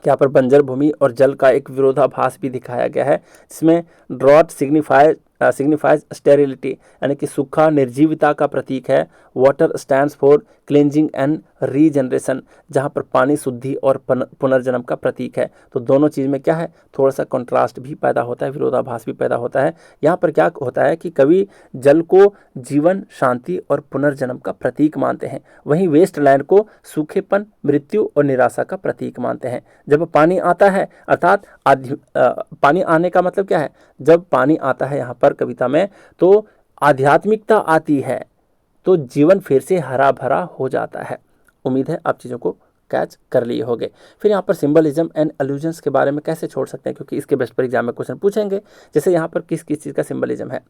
यहाँ पर बंजर भूमि और जल का एक विरोधाभास भी दिखाया गया है, जिसमें ड्रॉट सिग्निफाइज स्टेरिलिटी, यानी कि सूखा निर्जीवता का प्रतीक है। Water stands for cleansing and regeneration, जहाँ पर पानी शुद्धि और पुनर्जन्म का प्रतीक है। तो दोनों चीज़ में क्या है, थोड़ा सा कंट्रास्ट भी पैदा होता है, विरोधाभास भी पैदा होता है। यहाँ पर क्या होता है कि कवि जल को जीवन, शांति और पुनर्जन्म का प्रतीक मानते हैं, वहीं वेस्टलैंड को सूखेपन, मृत्यु और निराशा का प्रतीक मानते हैं। जब पानी आता है, अर्थात पानी आने का मतलब क्या है, जब पानी आता है यहाँ पर कविता में, तो आध्यात्मिकता आती है, तो जीवन फिर से हरा भरा हो जाता है। उम्मीद है आप चीज़ों को कैच कर लिए होंगे। फिर यहाँ पर सिंबलिज्म एंड अलूजन्स के बारे में कैसे छोड़ सकते हैं, क्योंकि इसके बेस्ट पर एग्जाम में क्वेश्चन पूछेंगे। जैसे यहाँ पर किस किस चीज़ का सिंबलिज्म है,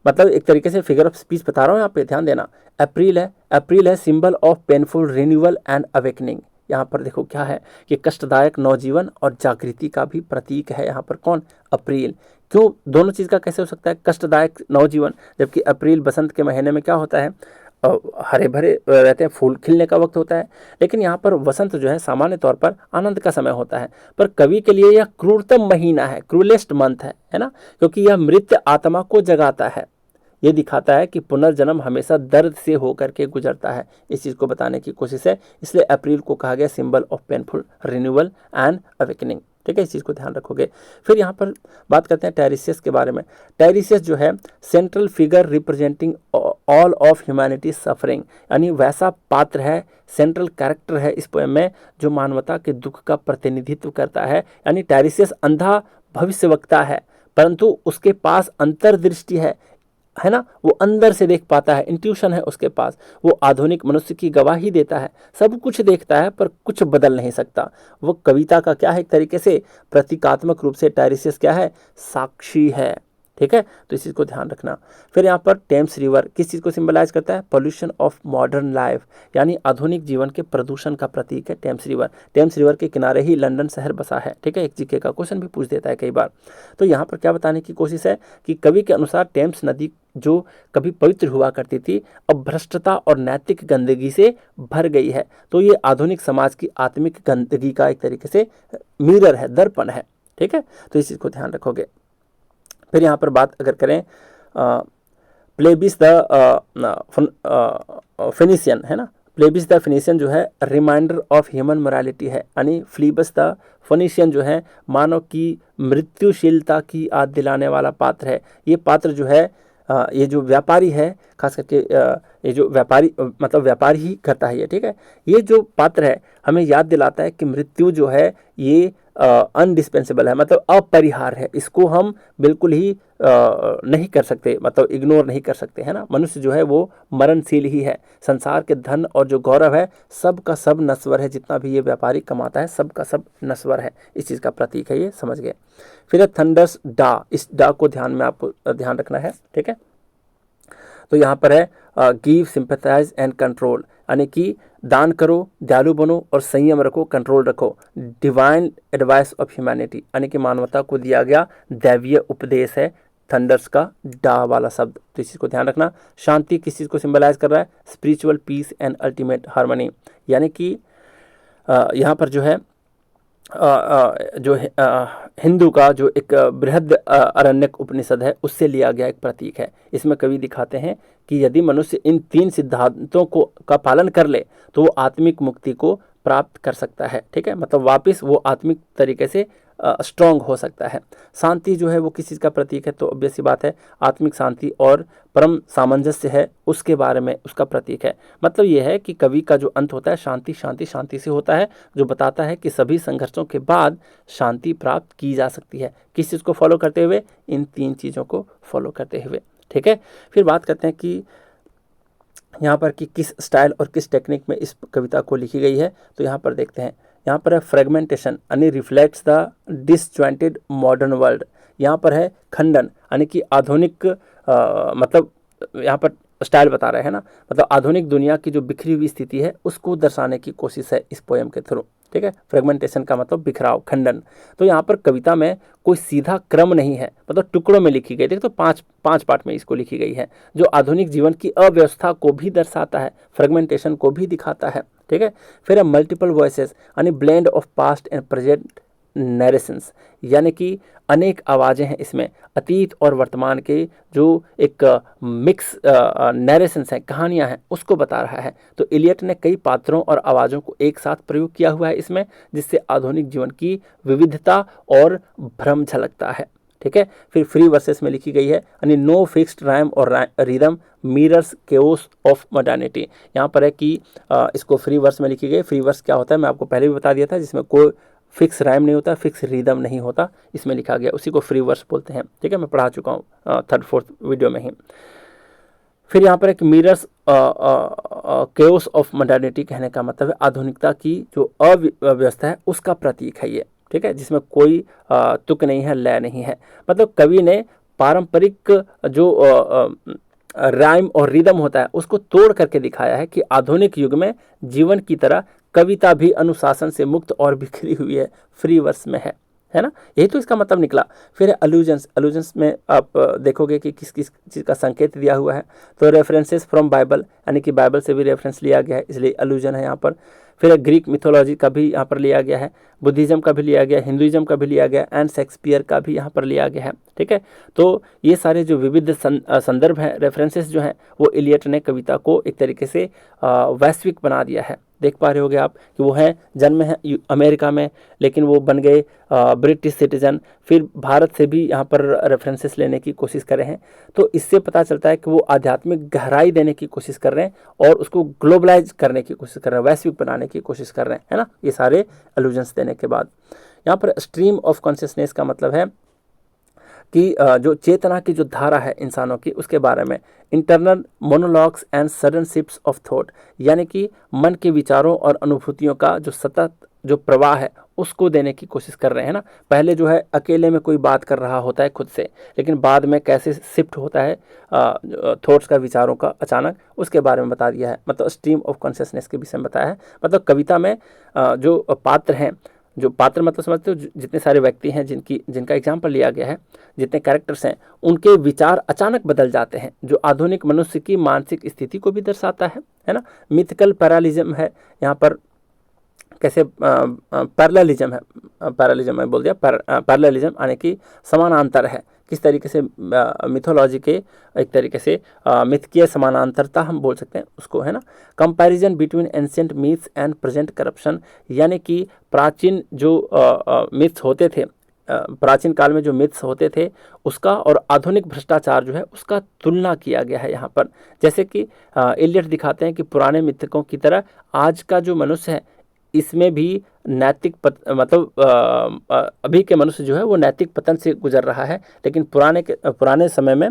मतलब एक तरीके से फिगर ऑफ स्पीच बता रहा हूँ, यहाँ पे ध्यान देना। अप्रैल है symbol of painful renewal and awakening. यहाँ पर देखो क्या है कि कष्टदायक नवजीवन और जागृति का भी प्रतीक है यहाँ पर कौन, अप्रैल। क्यों, दोनों चीज़ का कैसे हो सकता है, कष्टदायक नवजीवन, जबकि अप्रैल बसंत के महीने में क्या होता है, हरे भरे रहते हैं, फूल खिलने का वक्त होता है। लेकिन यहाँ पर वसंत जो है सामान्य तौर पर आनंद का समय होता है, पर कवि के लिए यह क्रूरतम महीना है, क्रूलेस्ट मंथ है ना, क्योंकि यह मृत आत्मा को जगाता है। ये दिखाता है कि पुनर्जन्म हमेशा दर्द से होकर के गुजरता है, इस चीज़ को बताने की कोशिश है। इसलिए अप्रैल को कहा गया symbol of painful renewal and awakening. ठीक है, इस चीज़ को ध्यान रखोगे। फिर यहाँ पर बात करते हैं टेरिसियस के बारे में। टेरिसियस जो है central figure representing all of humanity suffering, यानी वैसा पात्र है, सेंट्रल कैरेक्टर है इस पोएम में, जो मानवता के दुख का प्रतिनिधित्व करता है। यानी टेरिसियस अंधा भविष्यवक्ता है, परंतु उसके पास अंतर्दृष्टि है ना, वो अंदर से देख पाता है, इंट्यूशन है उसके पास। वो आधुनिक मनुष्य की गवाही देता है, सब कुछ देखता है पर कुछ बदल नहीं सकता। वो कविता का क्या है, एक तरीके से प्रतीकात्मक रूप से टेरिसियस क्या है, साक्षी है। ठीक है, तो इस चीज़ को ध्यान रखना। फिर यहाँ पर टेम्स रिवर किस चीज़ को सिंबलाइज करता है, पोल्यूशन ऑफ मॉडर्न लाइफ, यानी आधुनिक जीवन के प्रदूषण का प्रतीक है टेम्स रिवर। टेम्स रिवर के किनारे ही लंदन शहर बसा है। ठीक है, एक जीके का क्वेश्चन भी पूछ देता है कई बार। तो यहाँ पर क्या बताने की कोशिश है कि कवि के अनुसार टेम्स नदी जो कभी पवित्र हुआ करती थी, अब भ्रष्टता और नैतिक गंदगी से भर गई है। तो ये आधुनिक समाज की आत्मिक गंदगी का एक तरीके से मिरर है, दर्पण है। ठीक है, तो इस चीज़ को ध्यान रखोगे। फिर यहाँ पर बात अगर करें प्लेबिस द फिनिशियन, है ना, प्लेबिस द फिनिशियन जो है रिमाइंडर ऑफ ह्यूमन मोरालिटी है, यानी फ्लीबस द फिनिशियन जो है मानव की मृत्युशीलता की याद दिलाने वाला पात्र है। ये पात्र जो है ये जो व्यापारी है, खास करके ये जो व्यापारी मतलब व्यापारी ही करता है ये। ठीक है, ये जो पात्र है हमें याद दिलाता है कि मृत्यु जो है ये अनडिस्पेंसेबल है, मतलब अपरिहार्य है, इसको हम बिल्कुल ही नहीं कर सकते, मतलब इग्नोर नहीं कर सकते, है ना। मनुष्य जो है वो मरणशील ही है। संसार के धन और जो गौरव है सब का सब नश्वर है, जितना भी ये व्यापारी कमाता है सब का सब नश्वर है। इस चीज़ का प्रतीक है ये, समझ गए। फिर है थंडर्स डा, इस डा को ध्यान में आपको ध्यान रखना है। ठीक है, तो यहाँ पर है गिव, सिंपैथाइज एंड कंट्रोल, यानी कि दान करो, दयालु बनो और संयम रखो, कंट्रोल रखो। डिवाइन एडवाइस ऑफ ह्यूमैनिटी, यानी कि मानवता को दिया गया दैवीय उपदेश है थंडर्स का डा वाला शब्द, तो इस चीज़ को ध्यान रखना। शांति किस चीज़ को सिंबलाइज कर रहा है, spiritual peace and ultimate harmony, यानी कि यहाँ पर जो है हिंदू का जो एक बृहद अरण्यक उपनिषद है उससे लिया गया एक प्रतीक है। इसमें कवि दिखाते हैं कि यदि मनुष्य इन 3 सिद्धांतों को का पालन कर ले तो वो आत्मिक मुक्ति को प्राप्त कर सकता है। ठीक है, मतलब वापस वो आत्मिक तरीके से स्ट्रांग हो सकता है। शांति जो है वो किस चीज़ का प्रतीक है, तो ऑब्वियस सी बात है आत्मिक शांति और परम सामंजस्य है उसके बारे में उसका प्रतीक है। मतलब ये है कि कवि का जो अंत होता है शांति शांति शांति से होता है, जो बताता है कि सभी संघर्षों के बाद शांति प्राप्त की जा सकती है। किस चीज़ को फॉलो करते हुए, इन 3 चीज़ों को फॉलो करते हुए। ठीक है, फिर बात करते हैं कि यहाँ पर कि किस स्टाइल और किस टेक्निक में इस कविता को लिखी गई है। तो यहाँ पर देखते हैं, यहाँ पर है फ्रेगमेंटेशन, यानी reflects the disjointed modern world, यहाँ पर है खंडन, यानी कि आधुनिक मतलब यहाँ पर स्टाइल बता रहे हैं ना, मतलब आधुनिक दुनिया की जो बिखरी हुई स्थिति है उसको दर्शाने की कोशिश है इस पोएम के थ्रू। ठीक है, फ्रेगमेंटेशन का मतलब बिखराव, खंडन। तो यहाँ पर कविता में कोई सीधा क्रम नहीं है, मतलब टुकड़ों में लिखी गई। देखो तो पांच पार्ट में इसको लिखी गई है, जो आधुनिक जीवन की अव्यवस्था को भी दर्शाता है, फ्रेगमेंटेशन को भी दिखाता है। ठीक है, फिर है मल्टीपल वॉइसेस, यानी blend of past and present narrations, यानी कि अनेक आवाज़ें हैं इसमें, अतीत और वर्तमान के जो एक मिक्स नरेशंस हैं, कहानियां हैं, उसको बता रहा है। तो इलियट ने कई पात्रों और आवाज़ों को एक साथ प्रयोग किया हुआ है इसमें, जिससे आधुनिक जीवन की विविधता और भ्रम झलकता है। ठीक है, फिर फ्री वर्सेस में लिखी गई है, यानी नो फिक्स्ड राइम और rhythm mirrors chaos of modernity. यहाँ पर है कि इसको फ्री वर्स में लिखी गई। फ्री वर्स क्या होता है मैं आपको पहले भी बता दिया था, जिसमें कोई फिक्स राइम नहीं होता, फिक्स रिदम नहीं होता, इसमें लिखा गया, उसी को फ्री वर्स बोलते हैं। ठीक है, मैं पढ़ा चुका हूँ 3rd 4th वीडियो में ही। फिर यहाँ पर एक मिरर्स केओस ऑफ मॉडर्निटी कहने का मतलब है आधुनिकता की जो अव्यवस्था है उसका प्रतीक है ये। ठीक है, जिसमें कोई तुक नहीं है, लय नहीं है। मतलब कवि ने पारंपरिक जो राइम और रिदम होता है उसको तोड़ करके दिखाया है कि आधुनिक युग में जीवन की तरह कविता भी अनुशासन से मुक्त और बिखरी हुई है, फ्री वर्स में है ना, यही तो इसका मतलब निकला। फिर अलूजन्स, अलूजन्स में आप देखोगे कि किस किस चीज़ का संकेत दिया हुआ है। तो रेफरेंसेस फ्रॉम बाइबल, यानी कि बाइबल से भी रेफरेंस लिया गया है, इसलिए अलूजन है यहाँ पर। फिर ग्रीक मिथोलॉजी का भी यहाँ पर लिया गया है, बुद्धिज़्म का भी लिया गया, हिंदुइज्म का भी लिया गया, एंड शेक्सपियर का भी यहाँ पर लिया गया है। ठीक है, तो ये सारे जो विविध संदर्भ हैं, रेफरेंसेस जो हैं, वो इलियट ने कविता को एक तरीके से वैश्विक बना दिया है। देख पा रहे होगे आप कि वो हैं, जन्म है अमेरिका में, लेकिन वो बन गए ब्रिटिश सिटीजन, फिर भारत से भी यहाँ पर रेफरेंसेस लेने की कोशिश कर रहे हैं। तो इससे पता चलता है कि वो आध्यात्मिक गहराई देने की कोशिश कर रहे हैं और उसको ग्लोबलाइज करने की कोशिश कर रहे हैं, वैश्विक बनाने की कोशिश कर रहे हैं, है ना, ये सारे अलूजन्स देने के बाद। यहाँ पर स्ट्रीम ऑफ कॉन्शियसनेस का मतलब है कि जो चेतना की जो धारा है इंसानों की, उसके बारे में। Internal monologues and sudden shifts of thought, यानी कि मन के विचारों और अनुभूतियों का जो सतत जो प्रवाह है उसको देने की कोशिश कर रहे हैं ना। पहले जो है अकेले में कोई बात कर रहा होता है खुद से, लेकिन बाद में कैसे शिफ्ट होता है थॉट्स का, विचारों का अचानक, उसके बारे में बता दिया है। मतलब स्ट्रीम ऑफ कॉन्शियसनेस के विषय में बताया है। मतलब कविता में जो पात्र हैं, जो पात्र मतलब समझते हो, जितने सारे व्यक्ति हैं जिनका एग्जाम्पल लिया गया है, जितने कैरेक्टर्स हैं, उनके विचार अचानक बदल जाते हैं, जो आधुनिक मनुष्य की मानसिक स्थिति को भी दर्शाता है ना। मिथिकल पैरालिज्म है यहाँ पर, कैसे पैरेललिज्म है, पैरेललिज्म मैं बोल दिया, पैरेललिज्म यानी कि समानांतर है, किस तरीके से मिथोलॉजी के एक तरीके से मिथकीय समानांतरता हम बोल सकते हैं उसको, है ना। Comparison between ancient myths and present corruption, यानी कि प्राचीन जो मिथ्स होते थे, प्राचीन काल में जो मिथ्स होते थे उसका और आधुनिक भ्रष्टाचार जो है उसका तुलना किया गया है यहाँ पर। जैसे कि इलियट दिखाते हैं कि पुराने मिथकों की तरह आज का जो मनुष्य है इसमें भी नैतिक मतलब अभी के मनुष्य जो है वो नैतिक पतन से गुजर रहा है, लेकिन पुराने समय में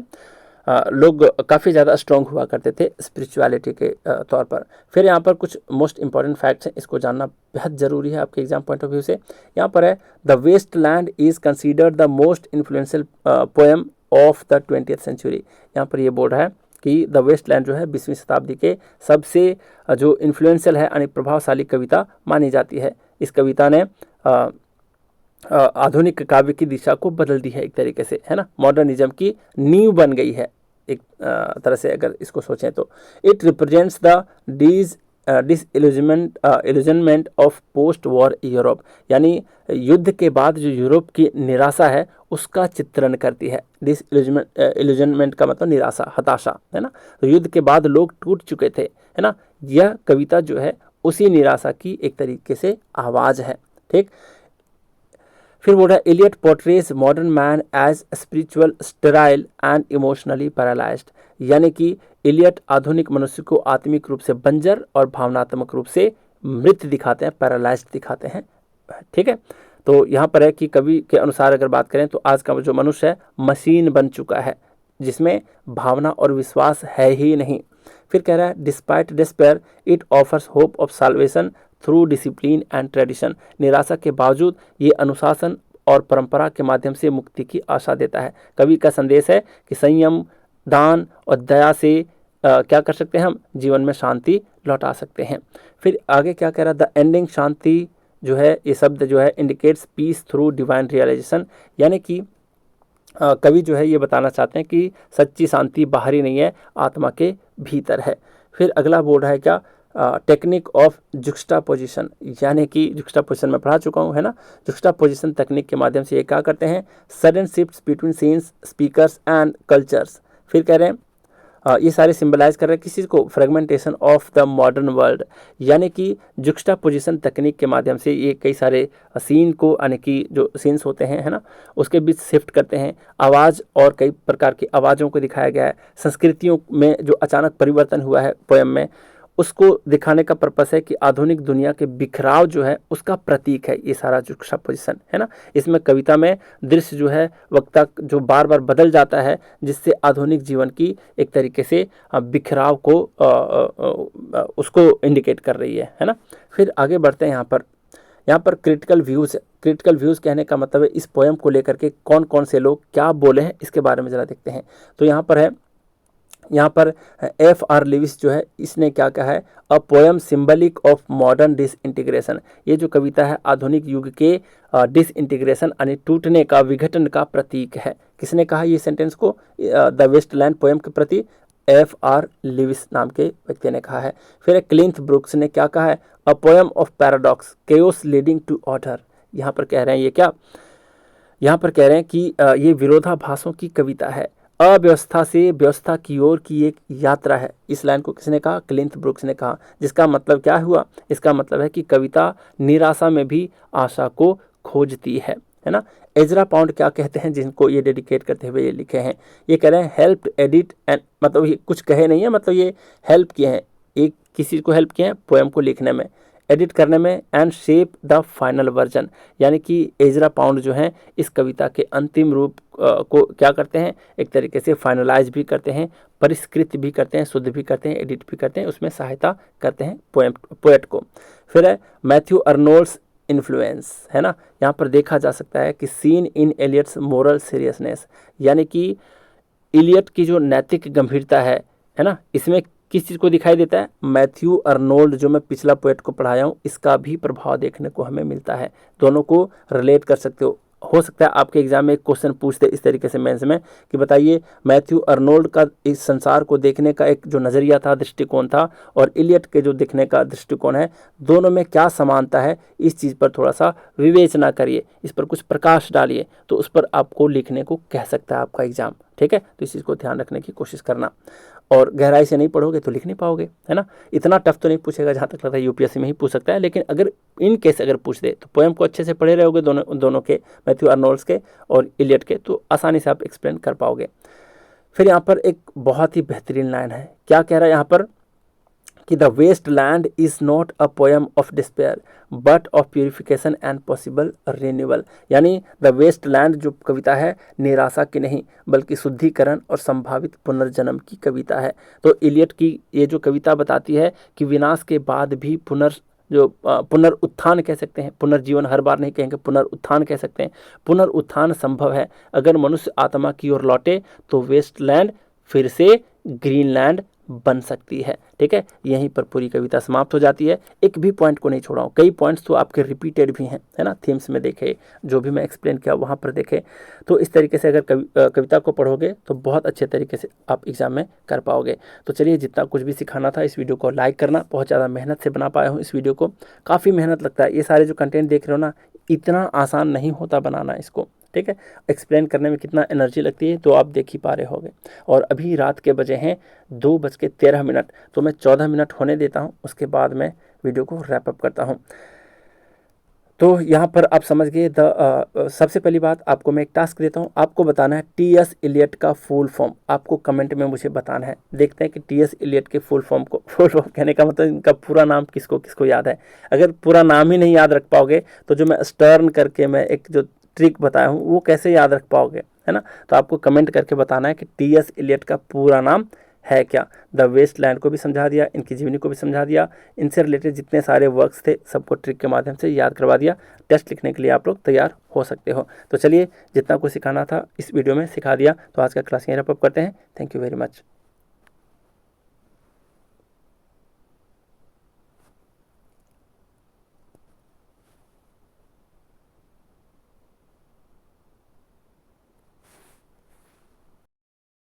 लोग काफ़ी ज़्यादा स्ट्रॉन्ग हुआ करते थे स्पिरिचुअलिटी के तौर पर। फिर यहाँ पर कुछ मोस्ट इंपॉर्टेंट फैक्ट्स हैं, इसको जानना बेहद ज़रूरी है आपके एग्जाम पॉइंट ऑफ व्यू से। यहाँ पर है the waste land is considered the most influential poem of the 20th century. यहाँ पर ये बोल रहा है कि द वेस्ट लैंड जो है 20वीं शताब्दी के सबसे जो इन्फ्लुएंशियल है यानी प्रभावशाली कविता मानी जाती है। इस कविता ने आधुनिक काव्य की दिशा को बदल दी है एक तरीके से, है ना, मॉडर्निज्म की नींव बन गई है एक तरह से अगर इसको सोचें तो। It represents the disillusionment of post war Europe, यानी युद्ध के बाद जो यूरोप की निराशा है उसका चित्रण करती है। डिसइल्यूजनमेंट का मतलब निराशा, हताशा, है ना। तो युद्ध के बाद लोग टूट चुके थे, है ना। यह कविता जो है उसी निराशा की एक तरीके से आवाज़ है। ठीक, फिर बोल रहा है Eliot portrays modern man as spiritual sterile and emotionally paralysed, यानी कि इलियट आधुनिक मनुष्य को आत्मिक रूप से बंजर और भावनात्मक रूप से मृत दिखाते हैं, पैरालाइज्ड दिखाते हैं। ठीक है, तो यहाँ पर है कि कवि के अनुसार अगर बात करें तो आज का जो मनुष्य है मशीन बन चुका है, जिसमें भावना और विश्वास है ही नहीं। फिर कह रहा है despite despair it offers hope of solvation through discipline and tradition, निराशा के बावजूद ये अनुशासन और परंपरा के माध्यम से मुक्ति की आशा देता है। कवि का संदेश है कि संयम, दान और दया से क्या कर सकते हैं, हम जीवन में शांति लौटा सकते हैं। फिर आगे क्या कह रहा है, द एंडिंग शांति जो है, ये शब्द जो है indicates peace through divine realisation, यानी कि कवि जो है ये बताना चाहते हैं कि सच्ची शांति बाहरी नहीं है, आत्मा के भीतर है। फिर अगला बोल रहा है क्या, टेक्निक ऑफ जुक्स्टापोजिशन, यानी कि जुक्स्टापोजिशन में पढ़ा चुका हूँ, है ना। जुक्स्टापोजिशन तकनीक के माध्यम से ये क्या करते हैं, sudden shifts between scenes, speakers and cultures. फिर कह रहे हैं ये सारे सिंबलाइज कर रहे हैं किसी को, fragmentation of the modern world, यानी कि जुक्स्टापोजिशन तकनीक के माध्यम से ये कई सारे सीन को, यानी कि जो सीन्स होते हैं, है ना, उसके बीच शिफ्ट करते हैं। आवाज़ और कई प्रकार की आवाज़ों को दिखाया गया है। संस्कृतियों में जो अचानक परिवर्तन हुआ है पोएम में, उसको दिखाने का पर्पस है कि आधुनिक दुनिया के बिखराव जो है उसका प्रतीक है ये सारा जुक्स्टापोजिशन, है ना। इसमें कविता में दृश्य जो है वक्ता जो बार बार बदल जाता है, जिससे आधुनिक जीवन की एक तरीके से बिखराव को उसको इंडिकेट कर रही है ना। फिर आगे बढ़ते हैं। यहाँ पर क्रिटिकल व्यूज़, क्रिटिकल व्यूज़ कहने का मतलब है इस पोएम को लेकर के कौन कौन से लोग क्या बोले हैं, इसके बारे में ज़रा देखते हैं। तो यहाँ पर F.R. लिविस जो है, इसने क्या कहा है, a poem symbolic of modern disintegration, ये जो कविता है आधुनिक युग के डिसइंटीग्रेशन यानी टूटने का, विघटन का प्रतीक है। किसने कहा ये सेंटेंस को, द वेस्टलैंड पोएम के प्रति F.R. लिविस नाम के व्यक्ति ने कहा है। फिर क्लिंथ ब्रुक्स ने क्या कहा है, a poem of paradox, chaos leading to order. यहाँ पर कह रहे हैं ये क्या, यहाँ पर कह रहे हैं कि ये विरोधाभासों की कविता है, अव्यवस्था से व्यवस्था की ओर की एक यात्रा है। इस लाइन को किसने कहा, क्लिंथ ब्रुक्स ने कहा। जिसका मतलब क्या हुआ, इसका मतलब है कि कविता निराशा में भी आशा को खोजती है ना। एजरा पाउंड क्या कहते हैं, जिनको ये डेडिकेट करते हुए ये लिखे हैं, ये कह रहे हैं हेल्प एडिट एंड, मतलब ये कुछ कहे नहीं है, मतलब ये हेल्प किए हैं, एक किसी को हेल्प किए हैं पोएम को लिखने में, एडिट करने में, and shape the final version, यानी कि एजरा पाउंड जो हैं इस कविता के अंतिम रूप को क्या करते हैं, एक तरीके से फाइनलाइज भी करते हैं, परिष्कृत भी करते हैं, शुद्ध भी करते हैं, एडिट भी करते हैं, उसमें सहायता करते हैं पोएट को। फिर है मैथ्यू अर्नोल्ड्स इन्फ्लुएंस, है ना। यहाँ पर देखा जा सकता है कि seen in Eliot's moral seriousness, यानी कि इलियट की जो नैतिक गंभीरता है ना, इसमें किस चीज़ को दिखाई देता है, मैथ्यू अर्नोल्ड जो मैं पिछला पोएट को पढ़ाया हूँ इसका भी प्रभाव देखने को हमें मिलता है। दोनों को रिलेट कर सकते हो सकता है आपके एग्जाम में एक क्वेश्चन पूछते इस तरीके से मेंस में कि बताइए मैथ्यू अर्नोल्ड का इस संसार को देखने का एक जो नज़रिया था, दृष्टिकोण था, और इलियट के जो देखने का दृष्टिकोण है, दोनों में क्या समानता है, इस चीज़ पर थोड़ा सा विवेचना करिए, इस पर कुछ प्रकाश डालिए, तो उस पर आपको लिखने को कह सकता है आपका एग्जाम। ठीक है, तो इस चीज़ को ध्यान रखने की कोशिश करना, और गहराई से नहीं पढ़ोगे तो लिख नहीं पाओगे, है ना। इतना टफ तो नहीं पूछेगा, जहाँ तक लगता है यूपीएससी में ही पूछ सकता है, लेकिन अगर इन केस अगर पूछ दे तो पोएम को अच्छे से पढ़े रहोगे, दोनों के, मैथ्यू अर्नोल्ड्स के और इलियट के, तो आसानी से आप एक्सप्लेन कर पाओगे। फिर यहाँ पर एक बहुत ही बेहतरीन लाइन है, क्या कह रहा है यहाँ पर कि the waste land is not a poem of despair but of purification and possible renewal, यानी द वेस्ट लैंड जो कविता है निराशा की नहीं बल्कि शुद्धिकरण और संभावित पुनर्जन्म की कविता है। तो इलियट की ये जो कविता बताती है कि विनाश के बाद भी पुनरुत्थान कह सकते हैं, पुनर्जीवन हर बार नहीं कहेंगे, पुनरुत्थान कह सकते हैं, पुनरुत्थान संभव है अगर मनुष्य आत्मा की ओर लौटे तो वेस्टलैंड फिर से ग्रीनलैंड बन सकती है। ठीक है, यहीं पर पूरी कविता समाप्त हो जाती है। एक भी पॉइंट को नहीं छोड़ा हूँ, कई पॉइंट्स तो आपके रिपीटेड भी हैं, है ना, थीम्स में देखे, जो भी मैं एक्सप्लेन किया वहाँ पर देखे। तो इस तरीके से अगर कविता को पढ़ोगे तो बहुत अच्छे तरीके से आप एग्जाम में कर पाओगे। तो चलिए, जितना कुछ भी सिखाना था इस वीडियो को लाइक करना, बहुत ज़्यादा मेहनत से बना पाया हूँ इस वीडियो को, काफ़ी मेहनत लगता है, ये सारे जो कंटेंट देख रहे हो ना, इतना आसान नहीं होता बनाना इसको। ठीक है, एक्सप्लेन करने में कितना एनर्जी लगती है तो आप देख ही पा रहे होगे। और अभी रात के बजे हैं 2:13, तो मैं 14 मिनट होने देता हूं, उसके बाद मैं वीडियो को रैप अप करता हूं। तो यहाँ पर आप समझ गए। सबसे पहली बात, आपको मैं एक टास्क देता हूँ, आपको बताना है टी.एस. इलियट का फुल फॉर्म, आपको कमेंट में मुझे बताना है। देखते हैं कि टी.एस. इलियट के फुल फॉर्म कहने का मतलब इनका पूरा नाम किसको किसको याद है। अगर पूरा नाम ही नहीं याद रख पाओगे तो जो मैं स्टर्न करके मैं एक जो ट्रिक बताया हूँ वो कैसे याद रख पाओगे, है ना। तो आपको कमेंट करके बताना है कि टी.एस. इलियट का पूरा नाम, है क्या। द वेस्ट लैंड को भी समझा दिया, इनकी जीवनी को भी समझा दिया, इनसे रिलेटेड जितने सारे वर्क्स थे सबको ट्रिक के माध्यम से याद करवा दिया। टेस्ट लिखने के लिए आप लोग तैयार हो सकते हो। तो चलिए, जितना कुछ सिखाना था इस वीडियो में सिखा दिया, तो आज का क्लास यहीं रैप अप करते हैं। Thank you very much.